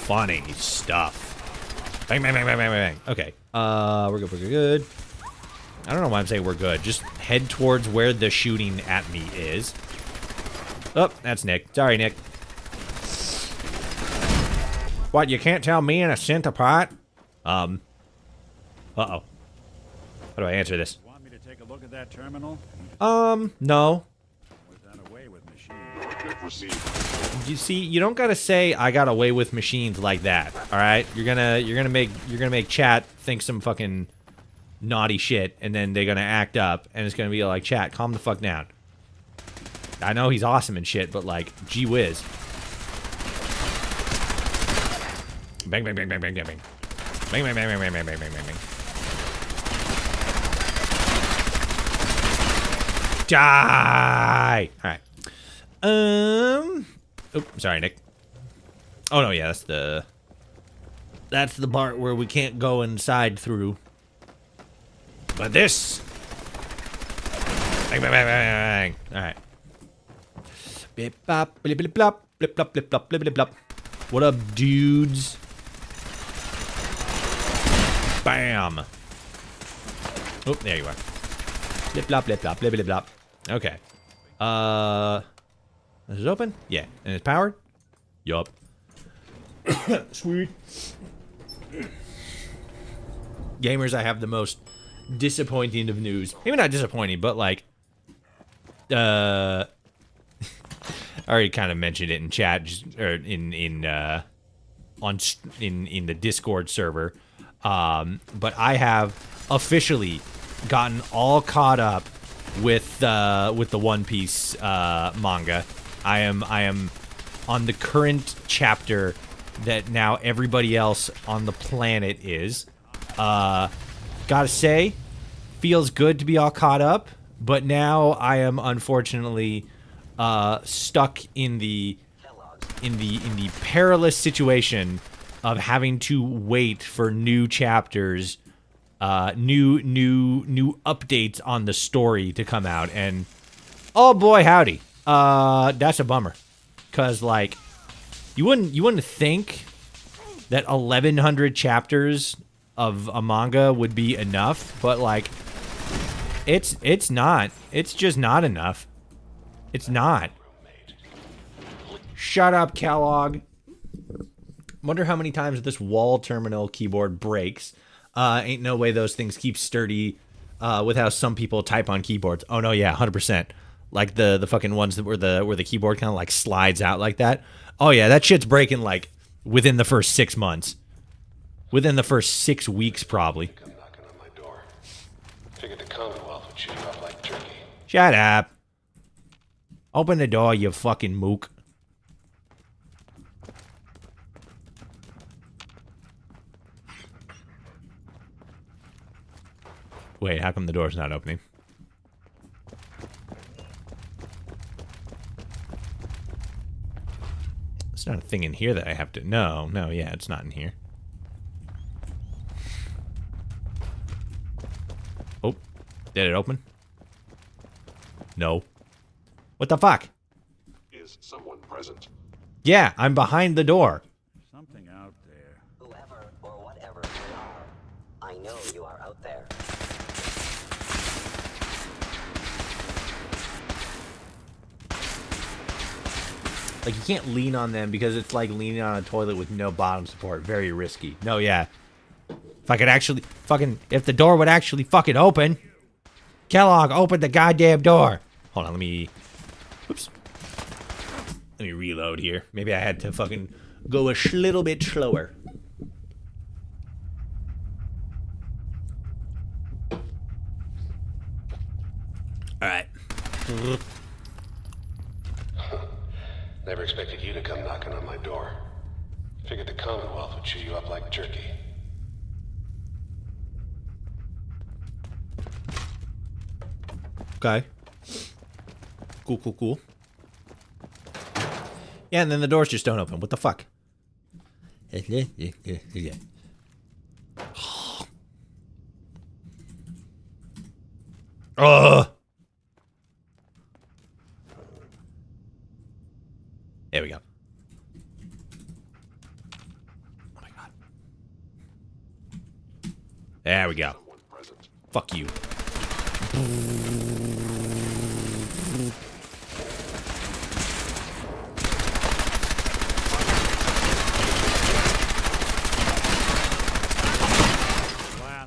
Funny stuff. Bang, bang, bang, bang, bang, bang. Okay. We're good, we're good. I don't know why I'm saying we're good. Just head towards where the shooting at me is. Oh, that's Nick. Sorry, Nick. What, you can't tell me and a cent apart? Uh-oh. How do I answer this? Want me to take a look at that terminal? No. Was that away with machines? You see, you don't gotta say I got away with machines like that. All right, you're gonna make chat think some fucking naughty shit, and then they're gonna act up, and it's gonna be like, chat, calm the fuck down. I know he's awesome and shit, but like, gee whiz. Bang, bang, bang, bang, bang, bang, bang, bang, bang, bang, bang, bang, bang, bang, bang, bang. Die. All right. Oh, sorry, Nick. Oh no, yeah, that's the part where we can't go inside through. But this. Bang, bang, bang, bang, bang. All right. Blip, bop, blip, blip, blop, blip, blop, blip, blop, blip, blip, blop. What up, dudes? Bam. Oh, there you are. Blip, blop, blip, blop, blip, blip, blop. Okay. Is it open? Yeah. And it's powered? Yup. Sweet. Gamers, I have the most disappointing of news. Maybe not disappointing, but like, I already kind of mentioned it in chat, or in the Discord server. But I have officially gotten all caught up with the One Piece manga. I am on the current chapter that now everybody else on the planet is. Gotta say, feels good to be all caught up, but now I am unfortunately stuck in the perilous situation of having to wait for new chapters, new updates on the story to come out, and oh boy howdy, that's a bummer, cause like you wouldn't think that 1,100 chapters of a manga would be enough, but like it's not. It's just not enough. It's not. Shut up, Kellogg. Wonder how many times this wall terminal keyboard breaks. Ain't no way those things keep sturdy with how some people type on keyboards. Oh no, yeah, 100%. Like the fucking ones that where the keyboard kind of like slides out like that. Oh yeah, that shit's breaking like within the first 6 months. Within the first 6 weeks, probably. Come knocking on my door. Figured the Commonwealth would shoot you up like turkey. Shut up. Open the door, you fucking mook. Wait, how come the door's not opening? It's not a thing in here that I have to... No, yeah, it's not in here. Oh, did it open? No. What the fuck? Is someone present? Yeah, I'm behind the door. Something out there. Whoever or whatever you are, I know you are out there. Like, you can't lean on them because it's like leaning on a toilet with no bottom support. Very risky. No, yeah. If I could actually if the door would actually fucking open. Kellogg, open the goddamn door. Hold on, oops. Let me reload here. Maybe I had to fucking go a little bit slower. Alright. Never expected you to come knocking on my door. Figured the Commonwealth would chew you up like jerky. Okay. Cool. Yeah, and then the doors just don't open. What the fuck? Ugh. There we go. Oh my god. There we go. Fuck you.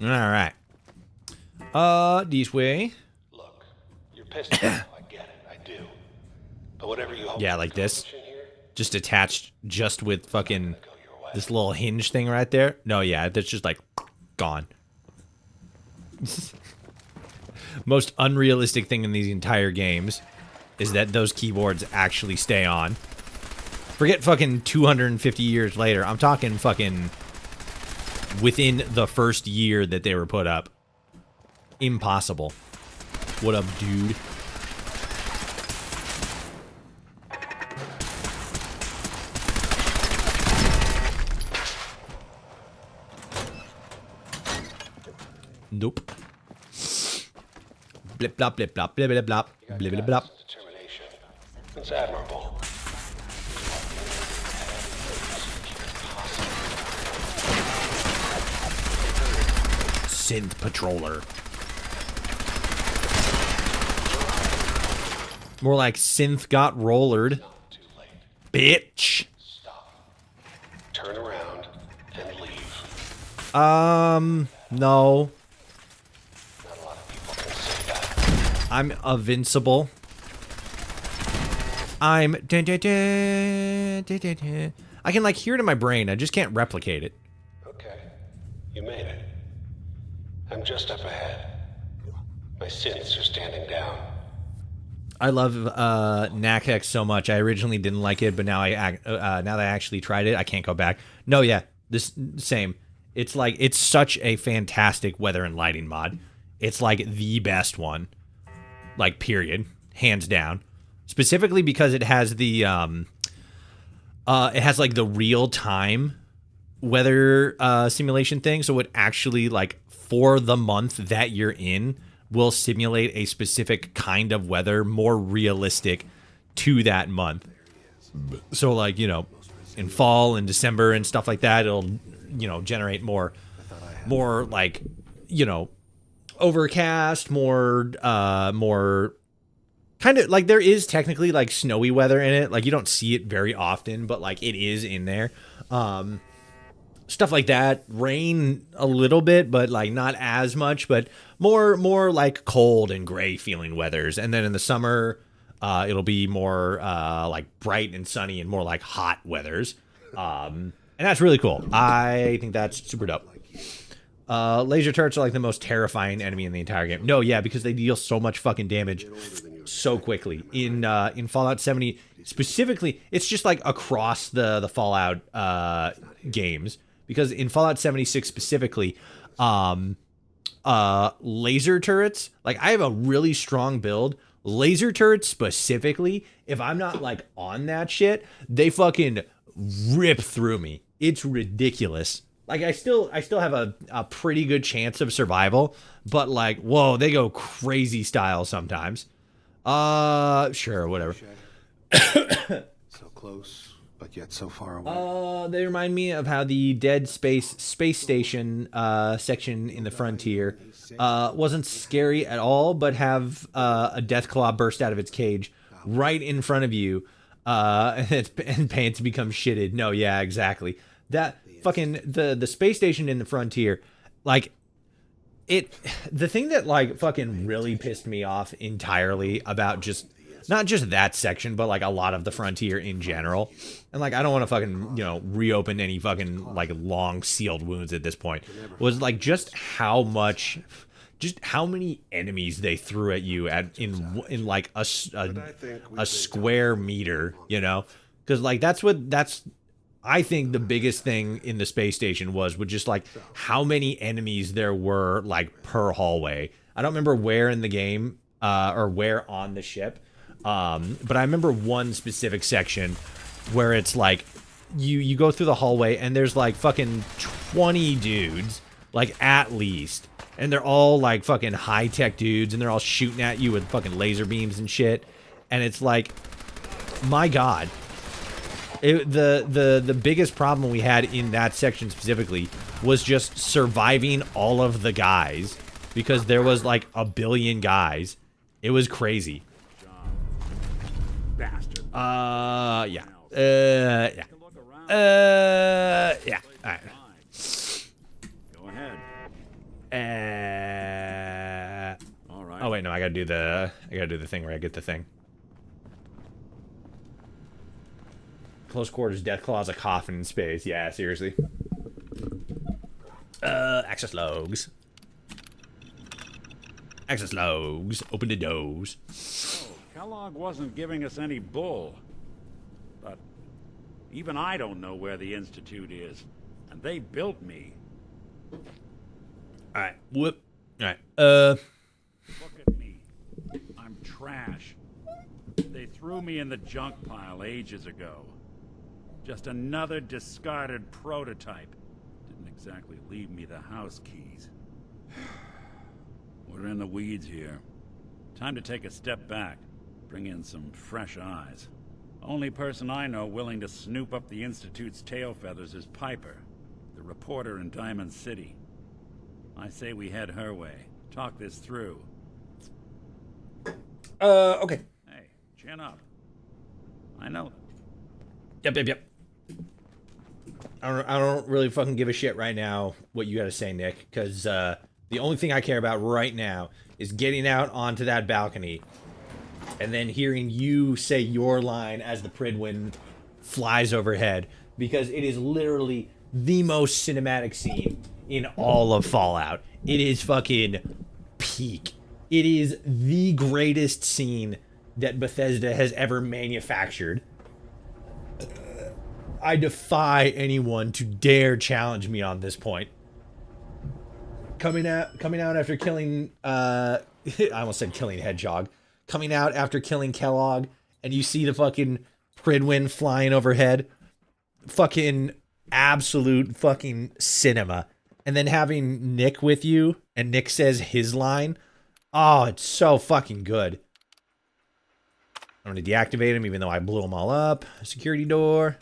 All right. This way. Look, you're pissed off. I get it. I do. But whatever you hope. Yeah, like this. Just attached, just with fucking this little hinge thing right there. No, yeah, that's just like gone. Most unrealistic thing in these entire games is that those keyboards actually stay on. Forget fucking 250 years later. I'm talking fucking within the first year that they were put up. Impossible. What up, dude? Nope. Blip blop blip blop blip blip blop blip blip blop. It's admirable. Synth patroller. More like synth got rollered. Bitch. Turn around and leave. No. I'm invincible. I can like hear it in my brain. I just can't replicate it. Okay. You made it. I'm just up ahead. My synths are standing down. I love NACX so much. I originally didn't like it, but now now that I actually tried it, I can't go back. No, yeah, this same. It's like it's such a fantastic weather and lighting mod. It's like the best one, like period, hands down. Specifically because it has the it has like the real time weather simulation thing, so it actually like for the month that you're in will simulate a specific kind of weather more realistic to that month. So like, you know, in fall and December and stuff like that, it'll, you know, generate more like, you know, overcast, more kind of like there is technically like snowy weather in it. Like you don't see it very often, but like it is in there. Stuff like that. Rain a little bit, but like not as much, but more like cold and gray feeling weathers. And then in the summer, it'll be more like bright and sunny and more like hot weathers. And that's really cool. I think that's super dope. Laser turrets are like the most terrifying enemy in the entire game. No, yeah, because they deal so much fucking damage so quickly. In Fallout 70 specifically, it's just like across the Fallout games. Because in Fallout 76 specifically, laser turrets, like I have a really strong build. Laser turrets specifically, if I'm not like on that shit, they fucking rip through me. It's ridiculous. Like I still have a pretty good chance of survival, but like, whoa, they go crazy style sometimes. Sure, whatever. So close, but yet so far away. They remind me of how the Dead Space Station section in the Frontier wasn't scary at all, but have a Deathclaw burst out of its cage right in front of you, and pants become shitted. No, yeah, exactly. That fucking the space station in the Frontier, like the thing that like fucking really pissed me off entirely about just not just that section, but like a lot of the Frontier in general. And like I don't want to fucking, you know, reopen any fucking like long sealed wounds at this point. Was like just how many enemies they threw at you in like a square meter, you know? Cuz like that's I think the biggest thing in the space station was just like how many enemies there were like per hallway. I don't remember where in the game or where on the ship. But I remember one specific section where it's like you go through the hallway and there's like fucking 20 dudes, like at least, and they're all like fucking high-tech dudes and they're all shooting at you with fucking laser beams and shit. And it's like, my God. The biggest problem we had in that section specifically was just surviving all of the guys, because there was like a billion guys. It was crazy. Bastard. Yeah. Yeah. Yeah. All right. Go ahead. All right. Oh wait, no, I gotta do the thing where I get the thing. Close quarters, Deathclaw's a coffin in space. Yeah, seriously. Access logs. Access logs. Open the doors. Kellogg wasn't giving us any bull. But even I don't know where the Institute is. And they built me. Alright, whoop. Alright, Look at me. I'm trash. They threw me in the junk pile ages ago. Just another discarded prototype. Didn't exactly leave me the house keys. We're in the weeds here. Time to take a step back. Bring in some fresh eyes. Only person I know willing to snoop up the Institute's tail feathers is Piper, the reporter in Diamond City. I say we head her way. Talk this through. Okay. Hey, chin up. I know. Yep. I don't really fucking give a shit right now what you gotta say, Nick, because the only thing I care about right now is getting out onto that balcony and then hearing you say your line as the Pridwin flies overhead, because it is literally the most cinematic scene in all of Fallout. It is fucking peak. It is the greatest scene that Bethesda has ever manufactured. I defy anyone to dare challenge me on this point. Coming out after killing I almost said killing Hedgehog. Coming out after killing Kellogg, and you see the fucking Pridwin flying overhead. Fucking absolute fucking cinema. And then having Nick with you, and Nick says his line. Oh, it's so fucking good. I'm gonna deactivate him even though I blew them all up. Security door.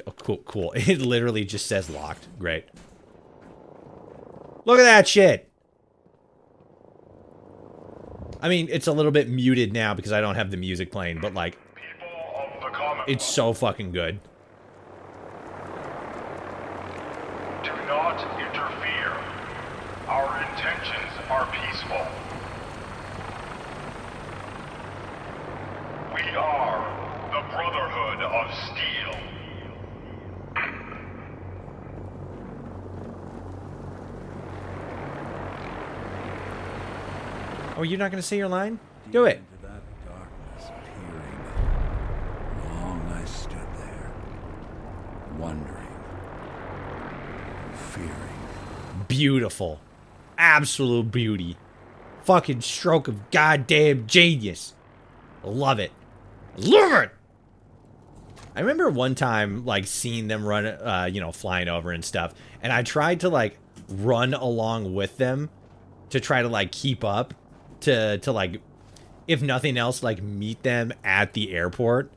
Oh, cool. It literally just says locked. Great. Look at that shit. I mean, it's a little bit muted now because I don't have the music playing, but like, it's so fucking good. Do not interfere. Our intentions are peaceful. We are the Brotherhood of Steel. Oh, you're not going to say your line? Do it. Into that darkness peering. Long I stood there, wondering, fearing. Beautiful. Absolute beauty. Fucking stroke of goddamn genius. Love it. Love it! I remember one time, like, seeing them run, flying over and stuff, and I tried to, like, run along with them to try to, like, keep up, to like, if nothing else, like meet them at the airport.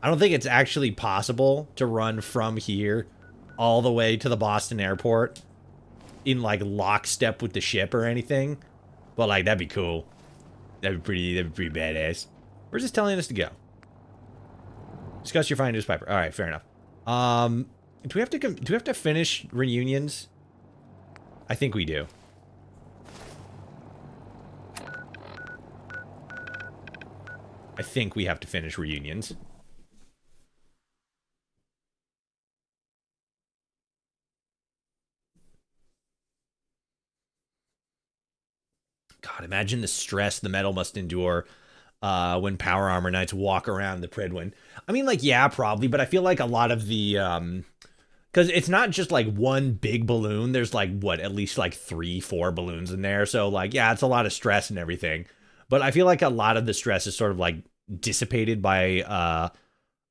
I don't think it's actually possible to run from here all the way to the Boston airport in like lockstep with the ship or anything. But like that'd be cool. That'd be pretty badass. Where's this telling us to go? Discuss your findings, Piper. All right, fair enough. Do we have to finish reunions? I think we do. I think we have to finish reunions. God, imagine the stress the metal must endure when Power Armor Knights walk around the Prydwen. I mean, like, yeah, probably, but I feel like a lot of the... because it's not just, like, one big balloon. There's, like, what, at least, like, 3-4 balloons in there. So, like, yeah, it's a lot of stress and everything. But I feel like a lot of the stress is sort of, like, dissipated by,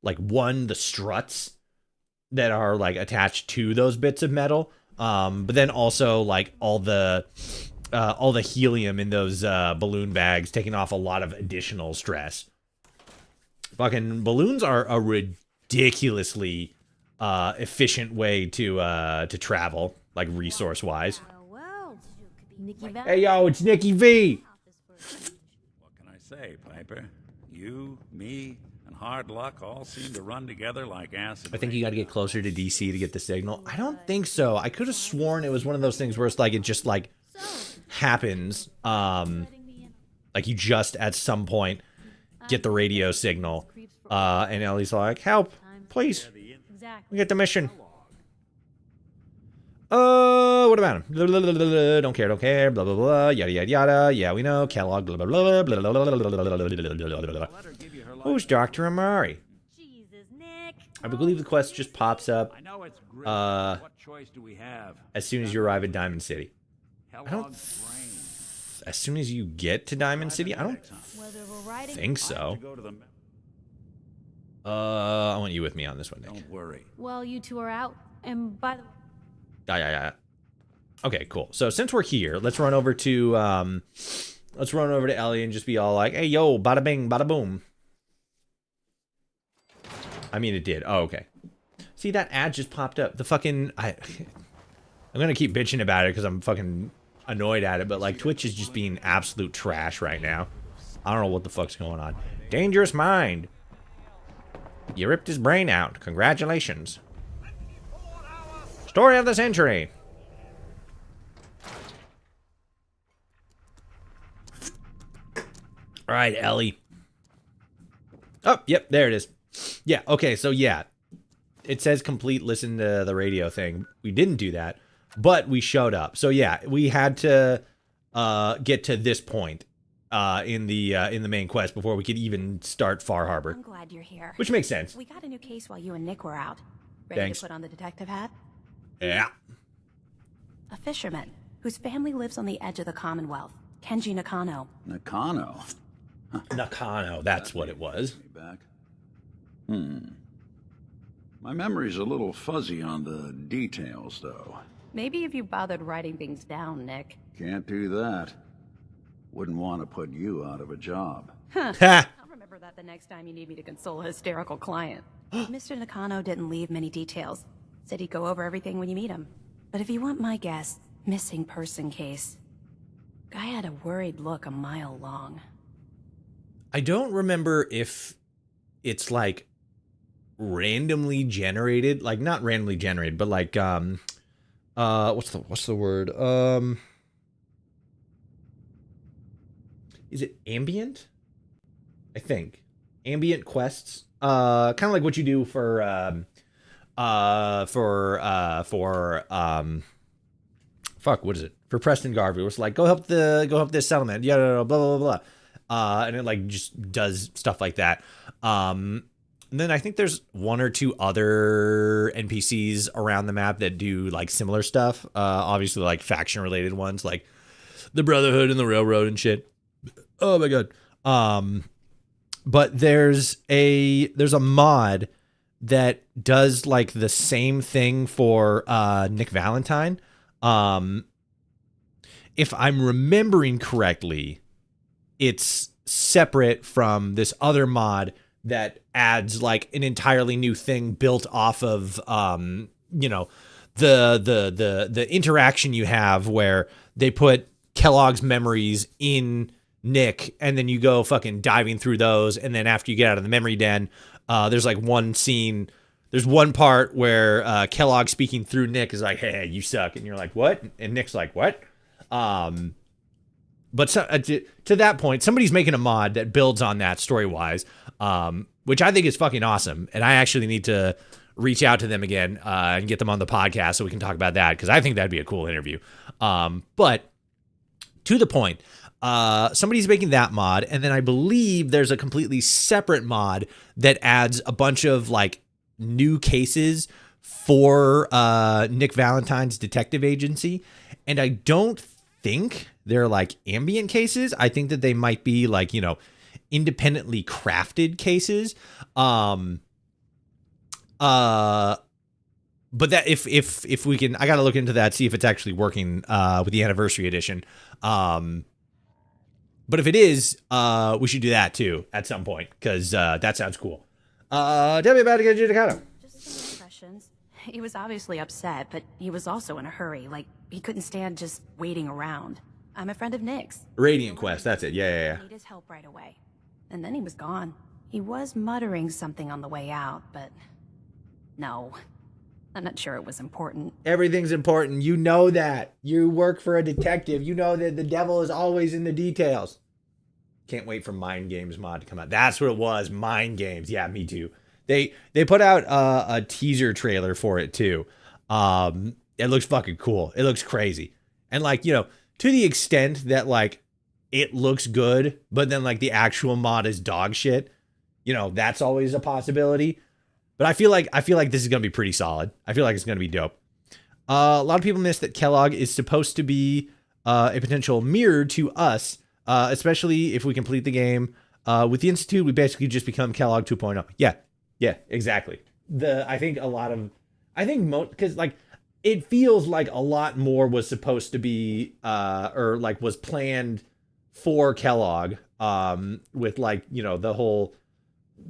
like, one, the struts that are, like, attached to those bits of metal. But then also, like, all the helium in those balloon bags taking off a lot of additional stress. Fucking balloons are a ridiculously efficient way to travel, like resource-wise. Hey, yo, it's Nikki V! What can I say, Piper? You, me, and Hard Luck all seem to run together like acid. I think you got to get closer to DC to get the signal. I don't think so. I could have sworn it was one of those things where it's like, it just, like... happens like you just at some point get the radio signal and Ellie's like, help, please, we get the mission. What about him? Don't care, blah blah blah, yada yada yada. Yeah, we know. Kellogg, blah blah blah, blah blah blah. Who's Dr. Amari? I believe the quest just pops up as soon as you arrive at Diamond City. I don't... as soon as you get to Diamond City? I don't think so. I want you with me on this one, Nick. Don't worry. Well, you two are out, and by the way... Yeah. Okay, cool. So since we're here, let's run over to Ellie and just be all like, hey, yo, bada bing, bada boom. I mean, it did. Oh, okay. See, that ad just popped up. The fucking... I'm gonna keep bitching about it because I'm fucking annoyed at it, but like Twitch is just being absolute trash right now. I don't know what the fuck's going on. Dangerous Mind. You ripped his brain out. Congratulations. Story of the century. All right, Ellie. Oh, yep, there it is. Yeah, okay, so yeah. It says complete listen to the radio thing. We didn't do that. But we showed up. So yeah, we had to get to this point in the main quest before we could even start Far Harbor. I'm glad you're here. Which makes sense. We got a new case while you and Nick were out. Ready Thanks. to put on the detective hat? Yeah. A fisherman whose family lives on the edge of the Commonwealth. Kenji Nakano. Nakano? Huh. Nakano, that's what it was. Back. My memory's a little fuzzy on the details, though. Maybe if you bothered writing things down, Nick. Can't do that. Wouldn't want to put you out of a job. Huh. I'll remember that the next time you need me to console a hysterical client. Mr. Nakano didn't leave many details. Said he'd go over everything when you meet him. But if you want my guess, missing person case. Guy had a worried look a mile long. I don't remember if it's like randomly generated, like not randomly generated, but like what's the word? Is it ambient? I think ambient quests. Kind of like what you do for fuck, what is it? For Preston Garvey. It's like go help this settlement. Yeah, blah blah blah blah. And it like just does stuff like that. And then I think there's one or two other NPCs around the map that do like similar stuff. Obviously like faction related ones like the Brotherhood and the Railroad and shit. Oh my god. But there's a mod that does like the same thing for Nick Valentine. If I'm remembering correctly, it's separate from this other mod that adds like an entirely new thing built off of, you know, the interaction you have where they put Kellogg's memories in Nick, and then you go fucking diving through those, and then after you get out of the memory den, there's like one scene, there's one part where Kellogg speaking through Nick is like, hey, you suck, and you're like, what? And Nick's like, what? But to that point, somebody's making a mod that builds on that story-wise, which I think is fucking awesome, and I actually need to reach out to them again and get them on the podcast so we can talk about that, because I think that'd be a cool interview. But to the point, somebody's making that mod, and then I believe there's a completely separate mod that adds a bunch of like new cases for Nick Valentine's detective agency, and I don't think they're like ambient cases. I think that they might be like, you know, independently crafted cases. But that if we can, I got to look into that, see if it's actually working with the anniversary edition. But if it is, we should do that too at some point, because that sounds cool. Tell me about it, Judicata. Just some impressions. He was obviously upset, but he was also in a hurry. Like, he couldn't stand just waiting around. I'm a friend of Nick's. Radiant Quest, that's it. Yeah. I need his help right away. And then he was gone. He was muttering something on the way out, but no. I'm not sure it was important. Everything's important. You know that. You work for a detective. You know that the devil is always in the details. Can't wait for Mind Games mod to come out. That's what it was. Mind Games. Yeah, me too. They put out a teaser trailer for it too. It looks fucking cool. It looks crazy. And like, you know, to the extent that like it looks good, but then like the actual mod is dog shit, you know, that's always a possibility. But I feel like this is going to be pretty solid. I feel like it's going to be dope. A lot of people miss that Kellogg is supposed to be a potential mirror to us, especially if we complete the game. With the Institute, we basically just become Kellogg 2.0. Yeah, exactly. Because like it feels like a lot more was supposed to be, or like was planned for Kellogg, with like, you know, the whole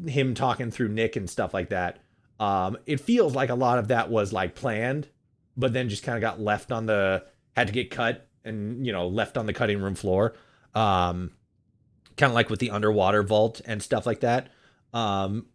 him talking through Nick and stuff like that. It feels like a lot of that was like planned, but then just kind of got left had to get cut and, you know, left on the cutting room floor. Kind of like with the underwater vault and stuff like that.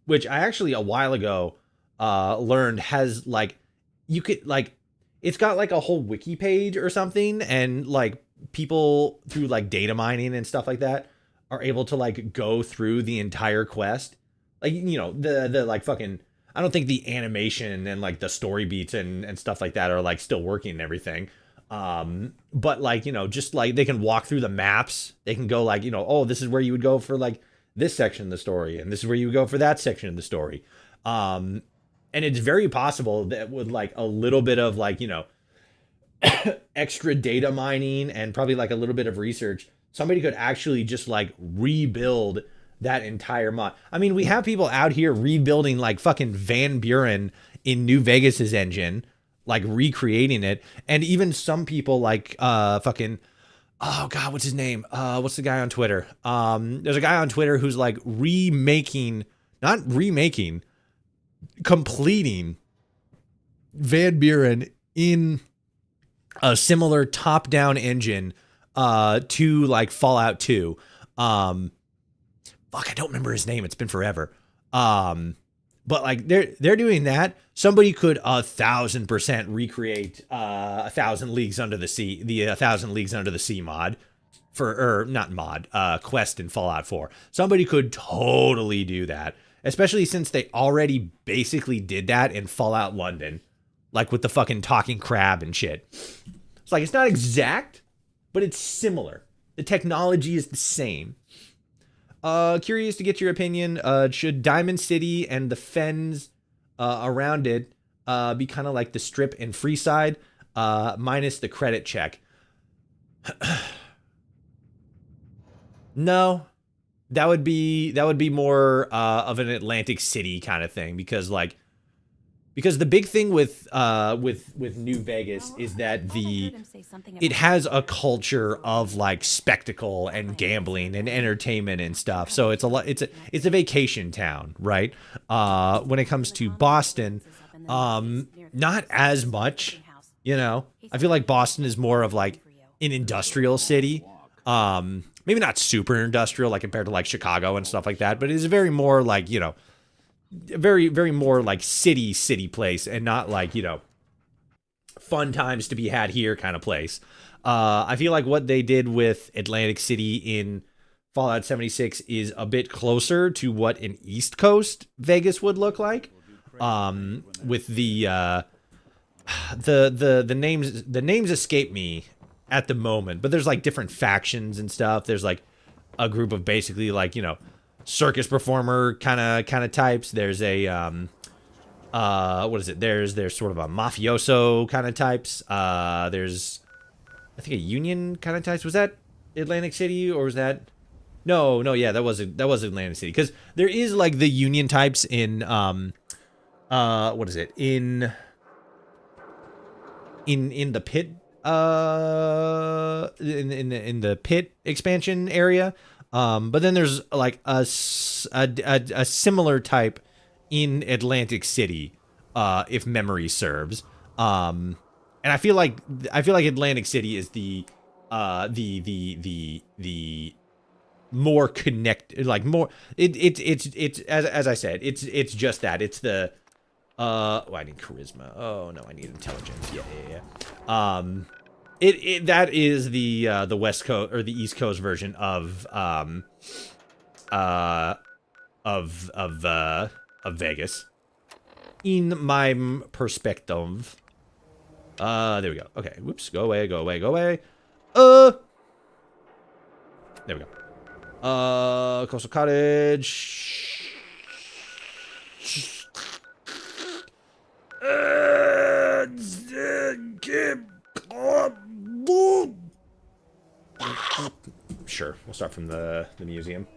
Which I actually a while ago, learned has like, you could like, it's got like a whole wiki page or something, and like people through like data mining and stuff like that are able to like go through the entire quest. Like, you know, the like fucking, I don't think the animation and like the story beats and stuff like that are like still working and everything. But like, you know, just like they can walk through the maps. They can go like, you know, oh, this is where you would go for like this section of the story, and this is where you would go for that section of the story. And it's very possible that with like a little bit of like, you know, extra data mining and probably like a little bit of research, somebody could actually just like rebuild that entire mod. I mean, we have people out here rebuilding like fucking Van Buren in New Vegas's engine, like recreating it. And even some people like fucking, oh God, what's his name? What's the guy on Twitter? There's a guy on Twitter who's like completing Van Buren in a similar top-down engine to like Fallout 2. Fuck, I don't remember his name. It's been forever. But like they're doing that. Somebody could 1,000% recreate 1,000 Leagues Under the Sea, the 1,000 Leagues Under the Sea mod quest in Fallout 4. Somebody could totally do that, especially since they already basically did that in Fallout London, like with the fucking talking crab and shit. It's like, it's not exact, but it's similar. The technology is the same. Curious to get your opinion. Should Diamond City and the fens around it be kind of like the Strip and Freeside, minus the credit check? No, that would be more of an Atlantic City kind of thing, because like Because the big thing with New Vegas is that it has a culture of like spectacle and gambling and entertainment and stuff. So it's a vacation town, right? When it comes to Boston, not as much, you know. I feel like Boston is more of like an industrial city. Maybe not super industrial like compared to like Chicago and stuff like that, but it is very more like, you know, very, very more like city place and not like, you know, fun times to be had here kind of place. I feel like what they did with Atlantic City in Fallout 76 is a bit closer to what an East Coast Vegas would look like. With the names escape me at the moment, but there's like different factions and stuff. There's like a group of basically like, you know, circus performer kind of types. There's a what is it? There's sort of a mafioso kind of types. There's I think a union kind of types. Was that Atlantic City or was that no, yeah, that was Atlantic City, because there is like the union types in what is it? In the pit in the pit expansion area. But then there's like a similar type in Atlantic City, if memory serves. And I feel like Atlantic City is the more connected, like more. It's as I said, it's just that it's the. Oh, I need charisma. Oh no, I need intelligence. Yeah. That is the West Coast or the East Coast version of Vegas, in my perspective. There we go. Okay, whoops. Go away. There we go. Coastal Cottage. Sure, we'll start from the museum.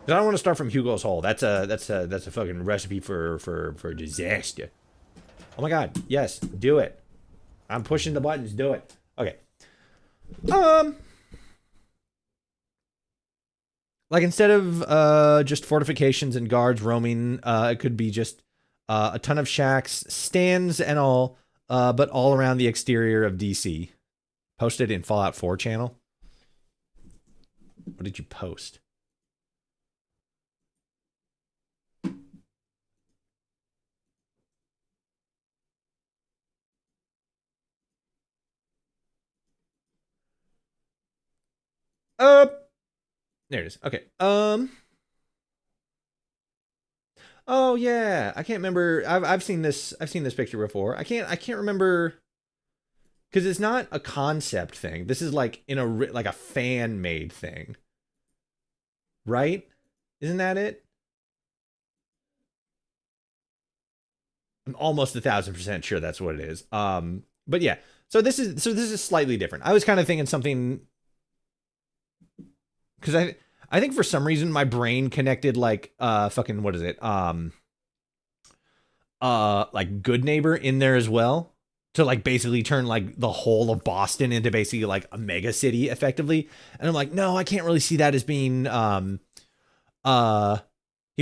I don't want to start from Hugo's Hole. That's a fucking recipe for disaster. Oh my god, yes, do it. I'm pushing the buttons, do it. Okay. Like instead of just fortifications and guards roaming, it could be just a ton of shacks, stands and all, but all around the exterior of DC. Posted in Fallout 4 channel. What did you post? There it is. Okay. Oh yeah, I can't remember. I've seen this picture before. I can't remember, because it's not a concept thing. This is like like a fan made thing, right? Isn't that it? I'm almost 1,000% sure that's what it is. But yeah. So this is slightly different. I was kind of thinking something, because I think for some reason my brain connected like fucking what is it? Like Good Neighbor in there as well, to like basically turn like the whole of Boston into basically like a mega city effectively. And I'm like, no, I can't really see that as being he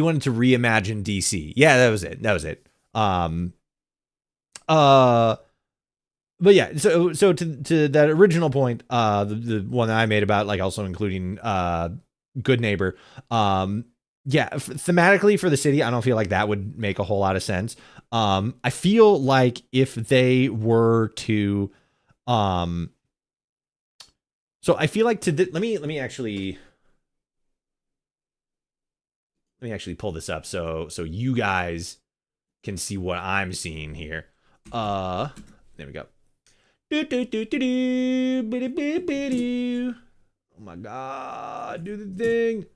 wanted to reimagine DC. Yeah, that was it. But yeah, so to that original point, the one that I made about like also including Good Neighbor, yeah, thematically for the city, I don't feel like that would make a whole lot of sense. I feel like if they were to, so I feel like let me actually pull this up so you guys can see what I'm seeing here. There we go. Oh my god, do the thing.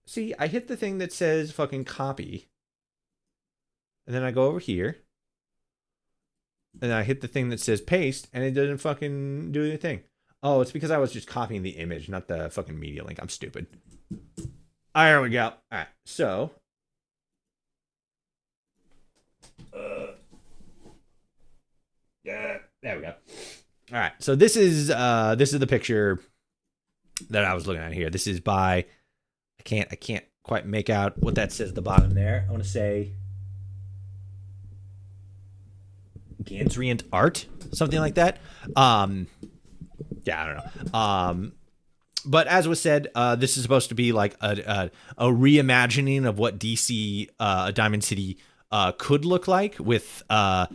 See, I hit the thing that says fucking copy. And then I go over here. And I hit the thing that says paste, and it doesn't fucking do anything. Oh, it's because I was just copying the image, not the fucking media link. I'm stupid. There we go. Alright, so Yeah, there we go. All right, so this is the picture that I was looking at here. This is by I can't quite make out what that says at the bottom there. I want to say Gansrient Art, something like that. Yeah, I don't know. But as was said, this is supposed to be like a reimagining of what DC Diamond City could look like with I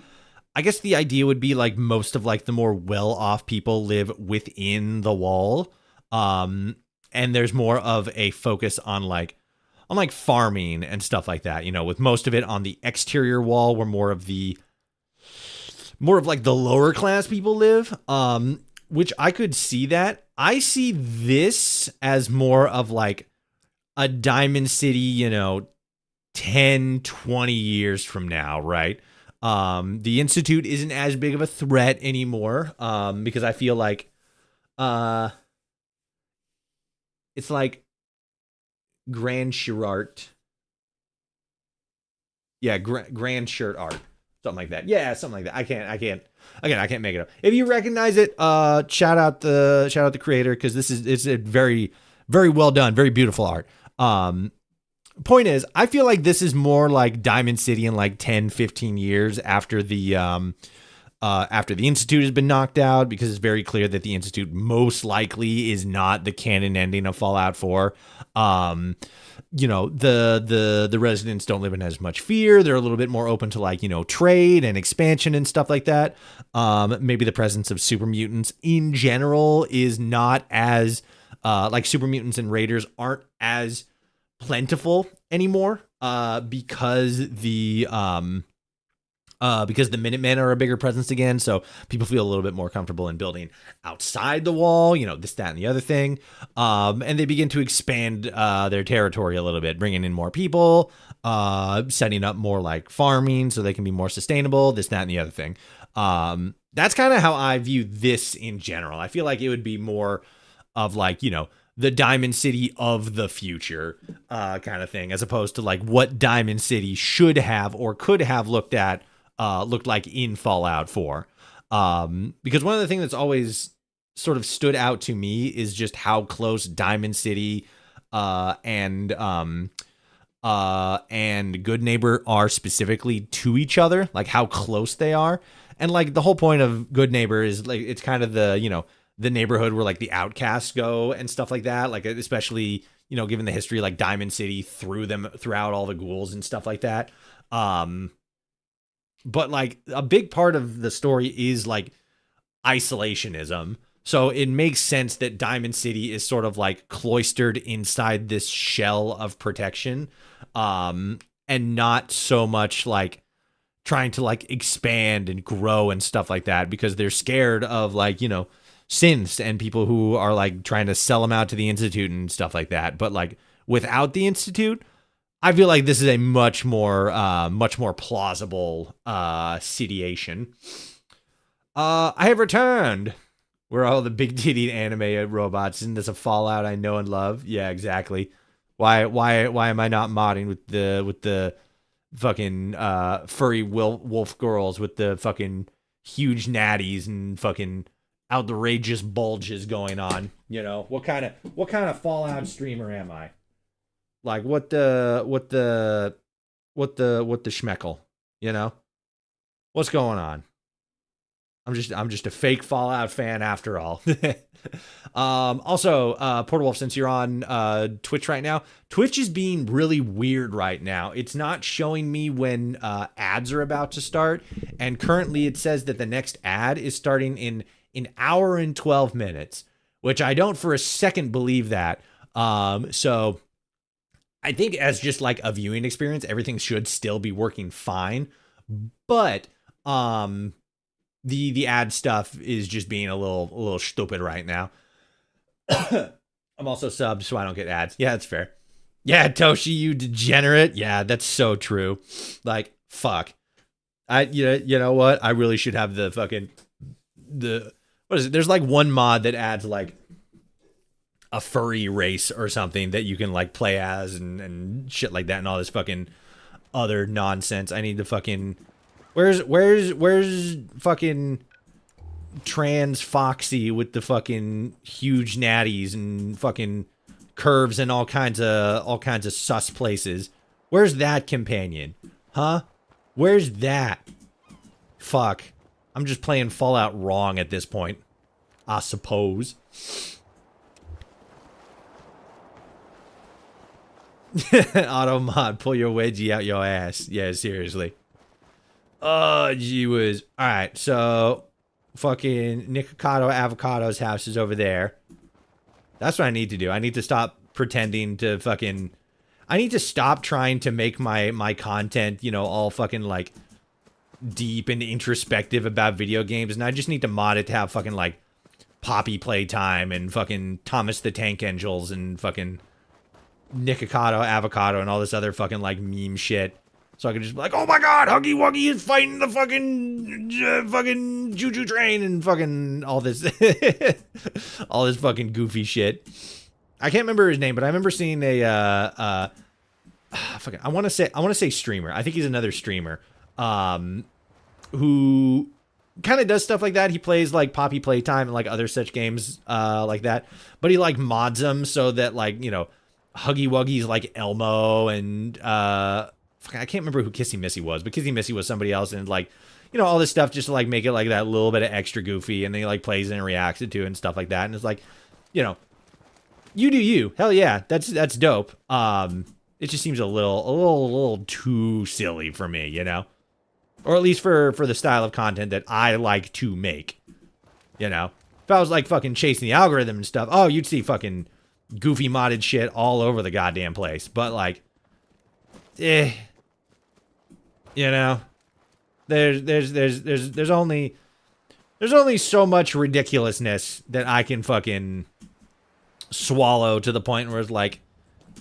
guess the idea would be like most of like the more well-off people live within the wall. And there's more of a focus on like farming and stuff like that, you know, with most of it on the exterior wall where more of like the lower class people live. Which I could see that. I see this as more of like a Diamond City, you know, 10, 20 years from now, right? The Institute isn't as big of a threat anymore, because I feel like it's like Grand Shirt Art. Yeah, Grand Shirt Art. Something like that. Yeah, something like that. I can't make it up. If you recognize it, shout out the creator, because it's a very, very well done, very beautiful art. Point is, I feel like this is more like Diamond City in like 10, 15 years after the Institute has been knocked out, because it's very clear that the Institute most likely is not the canon ending of Fallout 4. You know, the residents don't live in as much fear. They're a little bit more open to like, you know, trade and expansion and stuff like that. Maybe the presence of super mutants in general is not as like super mutants and raiders aren't as plentiful anymore, because the Minutemen are a bigger presence again, so people feel a little bit more comfortable in building outside the wall, you know, this, that, and the other thing, and they begin to expand their territory a little bit, bringing in more people, setting up more like farming so they can be more sustainable, this, that, and the other thing. That's kind of how I view this in general. I feel like it would be more of like, you know, the Diamond City of the future kind of thing, as opposed to like what Diamond City should have or could have looked like in Fallout 4. Because one of the things that's always sort of stood out to me is just how close Diamond City and Good Neighbor are specifically to each other, like how close they are. And like the whole point of Good Neighbor is like it's kind of the, you know, the neighborhood where like the outcasts go and stuff like that, like especially, you know, given the history like Diamond City throughout all the ghouls and stuff like that. But like a big part of the story is like isolationism, so it makes sense that Diamond City is sort of like cloistered inside this shell of protection, and not so much like trying to like expand and grow and stuff like that, because they're scared of like, you know, synths and people who are like trying to sell them out to the Institute and stuff like that. But like without the Institute, I feel like this is a much more plausible situation. I have returned. We're all the big titty anime robots. Isn't this a Fallout I know and love? Yeah, exactly. Why am I not modding with the fucking furry wolf girls with the fucking huge natties and fucking outrageous bulges going on? You know, what kind of Fallout streamer am I? Like what the schmeckle, you know? What's going on? I'm just a fake Fallout fan after all. Also, Portawolf, since you're on Twitch right now, Twitch is being really weird right now. It's not showing me when ads are about to start, and currently it says that the next ad is starting in an hour and 12 minutes, which I don't for a second believe that. So I think as just like a viewing experience, everything should still be working fine, but the ad stuff is just being a little stupid right now. I'm also subbed so I don't get ads. Yeah, that's fair. Yeah, Toshi, you degenerate. Yeah, that's so true. Like, fuck. You know what? I really should have the fucking what is it? There's like one mod that adds like a furry race or something that you can like play as and shit like that and all this fucking other nonsense. I need to fucking Where's fucking trans Foxy with the fucking huge natties and fucking curves and all kinds of sus places? Where's that companion? Huh? Where's that? Fuck. I'm just playing Fallout wrong at this point, I suppose. Auto mod, pull your wedgie out your ass. Yeah, seriously. Oh, gee whiz. Alright, so fucking Nikocado Avocado's house is over there. That's what I need to do. I need to stop pretending to fucking... I need to stop trying to make my content, you know, all fucking, like, deep and introspective about video games. And I just need to mod it to have fucking, like, Poppy Playtime and fucking Thomas the Tank Angels and fucking Nikocado Avocado and all this other fucking, like, meme shit. So I can just be like, oh my god, Huggy Wuggy is fighting the fucking Juju Train and fucking all this, all this fucking goofy shit. I can't remember his name, but I remember seeing a, fucking, I want to say streamer. I think he's another streamer, who kind of does stuff like that. He plays like Poppy Playtime and like other such games, like that. But he like mods them so that like, you know, Huggy Wuggy's like Elmo and, I can't remember who Kissy Missy was, but Kissy Missy was somebody else, and like, you know, all this stuff just to like make it like that little bit of extra goofy, and then he like plays and reacts it to and stuff like that, and it's like, you know, you do you, hell yeah, that's dope. It just seems a little too silly for me, you know, or at least for the style of content that I like to make, you know. If I was like fucking chasing the algorithm and stuff, oh, you'd see fucking goofy modded shit all over the goddamn place, but like, you know, there's only so much ridiculousness that I can fucking swallow to the point where it's like,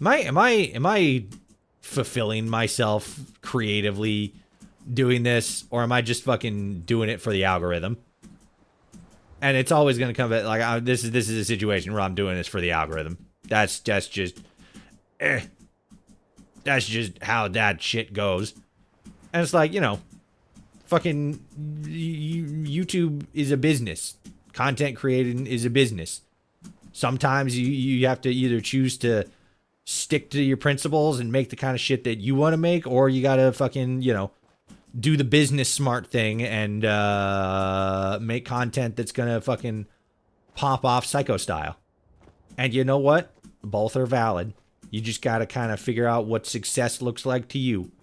am I fulfilling myself creatively doing this, or am I just fucking doing it for the algorithm? And it's always gonna come back like, this is a situation where I'm doing this for the algorithm. That's just how that shit goes. And it's like, you know, fucking YouTube is a business. Content creating is a business. Sometimes you have to either choose to stick to your principles and make the kind of shit that you want to make, or you gotta fucking, you know, do the business smart thing and make content that's gonna fucking pop off Psycho style. And you know what? Both are valid. You just gotta kind of figure out what success looks like to you.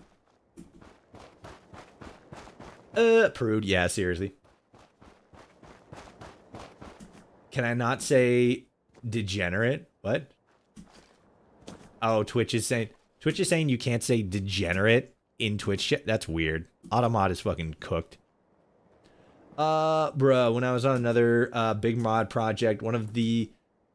Prude, yeah, seriously. Can I not say degenerate? What? Oh, Twitch is saying you can't say degenerate in Twitch shit. That's weird. Automod is fucking cooked. Bruh, when I was on another big mod project, one of the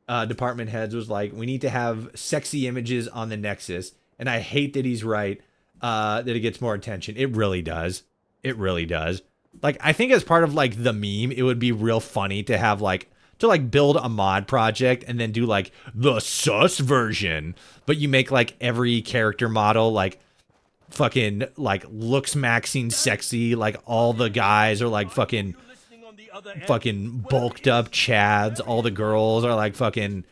department heads was like, we need to have sexy images on the Nexus. And I hate that he's right, that it gets more attention. It really does. It really does. Like, I think as part of like the meme, it would be real funny to have like, to like build a mod project and then do like the sus version, but you make like every character model like fucking like looks maxing sexy, like all the guys are like fucking bulked up chads, all the girls are like fucking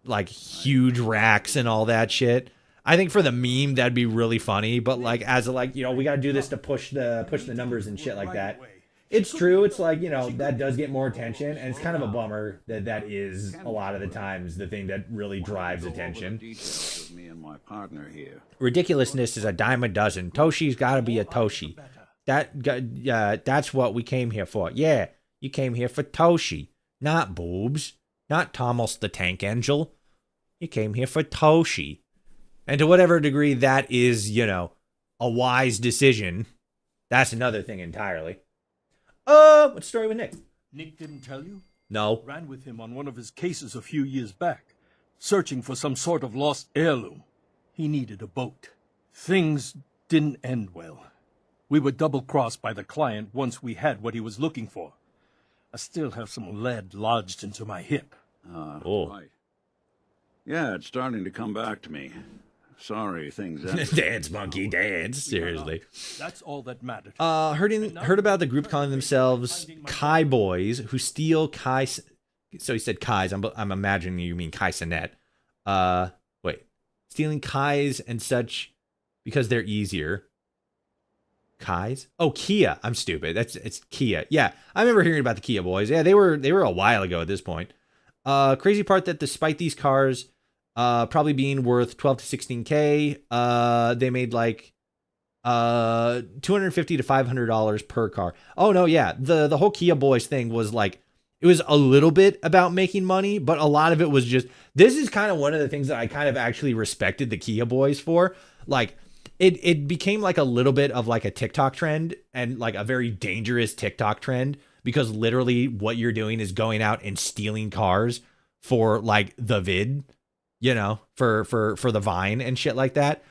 like huge racks and all that shit. I think for the meme that'd be really funny, but like as a, like, you know, we gotta do this to push the numbers and shit like that. It's true, it's like, you know, that does get more attention, and it's kind of a bummer that is a lot of the times the thing that really drives attention. Me and my partner here. Ridiculousness is a dime a dozen. Toshi's gotta be a Toshi. That's what we came here for. Yeah, you came here for Toshi, not boobs, not Thomas the Tank Angel. You came here for Toshi. And to whatever degree that is, you know, a wise decision, that's another thing entirely. What's the story with Nick? Nick didn't tell you? No. Ran with him on one of his cases a few years back, searching for some sort of lost heirloom. He needed a boat. Things didn't end well. We were double-crossed by the client once we had what he was looking for. I still have some lead lodged into my hip. Right. Yeah, it's starting to come back to me. Sorry, things ended. Dance, monkey, dance. Seriously. That's all that mattered. Heard about the group calling themselves Kai Boys, who steal Kai. So he said Kais. I'm imagining you mean Kai Cenat. Wait, stealing Kais and such because they're easier. Kais? Oh, Kia. I'm stupid. It's Kia. Yeah, I remember hearing about the Kia Boys. Yeah, they were a while ago at this point. Crazy part that despite these cars probably being worth 12 to 16K, they made like $250 to $500 per car. Oh no, yeah. The whole Kia Boys thing was like, it was a little bit about making money, but a lot of it was just, this is kind of one of the things that I kind of actually respected the Kia Boys for. Like, it became like a little bit of like a TikTok trend, and like a very dangerous TikTok trend, because literally what you're doing is going out and stealing cars for like the vid, you know, for the Vine and shit like that.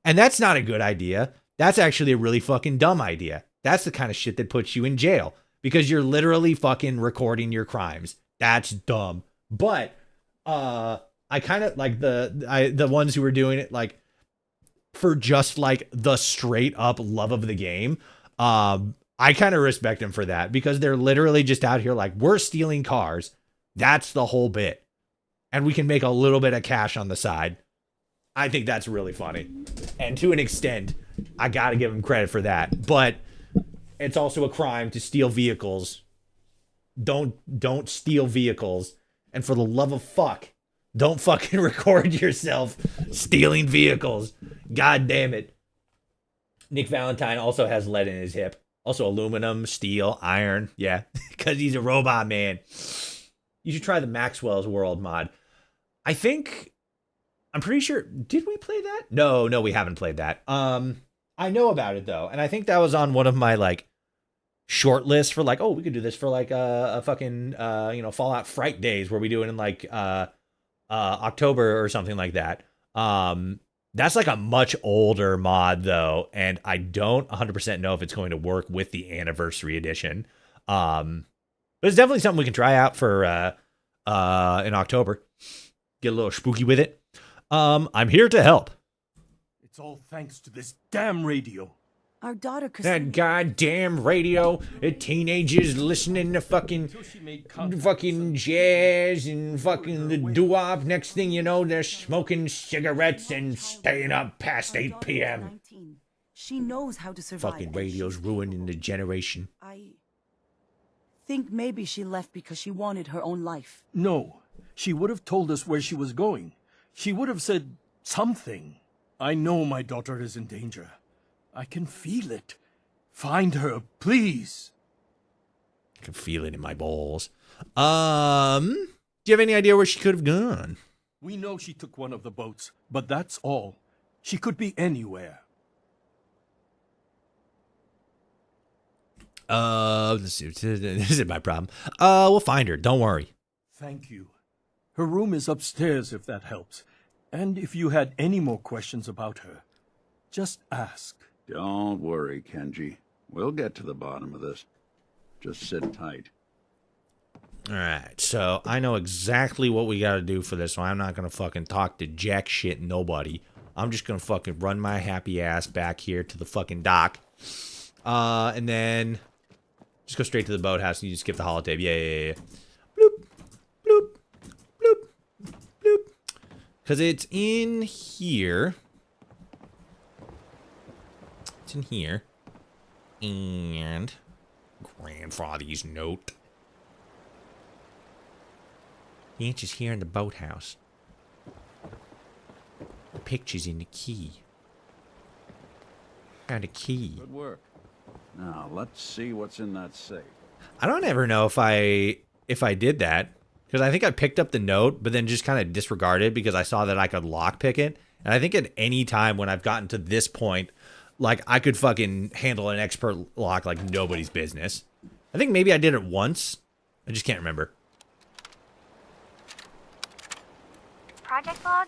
And that's not a good idea. That's actually a really fucking dumb idea. That's the kind of shit that puts you in jail, because you're literally fucking recording your crimes. That's dumb. But I kind of like the ones who were doing it like for just like the straight up love of the game. I kind of respect them for that, because they're literally just out here like, we're stealing cars. That's the whole bit. And we can make a little bit of cash on the side. I think that's really funny. And to an extent, I got to give them credit for that. But it's also a crime to steal vehicles. Don't steal vehicles. And for the love of fuck, don't fucking record yourself stealing vehicles. God damn it. Nick Valentine also has lead in his hip. Also aluminum, steel, iron. Yeah, because he's a robot, man. You should try the Maxwell's World mod. I'm pretty sure, did we play that? No, we haven't played that. I know about it though, and I think that was on one of my like short lists for like, oh, we could do this for like a fucking Fallout Fright days, where we do it in like October or something like that. That's like a much older mod though, and I don't 100% know if it's going to work with the anniversary edition. But it's definitely something we can try out for in October. Get a little spooky with it. I'm here to help. It's all thanks to this damn radio. Our daughter That goddamn radio. Teenagers listening to fucking jazz and fucking the doo-wop. Next thing you know, they're smoking cigarettes and staying up past 8 p.m. She knows how to survive. Fucking radio's ruining the generation. I think maybe she left because she wanted her own life. No, she would have told us where she was going. She would have said something. I know my daughter is in danger. I can feel it. Find her, please. I can feel it in my balls. Do you have any idea where she could have gone? We know she took one of the boats, but that's all. She could be anywhere. Let's see. This isn't my problem. We'll find her. Don't worry. Thank you. Her room is upstairs, if that helps. And if you had any more questions about her, just ask. Don't worry, Kenji. We'll get to the bottom of this. Just sit tight. Alright, so I know exactly what we gotta do for this, so I'm not gonna fucking talk to jack shit nobody. I'm just gonna fucking run my happy ass back here to the fucking dock. And then just go straight to the boathouse and you just skip the holotape. Yeah. Bloop, bloop, bloop, bloop. Because it's in here. It's in here. And grandfather's note. The answer's here in the boathouse. The picture's in the key. Found a key. Good work. Now, let's see what's in that safe. I don't ever know if I did that. Because I think I picked up the note, but then just kind of disregarded because I saw that I could lockpick it. And I think at any time when I've gotten to this point, like, I could fucking handle an expert lock like nobody's business. I think maybe I did it once. I just can't remember. Project log?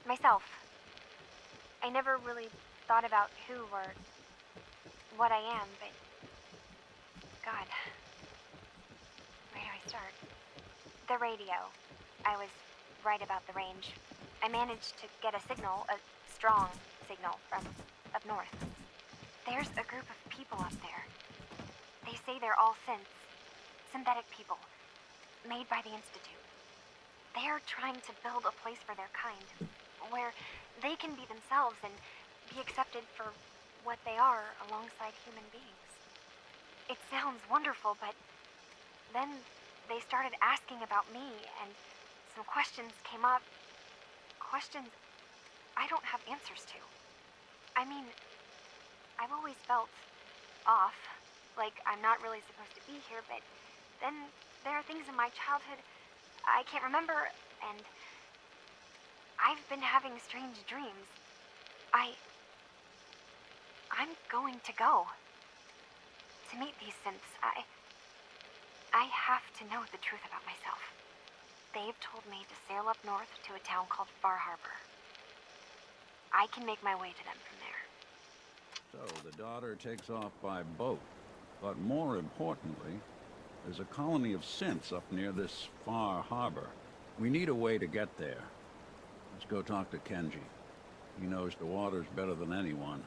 Myself. I never really thought about who or what I am, but... God. Where do I start? The radio. I was right about the range. I managed to get a signal, a strong signal from up north. There's a group of people up there. They say they're all synths, synthetic people, made by the Institute. They're trying to build a place for their kind, where they can be themselves and be accepted for what they are alongside human beings. It sounds wonderful, but then they started asking about me, and some questions came up. Questions I don't have answers to. I mean, I've always felt off, like I'm not really supposed to be here, but then there are things in my childhood I can't remember, and I've been having strange dreams. I'm going to go to meet these synths. I have to know the truth about myself. They've told me to sail up north to a town called Far Harbor. I can make my way to them from there. So the daughter takes off by boat. But more importantly, there's a colony of synths up near this Far Harbor. We need a way to get there. Let's go talk to Kenji. He knows the waters better than anyone.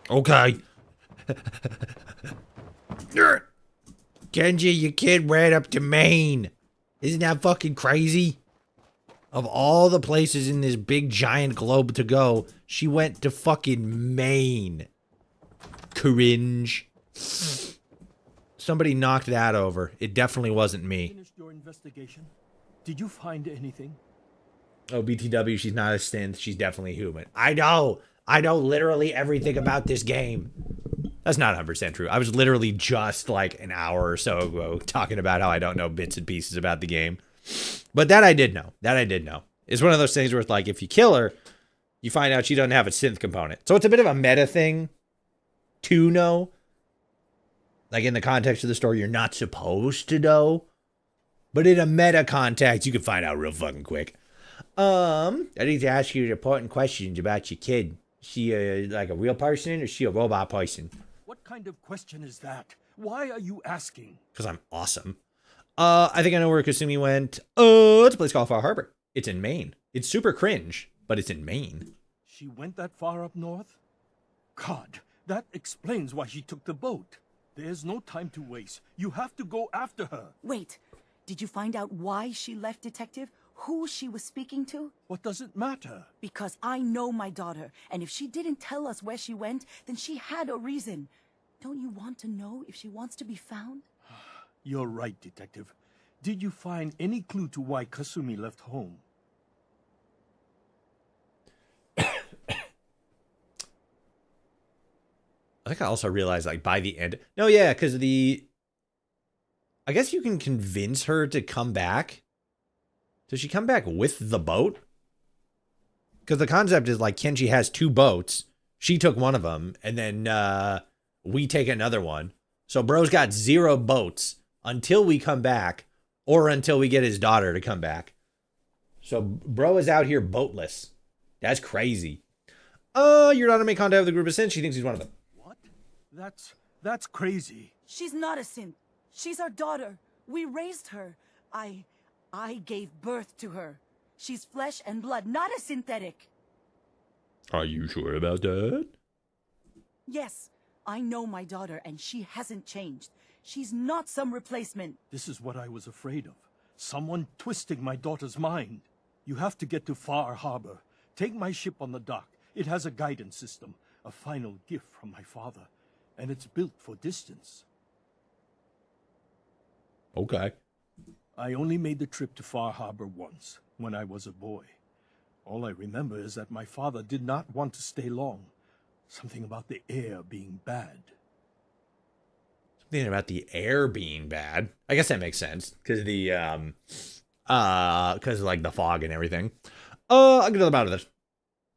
Okay. Kenji, your kid ran up to Maine. Isn't that fucking crazy? Of all the places in this big giant globe to go, she went to fucking Maine. Cringe. Somebody knocked that over. It definitely wasn't me. Finished your investigation? Did you find anything? Oh, BTW, she's not a synth. She's definitely human. I know. I know literally everything about this game. That's not 100% true. I was literally just like an hour or so ago talking about how I don't know bits and pieces about the game. But that I did know. That I did know. It's one of those things where it's like, if you kill her, you find out she doesn't have a synth component. So it's a bit of a meta thing to know. Like in the context of the story, you're not supposed to know. But in a meta context, you can find out real fucking quick. I need to ask you important questions about your kid. Is she like a real person or is she a robot person? What kind of question is that? Why are you asking? Because I'm awesome. I think I know where Kasumi went. It's a place called Far Harbor. It's in Maine. It's super cringe, but it's in Maine. She went that far up north? God, that explains why she took the boat. There's no time to waste. You have to go after her. Wait, did you find out why she left, Detective? Who she was speaking to? What does it matter? Because I know my daughter, and if she didn't tell us where she went, then she had a reason. Don't you want to know if she wants to be found? You're right, Detective. Did you find any clue to why Kasumi left home? I think I also realized, like, by the end... No, yeah, because I guess you can convince her to come back. Does she come back with the boat? Because the concept is, like, Kenji has 2 boats. She took one of them, and then we take another one. So bro's got 0 boats until we come back, or until we get his daughter to come back. So bro is out here boatless. That's crazy. Your daughter made contact with a group of synths. She thinks he's one of them. What? That's crazy. She's not a synth. She's our daughter. We raised her. I gave birth to her. She's flesh and blood, not a synthetic. Are you sure about that? Yes, I know my daughter, and she hasn't changed. She's not some replacement. This is what I was afraid of. Someone twisting my daughter's mind. You have to get to Far Harbor. Take my ship on the dock. It has a guidance system, a final gift from my father, and it's built for distance. Okay. I only made the trip to Far Harbor once, when I was a boy. All I remember is that my father did not want to stay long. Something about the air being bad. Something about the air being bad. I guess that makes sense. Because because like the fog and everything. I'll get to the bottom of this.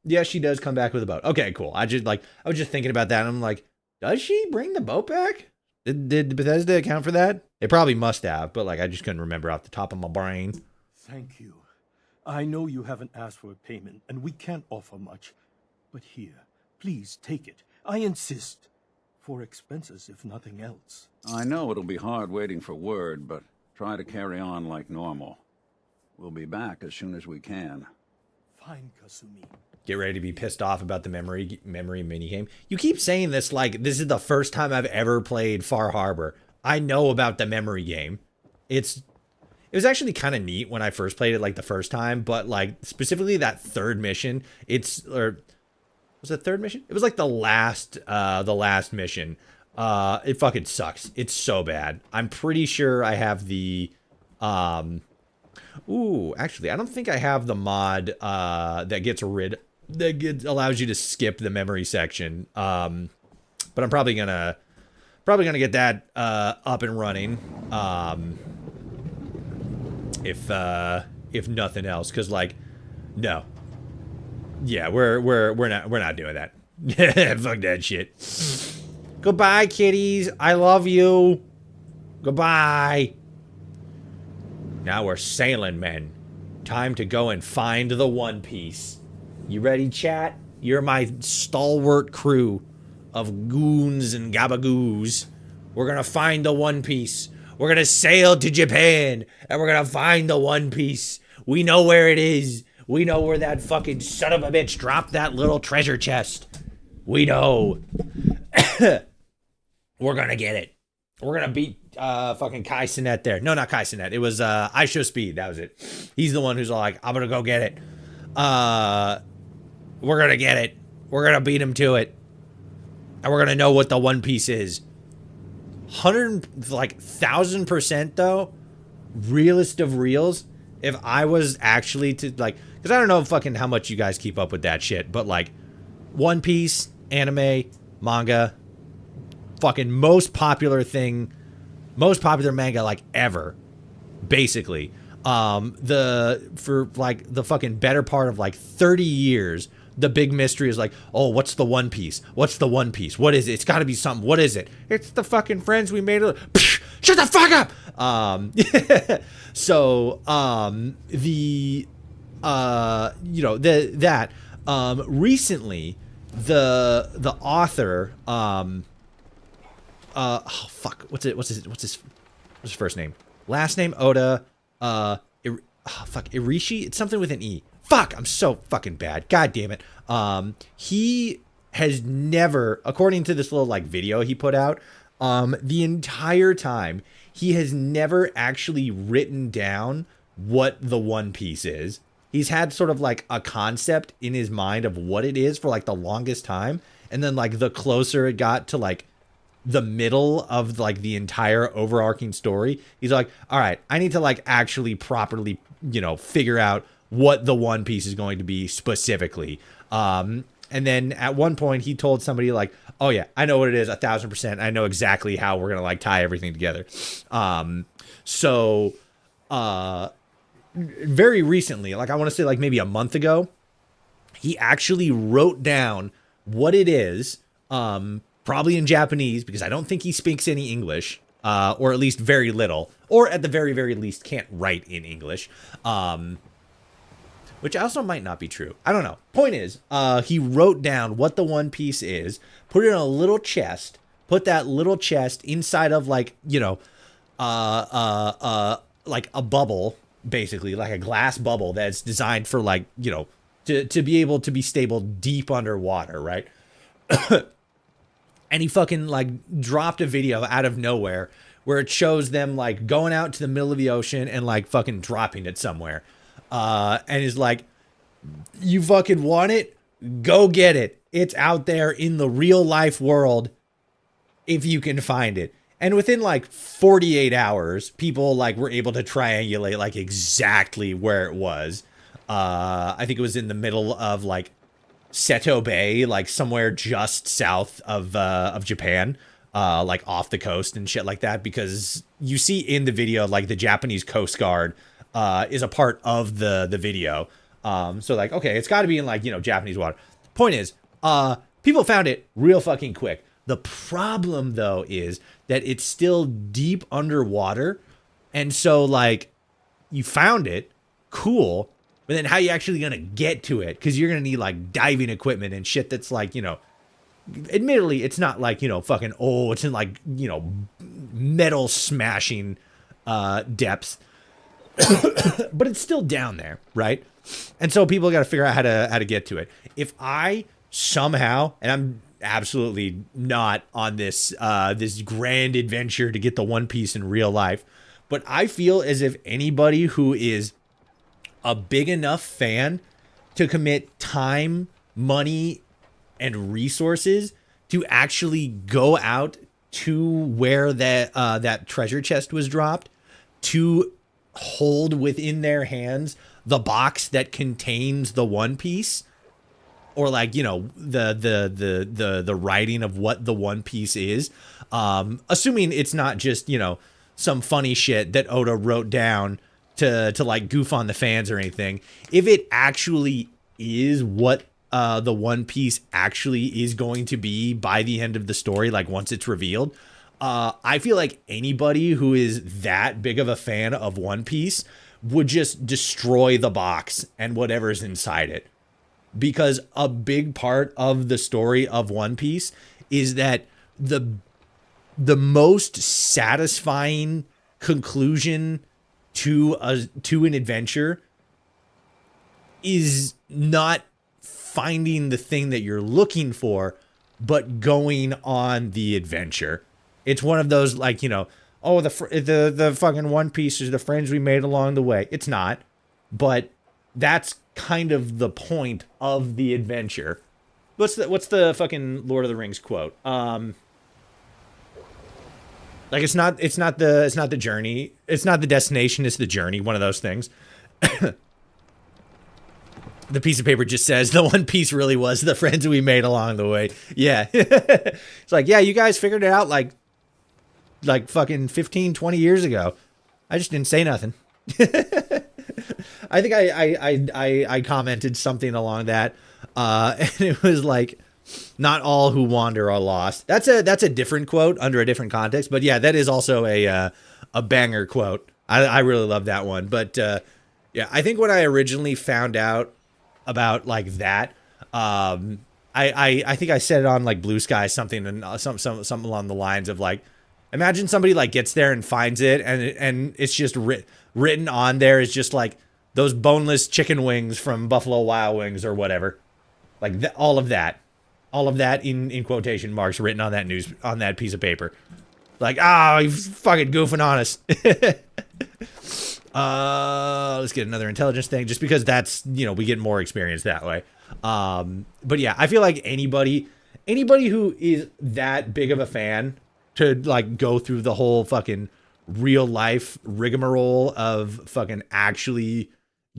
Yeah, she does come back with a boat. Okay, cool. I was just thinking about that, and I'm like, does she bring the boat back? Did Bethesda account for that? They probably must have, but like I just couldn't remember off the top of my brain. Thank you. I know you haven't asked for a payment, and we can't offer much. But here, please take it. I insist. For expenses, if nothing else. I know it'll be hard waiting for word, but try to carry on like normal. We'll be back as soon as we can. behind Kasumi. Get ready to be pissed off about the memory minigame. You keep saying this like this is the first time I've ever played Far Harbor. I know about the memory game. It was actually kind of neat when I first played it like the first time, but like specifically that third mission, was it third mission? It was like the last mission. It fucking sucks. It's so bad. I'm pretty sure I have the ooh, actually, I don't think I have the mod that allows you to skip the memory section. But I'm probably gonna get that up and running. If nothing else, because like, no, yeah, we're not doing that. Fuck that shit. Goodbye, kitties. I love you. Goodbye. Now we're sailing, men. Time to go and find the One Piece. You ready, chat? You're my stalwart crew of goons and gabagoos. We're gonna find the One Piece. We're gonna sail to Japan, and we're gonna find the One Piece. We know where it is. We know where that fucking son of a bitch dropped that little treasure chest. We know. We're gonna get it. We're gonna beat fucking Kai Cenat there. No, not Kai Cenat. It was I Show Speed. That was it. He's the one who's like, I'm gonna go get it. We're gonna get it. We're gonna beat him to it. And we're gonna know what the One Piece is. 1,000% though, realest of reals, if I was actually to like, because I don't know fucking how much you guys keep up with that shit, but like One Piece, anime, manga, fucking most popular manga like ever, basically. For like the fucking better part of like 30 years, the big mystery is like, oh, what's the One Piece? What's the One Piece? What is it? It's got to be something. What is it? It's the fucking friends we made. Shut the fuck up. Recently the author, oh fuck, what's his first name? Last name Oda, Irishi? It's something with an E. Fuck, I'm so fucking bad. God damn it. He has never, according to this little like video he put out, the entire time, he has never actually written down what the One Piece is. He's had sort of like a concept in his mind of what it is for like the longest time. And then like the closer it got to like the middle of like the entire overarching story, he's like, all right, I need to like actually properly, figure out what the One Piece is going to be specifically. And then at one point he told somebody like, oh yeah, I know what it is 1,000%. I know exactly how we're going to like tie everything together. Very recently, like I want to say like maybe a month ago, he actually wrote down what it is, probably in Japanese, because I don't think he speaks any English, or at least very little, or at the very, very least can't write in English. Which also might not be true. I don't know. Point is, he wrote down what the One Piece is, put it in a little chest, put that little chest inside of like, like a bubble, basically, like a glass bubble that's designed for like, to be able to be stable deep underwater, right? And he fucking like dropped a video out of nowhere where it shows them like going out to the middle of the ocean and like fucking dropping it somewhere. And is like, you fucking want it? Go get it. It's out there in the real life world if you can find it. And within like 48 hours, people like were able to triangulate like exactly where it was. I think it was in the middle of like Seto Bay, like somewhere just south of Japan, like off the coast and shit like that, because you see in the video like the Japanese Coast Guard is a part of the video. So like, okay, it's got to be in like, Japanese water. Point is, people found it real fucking quick. The problem though is that it's still deep underwater. And so like you found it, cool. But then how are you actually going to get to it? Because you're going to need like diving equipment and shit that's like, admittedly, it's not like, fucking, oh, it's in like, metal smashing depths. But it's still down there, right? And so people got to figure out how to get to it. If I somehow, and I'm absolutely not on this this grand adventure to get the One Piece in real life, but I feel as if anybody who is a big enough fan to commit time, money, and resources to actually go out to where that treasure chest was dropped, to hold within their hands the box that contains the One Piece, or like, you know, the writing of what the One Piece is, assuming it's not just, you know, some funny shit that Oda wrote down to like goof on the fans or anything. If it actually is what the One Piece actually is going to be by the end of the story, like once it's revealed, I feel like anybody who is that big of a fan of One Piece would just destroy the box and whatever's inside it. Because a big part of the story of One Piece is that the most satisfying conclusion to an adventure is not finding the thing that you're looking for, but going on the adventure. It's one of those, like, you know, oh, the fucking One Piece is the friends we made along the way. It's not, but that's kind of the point of the adventure. What's the fucking Lord of the Rings quote? Like, it's not the journey. It's not the destination, it's the journey. One of those things. The piece of paper just says the One Piece really was the friends we made along the way. Yeah. It's like, yeah, you guys figured it out like fucking 15, 20 years ago. I just didn't say nothing. I think I commented something along that. And it was like, not all who wander are lost. That's a different quote under a different context, but yeah, that is also a banger quote. I really love that one. But yeah, I think when I originally found out about like that, I think I said it on like Blue Sky something, and something along the lines of like, imagine somebody like gets there and finds it, and it's just written on there is just like those boneless chicken wings from Buffalo Wild Wings or whatever, like all of that in quotation marks written on that piece of paper. Like, oh, you fucking goofing on us. Let's get another intelligence thing, just because that's, you know, we get more experience that way. But yeah, I feel like anybody who is that big of a fan to like go through the whole fucking real life rigmarole of fucking actually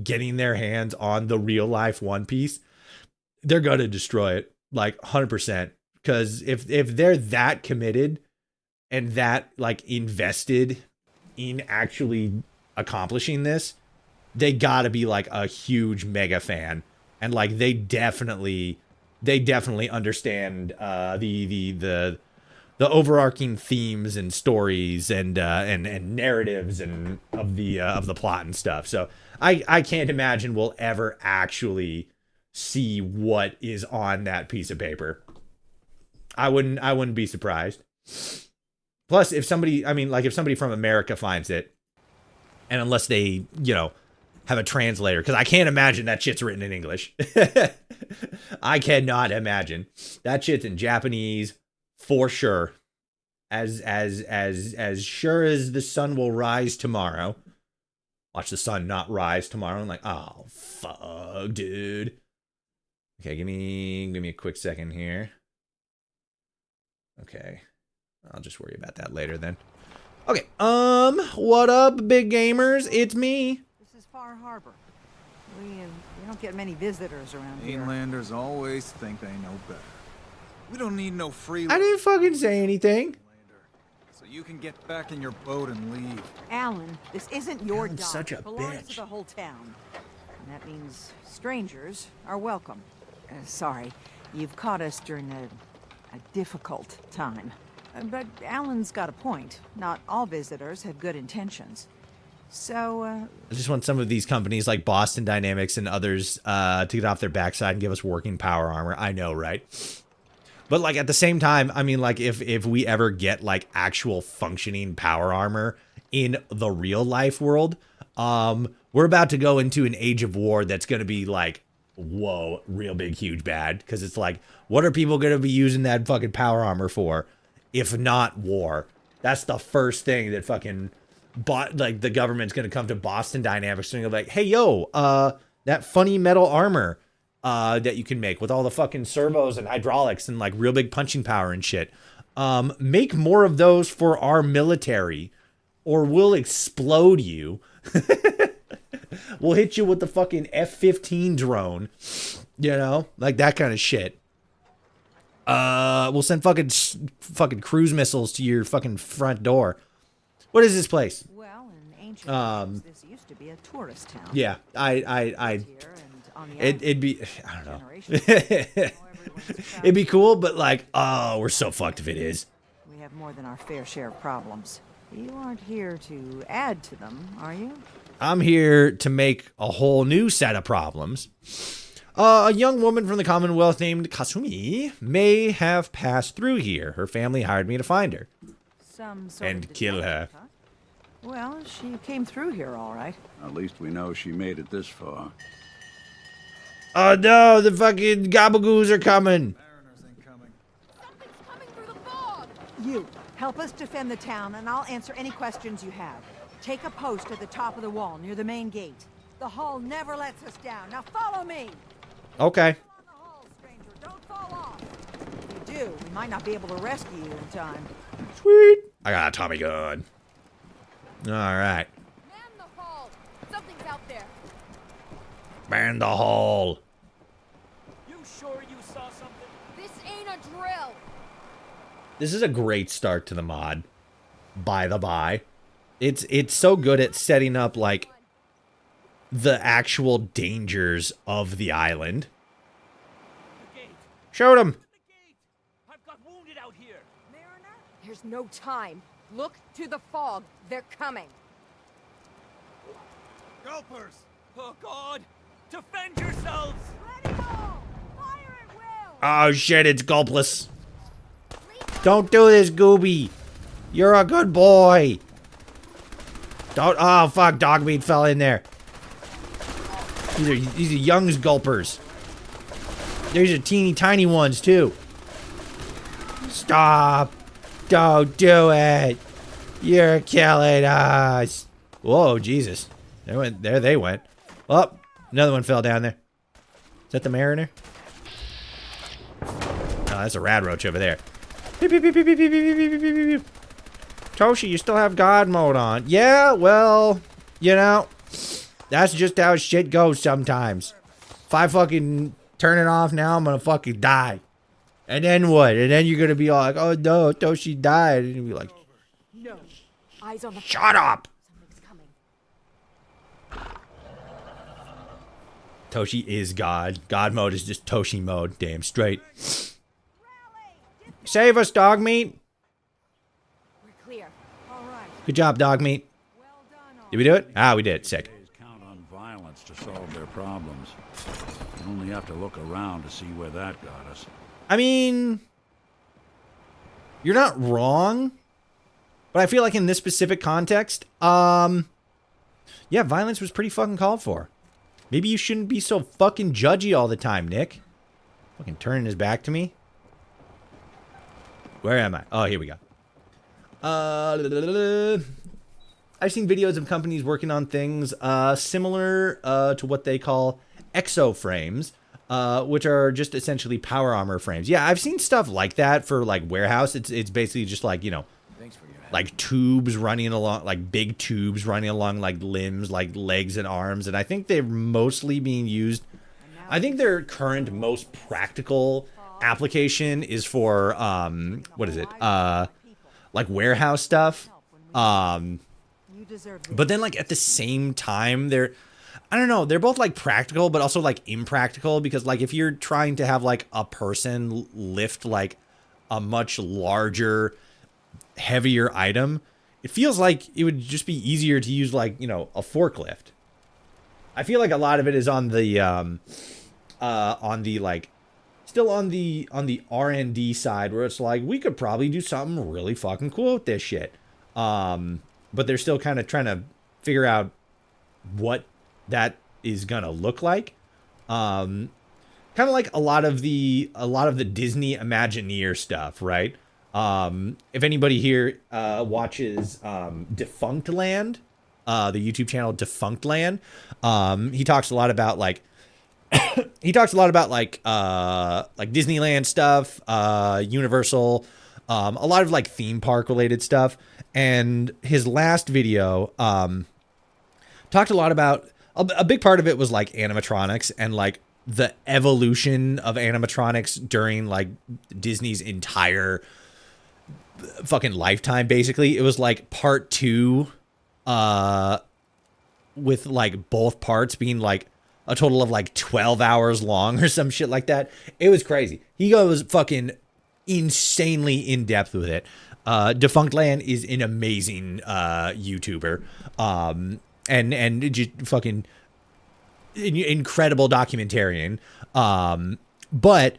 getting their hands on the real life One Piece, they're gonna destroy it like 100%. Because if they're that committed and that like invested in actually accomplishing this, they gotta be like a huge mega fan, and like they definitely understand the overarching themes and stories and narratives and of the plot and stuff. So I can't imagine we'll ever actually see what is on that piece of paper. I wouldn't be surprised. Plus, if somebody from America finds it, and unless they, you know, have a translator, because I can't imagine that shit's written in English. I cannot imagine. That shit's in Japanese for sure. As sure as the sun will rise tomorrow. Watch the sun not rise tomorrow. I'm like, oh fuck, dude. Okay, give me a quick second here. Okay. I'll just worry about that later then. Okay, what up, big gamers? It's me. This is Far Harbor. We don't get many visitors around here. Mainlanders always think they know better. We don't need no free... I didn't fucking say anything. So you can get back in your boat and leave. Alan, this isn't your dock. Such a It belongs bitch. to the whole town. And that means strangers are welcome. Sorry, you've caught us during a difficult time. But Alan's got a point. Not all visitors have good intentions. So, I just want some of these companies like Boston Dynamics and others to get off their backside and give us working power armor. I know, right? But like at the same time, I mean, like if we ever get like actual functioning power armor in the real life world. We're about to go into an age of war that's going to be like, whoa, real big, huge bad. Because it's like, what are people going to be using that fucking power armor for if not war? That's the first thing that fucking like the government's going to come to Boston Dynamics and be like, hey, yo, that funny metal armor that you can make with all the fucking servos and hydraulics and like real big punching power and shit. Make more of those for our military or we'll explode you. We'll hit you with the fucking F-15 drone, you know, like that kind of shit. We'll send fucking cruise missiles to your fucking front door. What is this place? Well, in ancient times, this used to be a tourist town. Yeah, it'd be, I don't know. It'd be cool, but like, oh, we're so fucked if it is. We have more than our fair share of problems. You aren't here to add to them, are you? I'm here to make a whole new set of problems. A young woman from the Commonwealth named Kasumi may have passed through here. Her family hired me to find her. Some sort And of kill her. detective, huh? Well, she came through here all right. At least we know she made it this far. Oh no, the fucking gabagoos are coming. You, help us defend the town, and I'll answer any questions you have. Take a post at the top of the wall near the main gate. The hall never lets us down. Now follow me. Okay. Don't fall off. If you do, we might not be able to rescue you in time. Sweet. I got a Tommy gun. All right. Man the hall. Something's out there. Man the hall. You sure you saw something? This ain't a drill. This is a great start to the mod. By the by. It's so good at setting up like the actual dangers of the island. Shoot him. I've got wounded out here. Mariner? There's no time. Look to the fog. They're coming. Gulpers! Oh God! Defend yourselves! Oh shit, it's Gulpless. Don't do this, Gooby. You're a good boy. Don't. Oh fuck, Dogmeat fell in there. These are Young's Gulpers. These are teeny tiny ones too. Stop. Don't do it. You're killing us. Whoa, Jesus. There they went. Oh, another one fell down there. Is that the Mariner? Oh, that's a rad roach over there. Beep, beep, beep, beep, beep, beep, beep, beep, beep, beep. Toshi, you still have God mode on. Yeah, well, you know, that's just how shit goes sometimes. If I fucking turn it off now, I'm gonna fucking die. And then what? And then you're gonna be all like, oh no, Toshi died. And you'll be like, No. Eyes on the shut up! Something's coming. Toshi is God. God mode is just Toshi mode. Damn straight. Save us, Dogmeat. We're clear. All right. Good job, Dogmeat. Did we do it? Ah, we did. Sick. Count on violence to solve their problems. You only have to look around to see where that got us. I mean, you're not wrong, but I feel like in this specific context, yeah, violence was pretty fucking called for. Maybe you shouldn't be so fucking judgy all the time, Nick. Fucking turning his back to me. Where am I? Oh, here we go. I've seen videos of companies working on things similar to what they call exoframes, which are just essentially power armor frames. Yeah, I've seen stuff like that for like warehouse. It's basically just like, you know, like tubes running along, like big tubes running along like limbs, like legs and arms. And I think they're mostly being used. I think their current most practical application is for what is it? Like warehouse stuff. But then like at the same time, I don't know, they're both like practical but also like impractical, because like if you're trying to have like a person lift like a much larger, heavier item, it feels like it would just be easier to use like, you know, a forklift. I feel like a lot of it is on the like still on the R&D side, where it's like we could probably do something really fucking cool with this shit. but they're still kind of trying to figure out what that is gonna look like. Kind of like a lot of the Disney Imagineer stuff, right? If anybody here watches Defunct Land, the YouTube channel Defunct Land, he talks a lot about like like Disneyland stuff, Universal, a lot of like theme park related stuff. And his last video talked a lot about a big part of it was like animatronics and like the evolution of animatronics during like Disney's entire fucking lifetime. Basically, it was like part 2 with like both parts being like a total of like 12 hours long or some shit like that. It was crazy. He goes fucking insanely in depth with it. Defunct Land is an amazing YouTuber, and just fucking incredible documentarian. But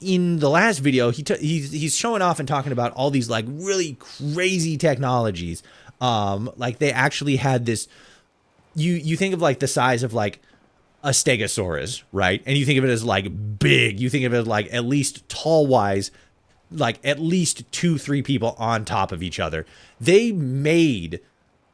in the last video, he's showing off and talking about all these like really crazy technologies. Like they actually had this. You think of like the size of like a Stegosaurus, right? And you think of it as like big. You think of it as like at least tall wise, like at least 2-3 people on top of each other. They made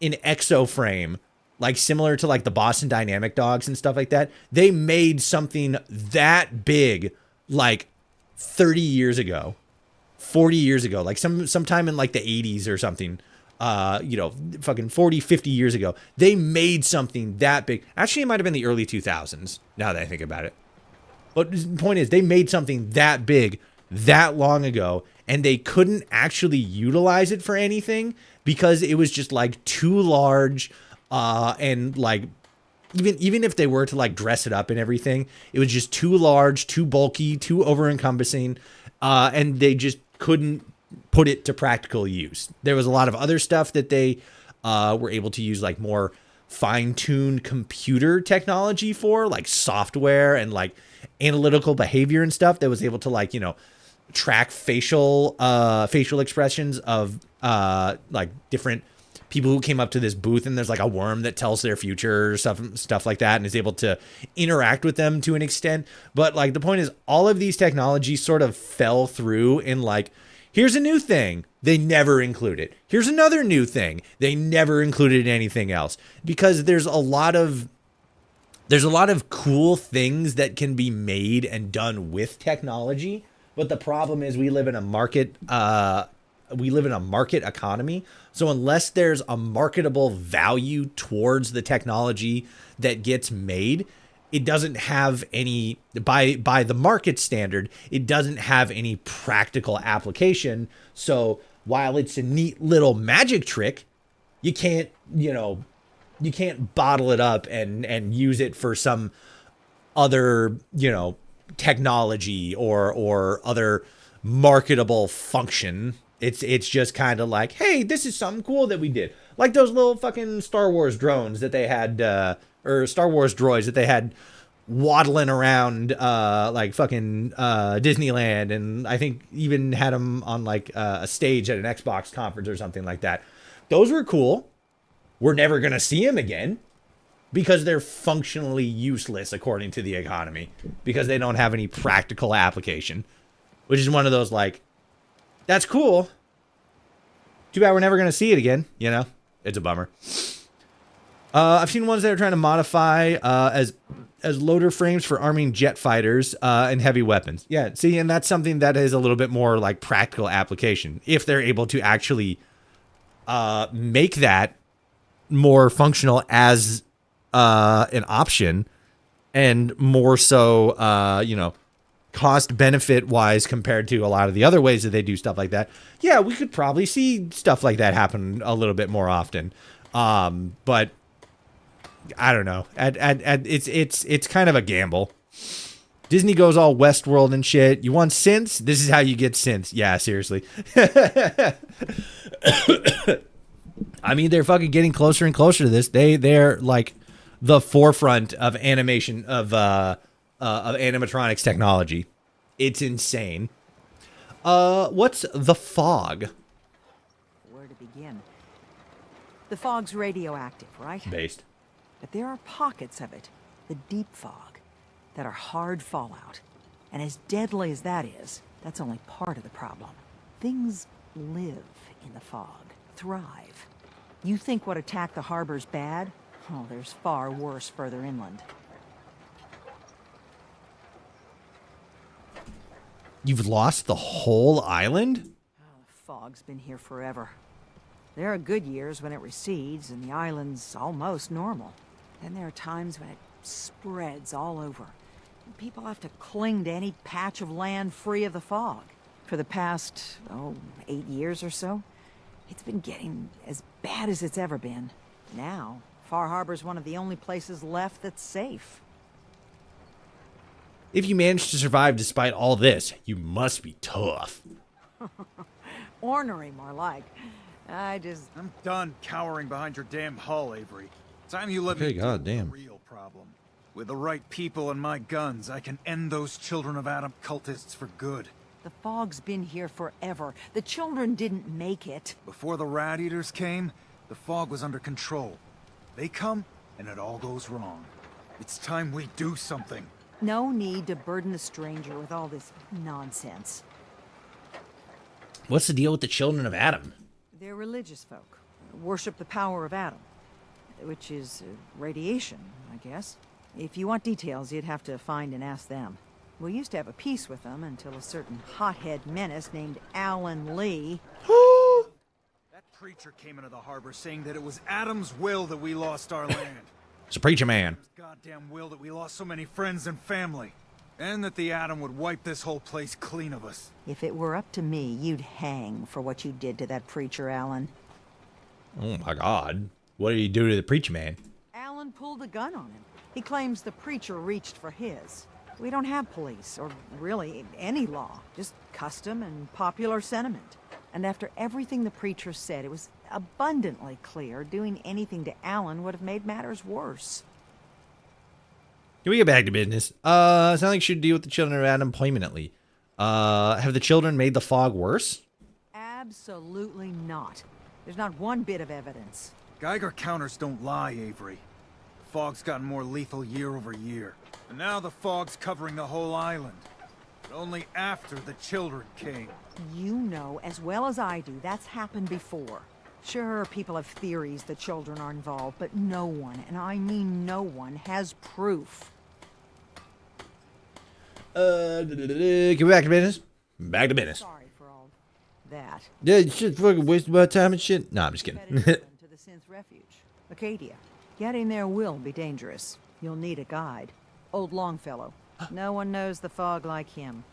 an exoframe like similar to like the Boston Dynamic dogs and stuff like that. They made something that big like 30 years ago, 40 years ago, like sometime in like the 80s or something. Fucking 40, 50 years ago, they made something that big. Actually, it might have been the early 2000s, now that I think about it. But the point is, they made something that big, that long ago, and they couldn't actually utilize it for anything because it was just like too large, and like, even if they were to like dress it up and everything, it was just too large, too bulky, too over-encompassing, and they just couldn't put it to practical use. There was a lot of other stuff that they were able to use like more fine-tuned computer technology for, like software and like analytical behavior and stuff that was able to like, track facial expressions of like different people who came up to this booth, and there's like a worm that tells their future or stuff like that and is able to interact with them to an extent. But like the point is, all of these technologies sort of fell through in like, here's a new thing. They never include it. Here's another new thing. They never included anything else, because there's a lot of cool things that can be made and done with technology. But the problem is we live in a market economy. So unless there's a marketable value towards the technology that gets made, it doesn't have any, by the market standard, it doesn't have any practical application. So while it's a neat little magic trick, you can't bottle it up and use it for some other, technology or other marketable function. It's just kind of like, hey, this is something cool that we did. Like those little fucking Star Wars drones that they had, or Star Wars droids that they had waddling around like fucking Disneyland, and I think even had them on like a stage at an Xbox conference or something like that. Those were cool. We're never gonna see them again because they're functionally useless according to the economy, because they don't have any practical application, which is one of those like, that's cool, too bad we're never gonna see it again. It's a bummer. I've seen ones that are trying to modify as loader frames for arming jet fighters and heavy weapons. Yeah, see, and that's something that is a little bit more like practical application. If they're able to actually make that more functional as an option, and more so, cost benefit wise compared to a lot of the other ways that they do stuff like that. Yeah, we could probably see stuff like that happen a little bit more often. But I don't know. It's kind of a gamble. Disney goes all Westworld and shit. You want synths? This is how you get synths. Yeah, seriously. I mean, they're fucking getting closer and closer to this. They're like the forefront of animation of animatronics technology. It's insane. What's The Fog? Where to begin? The fog's radioactive, right? Based. But there are pockets of it, the deep fog, that are hard fallout. And as deadly as that is, that's only part of the problem. Things live in the fog, thrive. You think what attacked the harbor's bad? Oh, there's far worse further inland. You've lost the whole island? Oh, the fog's been here forever. There are good years when it recedes and the island's almost normal. Then there are times when it spreads all over. And people have to cling to any patch of land free of the fog. For the past, 8 years or so, it's been getting as bad as it's ever been. Now, Far Harbor's one of the only places left that's safe. If you manage to survive despite all this, you must be tough. Ornery, more like. I'm done cowering behind your damn hull, Avery. Time you let me Okay, god damn. the real problem. With the right people and my guns, I can end those Children of Adam cultists for good. The fog's been here forever. The children didn't make it. Before the Rat Eaters came, the fog was under control. They come, and it all goes wrong. It's time we do something. No need to burden the stranger with all this nonsense. What's the deal with the Children of Adam? They're religious folk. Worship the power of Adam. Which is radiation, I guess. If you want details, you'd have to find and ask them. We used to have a peace with them until a certain hothead menace named Alan Lee. That preacher came into the harbor saying that it was Adam's will that we lost our land. It's a preacher man. Goddamn will that we lost so many friends and family. And that the Adam would wipe this whole place clean of us. If it were up to me, you'd hang for what you did to that preacher, Alan. Oh my god. What did he do to the preacher man? Alan pulled a gun on him. He claims the preacher reached for his. We don't have police, or really any law. Just custom and popular sentiment. And after everything the preacher said, it was abundantly clear doing anything to Alan would have made matters worse. Can we get back to business? Sounds like you should deal with the Children of Adam poignantly. Have the children made the fog worse? Absolutely not. There's not one bit of evidence. Geiger counters don't lie, Avery. The fog's gotten more lethal year over year. And now the fog's covering the whole island. But only after the children came. You know as well as I do that's happened before. Sure, people have theories the children are involved, but no one, and I mean no one, has proof. Can we back to business? Back to business. Sorry for all that. Yeah, you should fucking waste my time and shit. Nah, I'm just kidding. To the synth refuge, Acadia. Getting there will be dangerous. You'll need a guide. Old Longfellow. No one knows the fog like him.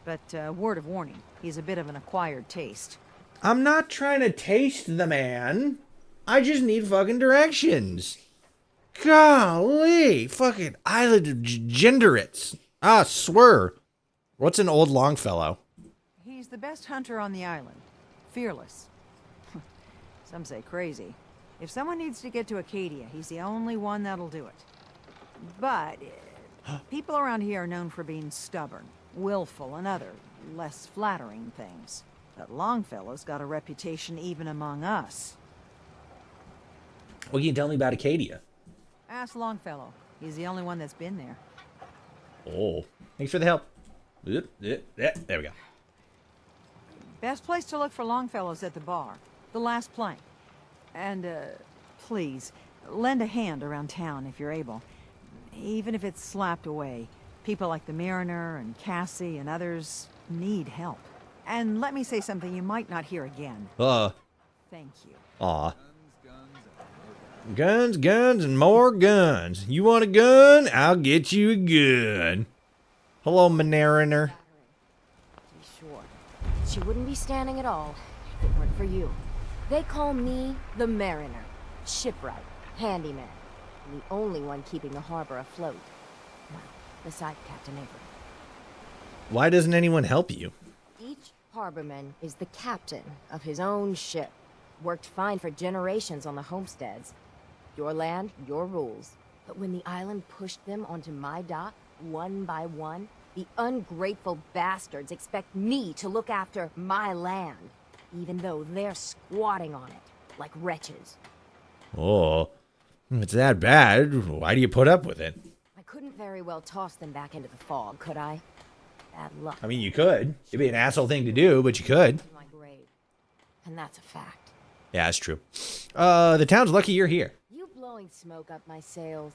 But word of warning, he's a bit of an acquired taste. I'm not trying to taste the man. I just need fucking directions. Golly, fucking island of degenerates. I swear. What's an old Longfellow? He's the best hunter on the island. Fearless. Some say crazy. If someone needs to get to Acadia, he's the only one that'll do it. But people around here are known for being stubborn, willful, and other, less flattering things. But Longfellow's got a reputation even among us. What can you tell me about Acadia? Ask Longfellow. He's the only one that's been there. Oh, thanks for the help. There we go. Best place to look for Longfellow's at the bar. The last plank. And, please, lend a hand around town if you're able. Even if it's slapped away. People like the Mariner and Cassie and others need help. And let me say something you might not hear again. Thank you. Aw. Guns, guns, and more guns. You want a gun? I'll get you a gun. Hello, Mariner. Sure. She wouldn't be standing at all if it weren't for you. They call me the Mariner. Shipwright. Handyman. The only one keeping the harbor afloat. Well, beside Captain Avery. Why doesn't anyone help you? Each harborman is the captain of his own ship. Worked fine for generations on the homesteads. Your land, your rules. But when the island pushed them onto my dock, one by one, the ungrateful bastards expect me to look after my land, even though they're squatting on it, like wretches. Oh, if it's that bad, why do you put up with it? I couldn't very well toss them back into the fog, could I? Bad luck. I mean, you could. It'd be an asshole thing to do, but you could. My grave. And that's a fact. Yeah, that's true. The town's lucky you're here. You blowing smoke up my sails.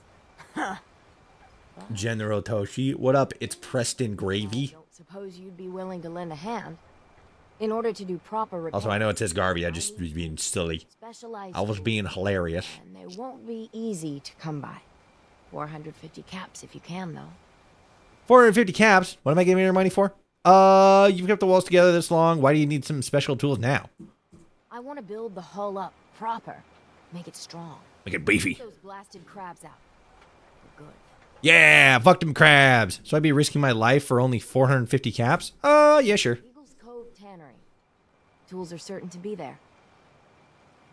General Toshi, what up? It's Preston Gravy. Don't suppose you'd be willing to lend a hand? In order to do proper repairs. Also, I know it says Garvey. I just was being silly. I was being hilarious. And they won't be easy to come by. 450 caps if you can, though. 450 caps? What am I giving your money for? You've kept the walls together this long. Why do you need some special tools now? I want to build the hull up proper. Make it strong. Make it beefy. Get those blasted crabs out. We're good. Yeah, fuck them crabs. So I'd be risking my life for only 450 caps? Yeah, sure. Eagles Cove Tannery. Tools are certain to be there.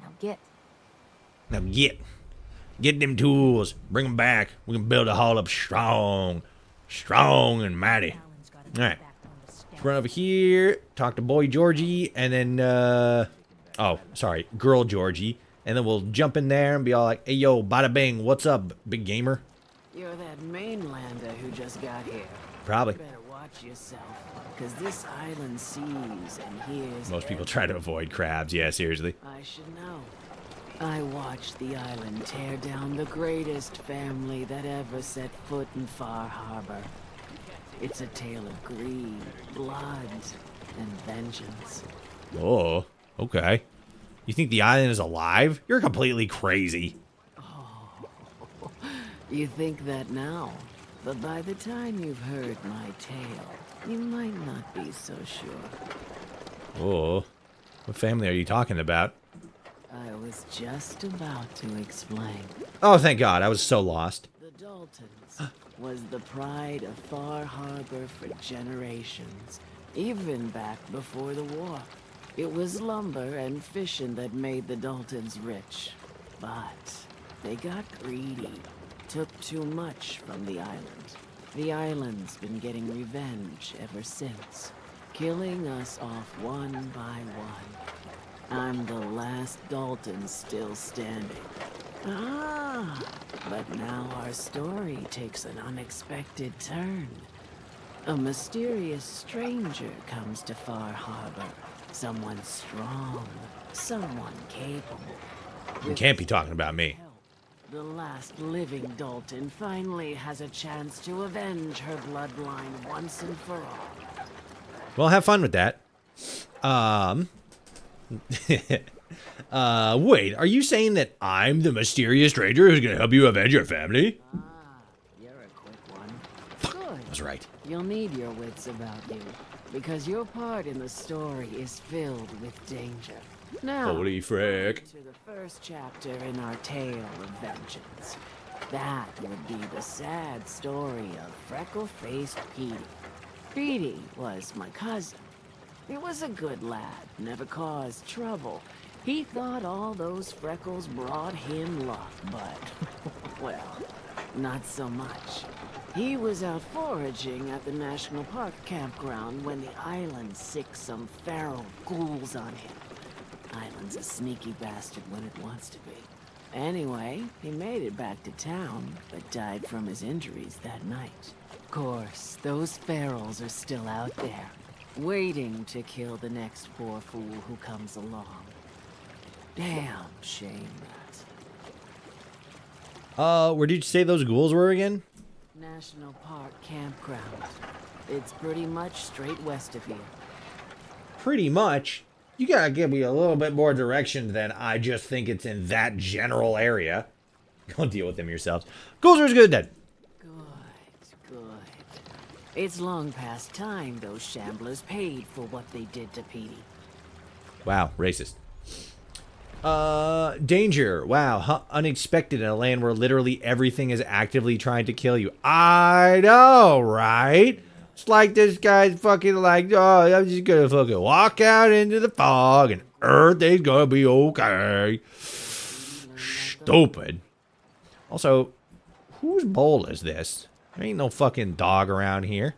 Now get. Now get. Get them tools. Bring them back. We can build a hull up strong. Strong and mighty. Alright. Let's run over here. Talk to boy Georgie. And then, oh, sorry. Girl Georgie. And then we'll jump in there and be all like, hey, yo, bada bing. What's up, big gamer? You're that mainlander who just got here. Probably. You better watch yourself, because this island sees and hears. Most people try to avoid crabs. Yeah, seriously. I should know. I watched the island tear down the greatest family that ever set foot in Far Harbor. It's a tale of greed, blood, and vengeance. Oh, okay. You think the island is alive? You're completely crazy. You think that now, but by the time you've heard my tale, you might not be so sure. Oh, what family are you talking about? I was just about to explain. Oh, thank God. I was so lost. The Daltons was the pride of Far Harbor for generations, even back before the war. It was lumber and fishing that made the Daltons rich, but they got greedy. Took too much from the island. The island's been getting revenge ever since, killing us off one by one. I'm the last Dalton still standing. Ah, but now our story takes an unexpected turn. A mysterious stranger comes to Far Harbor. Someone strong, someone capable. You can't be talking about me. The last living Dalton finally has a chance to avenge her bloodline once and for all. Well, have fun with that. Wait, are you saying that I'm the mysterious stranger who's gonna help you avenge your family? You're a quick one. Good. That's right. You'll need your wits about you, because your part in the story is filled with danger. Now, Holy frick. to the first chapter in our tale of vengeance. That would be the sad story of freckle-faced Petey. Petey was my cousin. He was a good lad, never caused trouble. He thought all those freckles brought him luck, but, well, not so much. He was out foraging at the National Park campground when the island sicked some feral ghouls on him. Island's a sneaky bastard when it wants to be. Anyway, he made it back to town, but died from his injuries that night. Of course, those ferals are still out there, waiting to kill the next poor fool who comes along. Damn shame that. Where did you say those ghouls were again? National Park campground. It's pretty much straight west of here. Pretty much. You gotta give me a little bit more direction than I just think it's in that general area. Go deal with them yourselves. Ghouls are as good then. Good. It's long past time those shamblers paid for what they did to Petey. Wow, racist. Danger. Wow, unexpected in a land where literally everything is actively trying to kill you. I know, right? It's like this guy's fucking like, oh, I'm just gonna fucking walk out into the fog and everything's gonna be okay. Stupid. Also, whose bowl is this? There ain't no fucking dog around here.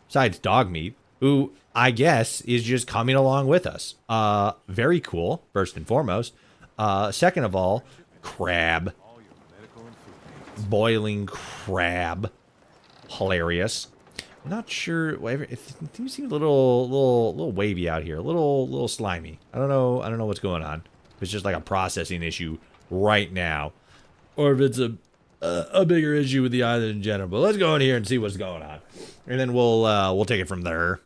Besides dog meat, who I guess is just coming along with us. Very cool, first and foremost. Second of all, crab. Boiling crab. Hilarious. I'm not sure. Things seem a little wavy out here. A little slimy. I don't know what's going on. If it's just like a processing issue right now, or if it's a bigger issue with the island in general. But let's go in here and see what's going on, and then we'll take it from there.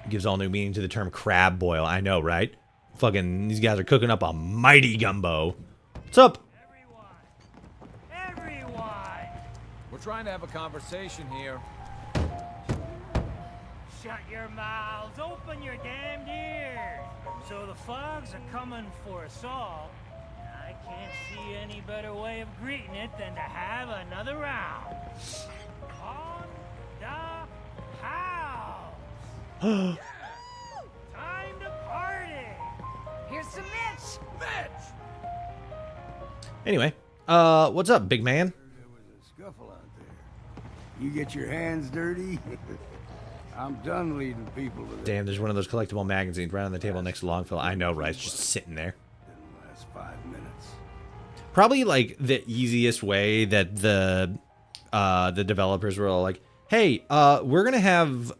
Gives all new meaning to the term crab boil. I know, right? Fucking, these guys are cooking up a mighty gumbo. What's up? Everyone! We're trying to have a conversation here. Shut your mouths, open your damned ears. So the Fogs are coming for us all. I can't see any better way of greeting it than to have another round. On the house. Time to party. Here's some Mitch. Mitch. Anyway, what's up, big man? There was a scuffle out there. You get your hands dirty? I'm done leading people to Damn, there's one of those collectible magazines right on the table next to Longfellow. I know, right? It's just sitting there. Didn't last 5 minutes. Probably like the easiest way that the developers were all like, hey, we're gonna have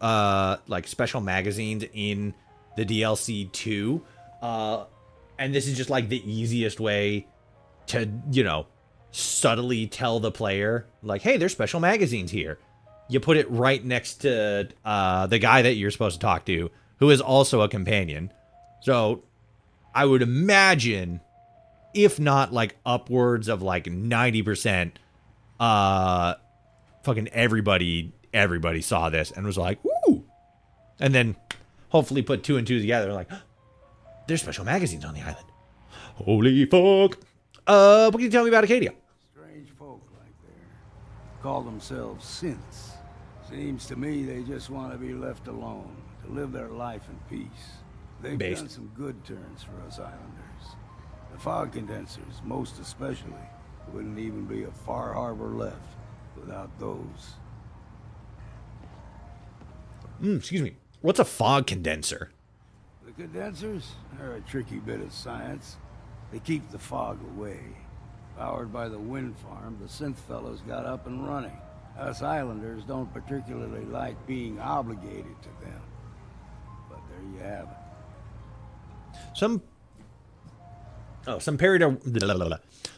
like special magazines in the DLC too, and this is just like the easiest way to, you know, subtly tell the player like, hey, there's special magazines here. You put it right next to the guy that you're supposed to talk to, who is also a companion. So I would imagine, if not like upwards of like 90%, fucking everybody saw this and was like, ooh. And then hopefully put 2 and 2 together like, there's special magazines on the island. Holy fuck. What can you tell me about Acadia? Strange folk like there. Call themselves synths. Seems to me they just want to be left alone, to live their life in peace. They've done some good turns for us islanders. The fog condensers, most especially, wouldn't even be a Far Harbor left without those. Excuse me. What's a fog condenser? The condensers are a tricky bit of science. They keep the fog away. Powered by the wind farm, the synth fellows got up and running. Us islanders don't particularly like being obligated to them. But there you have it.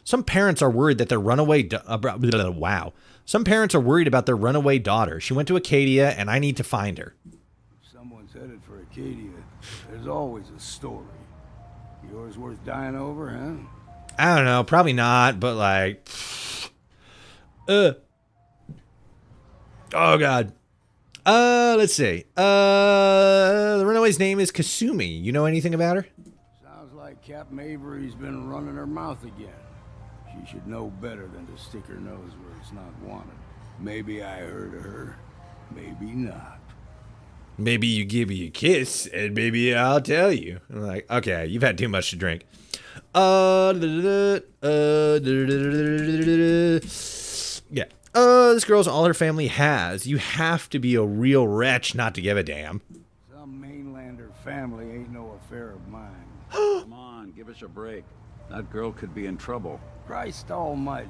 Some parents are worried that their runaway Some parents are worried about their runaway daughter. She went to Acadia and I need to find her. If someone's headed for Acadia, there's always a story. Yours worth dying over, huh? I don't know, probably not, but like oh god. Let's see. The runaway's name is Kasumi. You know anything about her? Sounds like Captain Avery's been running her mouth again. She should know better than to stick her nose where it's not wanted. Maybe I heard of her, maybe not. Maybe you give me a kiss, and maybe I'll tell you. I'm like, okay, you've had too much to drink. Yeah. This girl's all her family has. You have to be a real wretch not to give a damn. Some mainlander family ain't no affair of mine. Come on, give us a break. That girl could be in trouble. Christ almighty.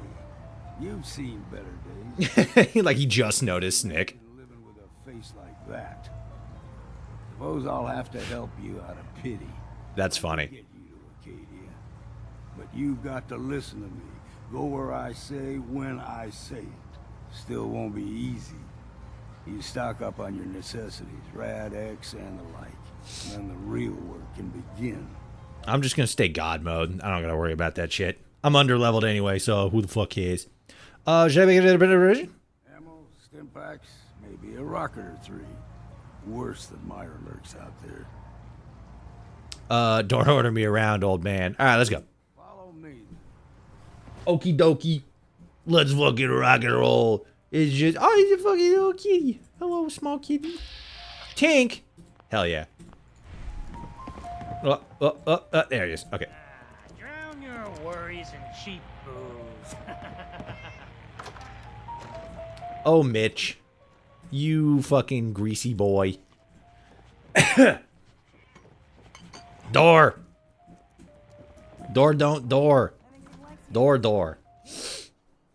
You've seen better days. Like he just noticed, Nick. Living with a face like that. Suppose I'll have to help you out of pity. That's funny. Get you to Acadia. But you've got to listen to me. Go where I say, when I say it. Still won't be easy. You stock up on your necessities, Rad-X and the like. And then the real work can begin. I'm just gonna stay God mode. I don't gotta worry about that shit. I'm under-leveled anyway, so who the fuck cares? Should I make it a bit of a revision? Ammo, stim packs, maybe a rocket or 3. Worse than Meyer lurks out there. Don't order me around, old man. Alright, let's go. Follow me. Okie dokie. Let's fucking rock and roll. It's just, oh, he's a fucking little kitty. Hello, small kitty. Tink. Hell yeah. There he is. Okay. Drown your worries in cheap booze. Oh, Mitch. You fucking greasy boy. Door. Door don't door. Door door.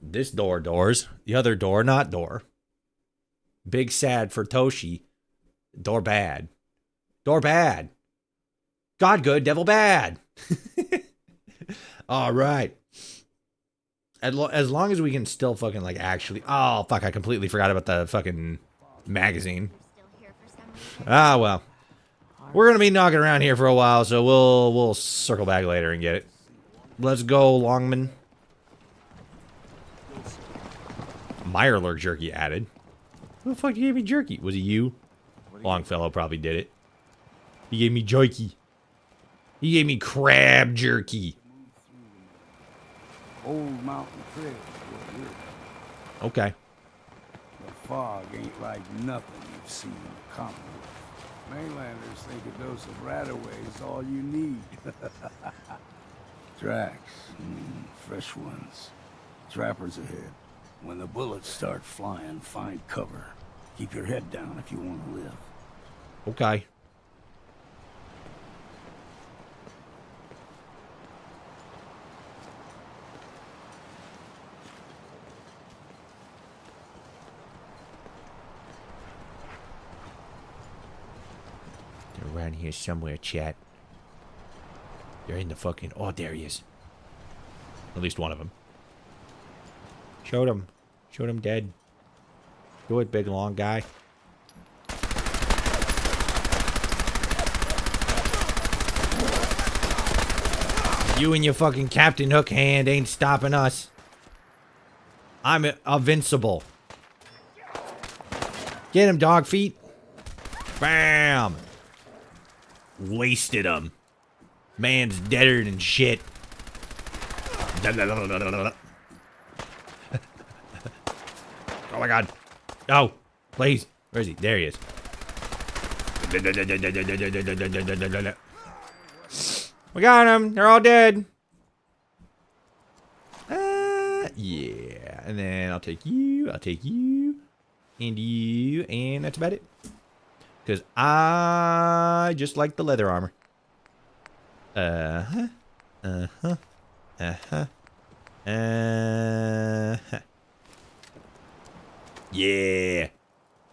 This door doors. The other door not door. Big sad for Toshi. Door bad. Door bad. God good, devil bad. All right. As long as we can still fucking like actually. Oh fuck! I completely forgot about the fucking magazine. Ah well. We're gonna be knocking around here for a while, so we'll circle back later and get it. Let's go, Longman. Mirelurk jerky added. Who the fuck gave me jerky? Was it you? Longfellow probably did it. He gave me jerky. He gave me crab jerky. Old mountain trail. Okay. The fog ain't like nothing you've seen in the Commonwealth. Mainlanders think a dose of Radaway is all you need. Tracks. Fresh ones. Trappers ahead. When the bullets start flying, find cover. Keep your head down if you want to live. Okay. They're around here somewhere, chat. They're in the fucking... Oh, there he is. At least one of them. Shoot him. Shoot him dead. Do it, big long guy. You and your fucking Captain Hook hand ain't stopping us. I'm invincible. Get him, dog feet. Bam. Wasted him. Man's deader than shit. Oh my god. No. Please. Where is he? There he is. We got him. They're all dead. Yeah. And then I'll take you. I'll take you. And you. And that's about it. Because I just like the leather armor. Uh-huh. Uh-huh. Uh-huh. Uh-huh. Yeah.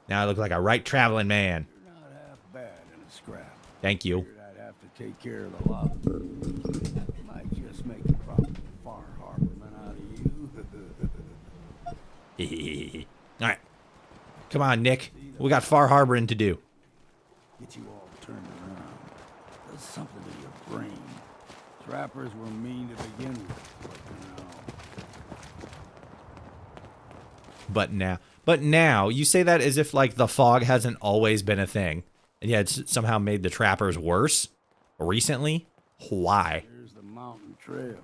Now I look like a right traveling man. You're not half bad in a scrap. Thank you. I'd have to take care of the lot. Might just make a proper Far Harborman out of you. All right. Come on, Nick. We got Far Harboring to do. Get you all turned around. There's something in your brain. Trappers were mean to begin with, But now, you say that as if like the fog hasn't always been a thing, and yet it's somehow made the trappers worse recently. Why? Here's the mountain trail.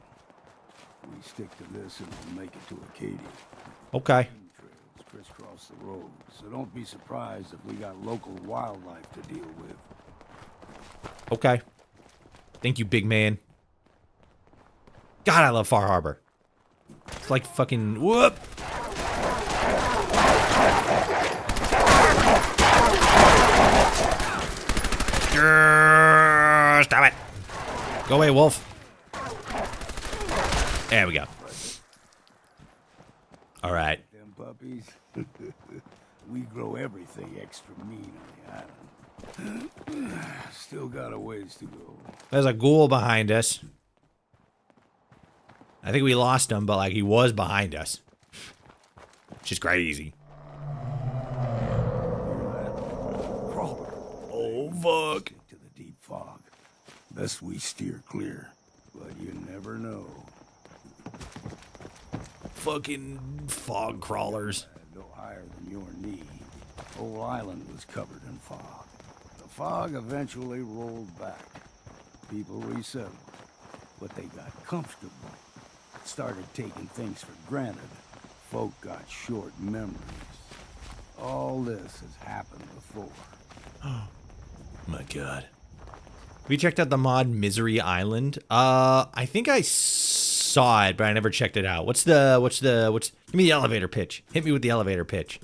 We stick to this and we'll make it to Acadia. Okay. Trails crisscross the road, so don't be surprised if we got local wildlife to deal with. Okay. Thank you, big man. God, I love Far Harbor. It's like fucking whoop. Stop it. Go away, wolf. There we go. All right. Them puppies. We grow everything extra mean on the island. Still got a ways to go. There's a ghoul behind us. I think we lost him, but like he was behind us. Which is crazy. Oh fuck. To the deep fog. Best we steer clear, but you never know. Fucking fog crawlers. No higher than your knee. Whole island was covered in fog. The fog eventually rolled back. People resettled, but they got comfortable. Started taking things for granted. Folk got short memories. All this has happened before. Oh my god. Have you checked out the mod Misery Island? I think I saw it, but I never checked it out. Give me the elevator pitch. Hit me with the elevator pitch.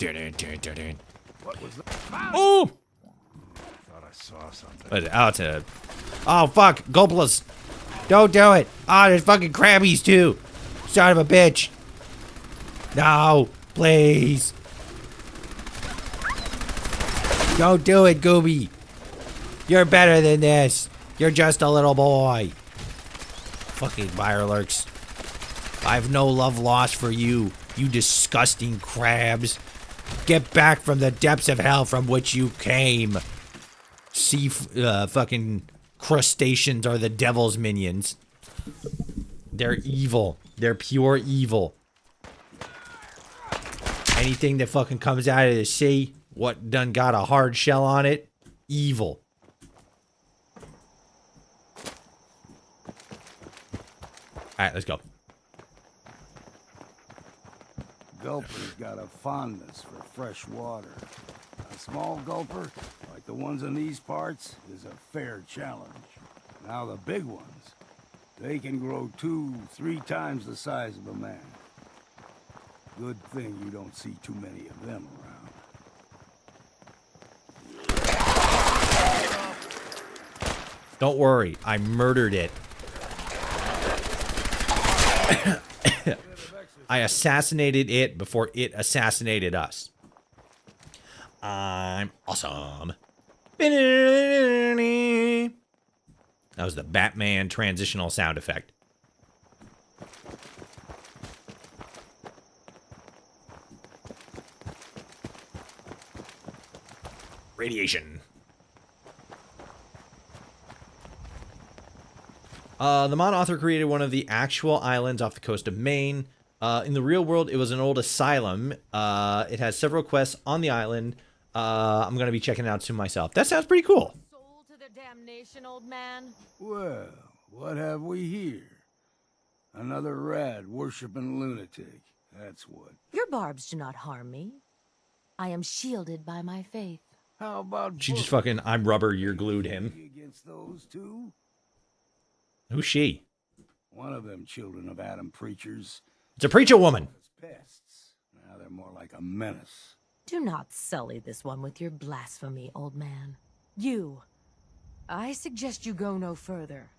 What was that? Oh! saw something. What is it? Oh, it's a... Oh, fuck. Gulpless. Don't do it. Oh, there's fucking crabbies, too. Son of a bitch. No. Please. Don't do it, Gooby. You're better than this. You're just a little boy. Fucking Mirelurks. I have no love lost for you, you disgusting crabs. Get back from the depths of hell from which you came. Fucking crustaceans are the devil's minions. They're evil. They're pure evil. Anything that fucking comes out of the sea, what done got a hard shell on it, evil. Alright, let's go. Gulper's got a fondness for fresh water. A small gulper, like the ones in these parts, is a fair challenge. Now the big ones, they can grow 2-3 times the size of a man. Good thing you don't see too many of them around. Don't worry, I murdered it. I assassinated it before it assassinated us. I'm awesome. That was the Batman transitional sound effect. Radiation. The mod author created one of the actual islands off the coast of Maine. In the real world, it was an old asylum. It has several quests on the island. I'm going to be checking it out soon myself. That sounds pretty cool. Soul to their damnation, old man. Well, what have we here? Another rad worshipping lunatic. That's what. Your barbs do not harm me. I am shielded by my faith. How about She just fucking I'm rubber, you're glued him. against those two? Who's she? One of them children of Adam preachers. It's a preacher woman. Pests. Now they're more like a menace. Do not sully this one with your blasphemy, old man. You. I suggest you go no further.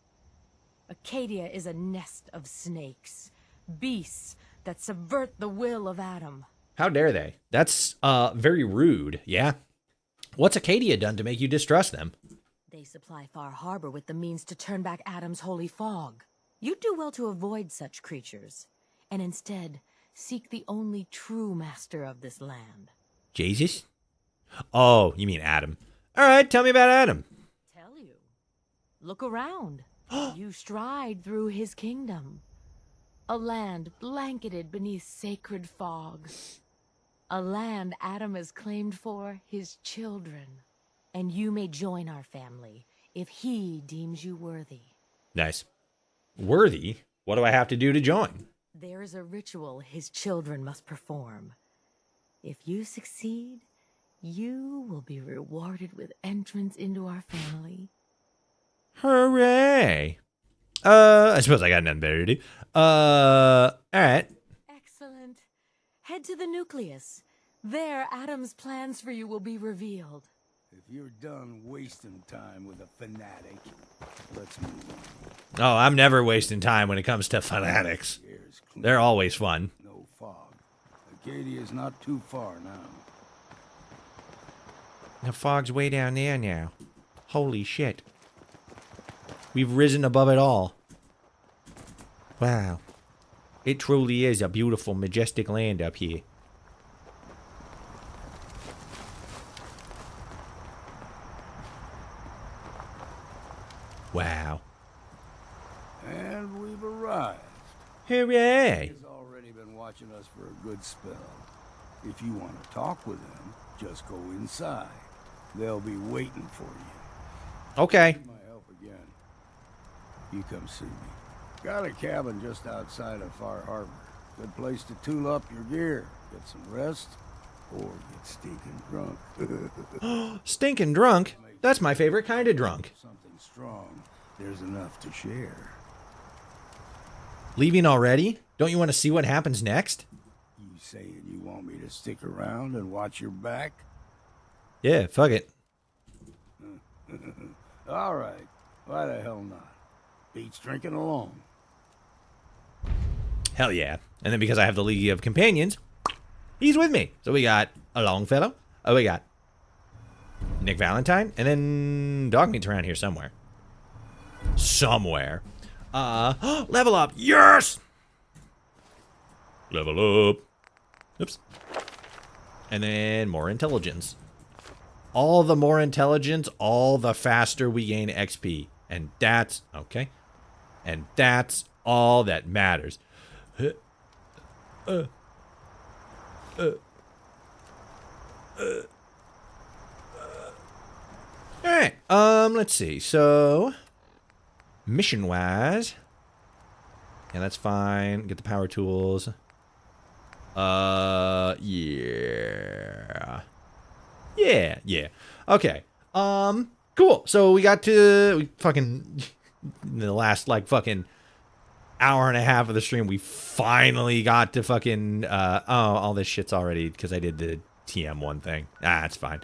Acadia is a nest of snakes. Beasts that subvert the will of Adam. How dare they? That's very rude, yeah? What's Acadia done to make you distrust them? They supply Far Harbor with the means to turn back Adam's holy fog. You'd do well to avoid such creatures, and instead seek the only true master of this land. Jesus? Oh, you mean Adam. All right, tell me about Adam. Tell you. Look around. You stride through his kingdom. A land blanketed beneath sacred fog. A land Adam has claimed for his children. And you may join our family if he deems you worthy. Nice. Worthy? What do I have to do to join? There is a ritual his children must perform. If you succeed, you will be rewarded with entrance into our family. Hooray! I suppose I got nothing better to do. Alright. Excellent. Head to the nucleus. There, Adam's plans for you will be revealed. If you're done wasting time with a fanatic, let's move on. Oh, I'm never wasting time when it comes to fanatics. They're always fun. No fog. Acadia's not too far now. The fog's way down there now. Holy shit. We've risen above it all. Wow. It truly is a beautiful, majestic land up here. Wow. And we've arrived. Hooray! He's already been watching us for a good spell. If you want to talk with them, just go inside. They'll be waiting for you. Okay. Need my help again. You come see me. Got a cabin just outside of Far Harbor. Good place to tool up your gear, get some rest, or get stinking drunk. Stinking drunk? That's my favorite kind of drunk. Something strong. There's enough to share. Leaving already? Don't you want to see what happens next? You saying you want me to stick around and watch your back? Yeah, fuck it. All right. Why the hell not? Beats drinking alone. Hell yeah. And then because I have the League of Companions, he's with me. So we got a Longfellow. Oh, we got Nick Valentine. And then Dogmeat's around here somewhere. Somewhere. Level up. Yes! Level up. Oops. And then more intelligence. All the more intelligence, all the faster we gain XP. And that's, okay. And that's all that matters. Alright, let's see. So, mission-wise. Yeah, that's fine. Get the power tools. Yeah. Yeah. Okay. Cool. So we got to in the last like fucking hour and a half of the stream, we finally got to fucking all this shit's already because I did the TM1 thing. It's fine.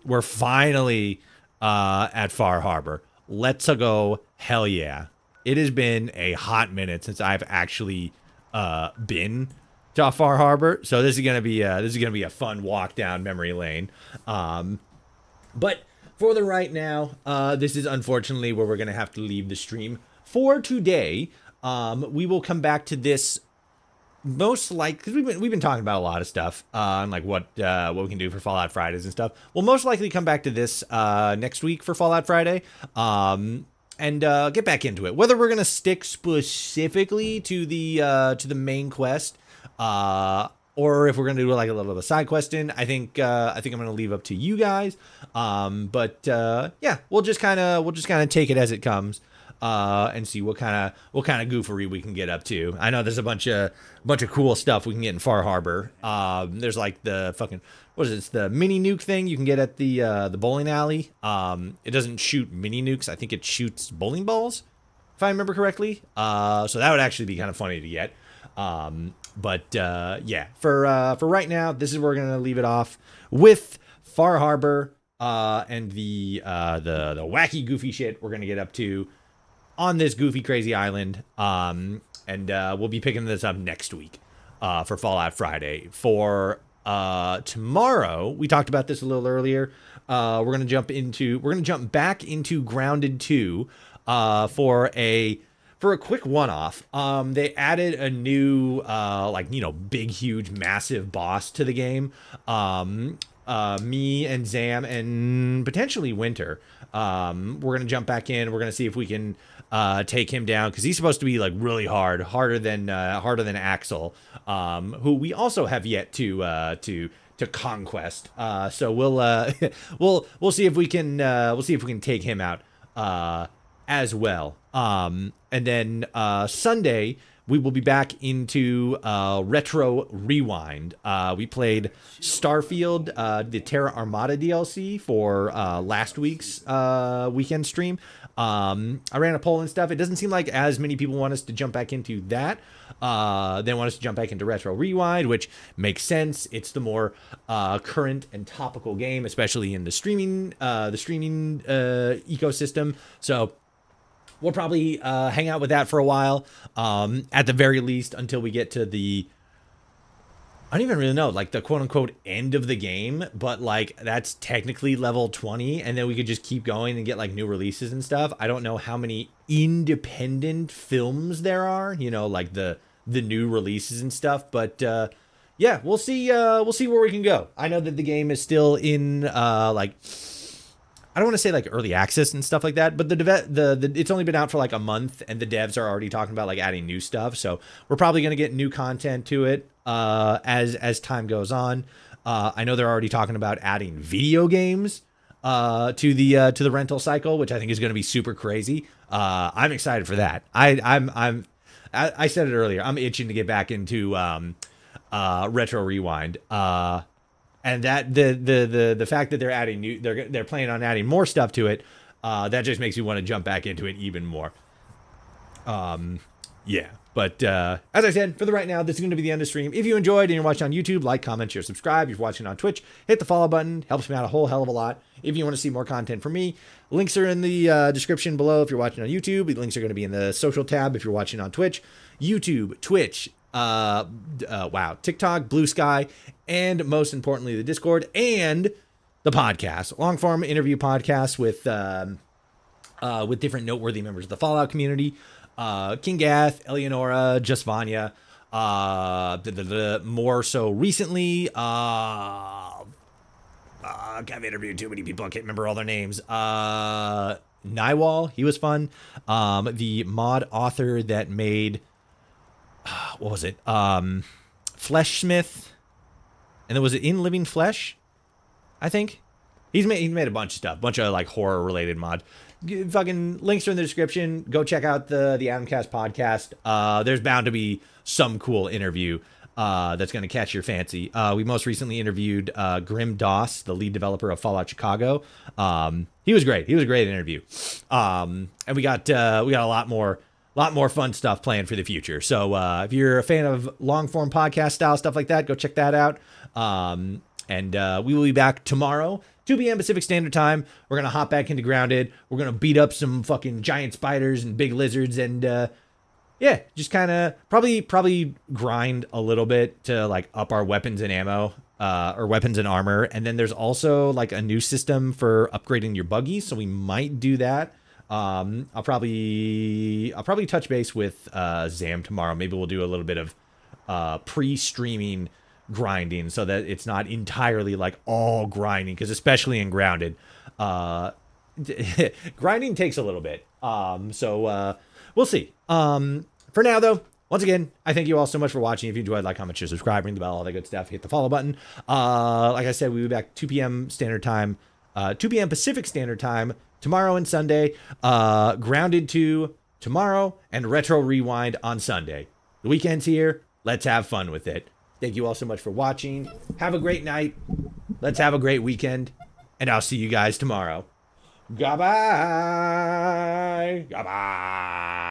We're finally at Far Harbor. Let's go. Hell yeah. It has been a hot minute since I've actually been to Far Harbor, so this is gonna be a fun walk down memory lane. But for the right now, this is unfortunately where we're gonna have to leave the stream for today. We will come back to this most likely because we've been talking about a lot of stuff and like what we can do for Fallout Fridays and stuff. We'll most likely come back to this next week for Fallout Friday. And get back into it. Whether we're gonna stick specifically to the main quest, or if we're gonna do like a little bit of a side question, I think I'm gonna leave up to you guys. But yeah, we'll just kind of take it as it comes, and see what kind of goofery we can get up to. I know there's a bunch of cool stuff we can get in Far Harbor. There's like the fucking, what is it? It's the mini nuke thing you can get at the bowling alley. It doesn't shoot mini nukes. I think it shoots bowling balls, if I remember correctly. So that would actually be kind of funny to get. But yeah, for right now, this is where we're gonna leave it off with Far Harbor and the wacky goofy shit we're gonna get up to on this goofy crazy island. And we'll be picking this up next week for Fallout Friday. For tomorrow, we talked about this a little earlier. We're gonna jump back into Grounded 2 for a quick one-off. They added a new big huge massive boss to the game. Me and Zam and potentially Winter, we're gonna jump back in. We're gonna see if we can take him down because he's supposed to be like really harder than Axel, who we also have yet to conquest. So we'll see if we can take him out as well. And then Sunday we will be back into Retro Rewind. We played Starfield, the Terra Armada DLC for last week's weekend stream. I ran a poll and stuff. It doesn't seem like as many people want us to jump back into that. They want us to jump back into Retro Rewind, which makes sense. It's the more current and topical game, especially in the streaming ecosystem. So we'll probably hang out with that for a while, at the very least, until we get to the, I don't even really know, like the quote-unquote end of the game, but like that's technically level 20, and then we could just keep going and get like new releases and stuff. I don't know how many independent films there are, like the new releases and stuff, but yeah, we'll see where we can go. I know that the game is still in I don't want to say like early access and stuff like that, but it's only been out for like a month, and the devs are already talking about like adding new stuff. So we're probably going to get new content to it as time goes on. I know they're already talking about adding video games to the rental cycle, which I think is going to be super crazy. I'm excited for that. I said it earlier. I'm itching to get back into Retro Rewind. And that the fact that they're adding they're planning on adding more stuff to it, that just makes me want to jump back into it even more. yeah. But as I said, for the right now, this is going to be the end of stream. If you enjoyed and you're watching on YouTube, like, comment, share, subscribe. If you're watching on Twitch, hit the follow button. Helps me out a whole hell of a lot. If you want to see more content from me, links are in the description below if you're watching on YouTube. The links are going to be in the social tab if you're watching on Twitch. YouTube, Twitch, TikTok, Blue Sky, and most importantly, the Discord and the podcast. Long-form interview podcast with different noteworthy members of the Fallout community. King Gath, Eleonora, Just Vanya, more so recently, I've interviewed too many people, I can't remember all their names. Nywall, he was fun. The mod author that made, what was it? Fleshsmith, and then was it In Living Flesh? I think he's made a bunch of stuff, bunch of like horror related mods. Fucking links are in the description. Go check out the Adamcast podcast. There's bound to be some cool interview that's going to catch your fancy. We most recently interviewed Grim Doss, the lead developer of Fallout Chicago. He was great. He was a great interview. And we got a lot more fun stuff planned for the future. So if you're a fan of long form podcast style stuff like that, go check that out. And we will be back tomorrow, 2 p.m. Pacific Standard Time. We're going to hop back into Grounded. We're going to beat up some fucking giant spiders and big lizards and, yeah, just kind of probably grind a little bit to, like, up our weapons and ammo, or weapons and armor. And then there's also, like, a new system for upgrading your buggy, so we might do that. I'll probably touch base with Zam tomorrow. Maybe we'll do a little bit of pre-streaming grinding so that it's not entirely like all grinding, because especially in Grounded, grinding takes a little bit. So we'll see. For now though, once again, I thank you all so much for watching. If you enjoyed, like, comment, share, subscribe, ring the bell, all that good stuff. Hit the follow button. Like I said, we'll be back 2 p.m. Standard Time, 2 p.m. Pacific Standard Time tomorrow and Sunday. Grounded 2 tomorrow and Retro Rewind on Sunday. The weekend's here. Let's have fun with it. Thank you all so much for watching. Have a great night. Let's have a great weekend. And I'll see you guys tomorrow. Goodbye. Goodbye.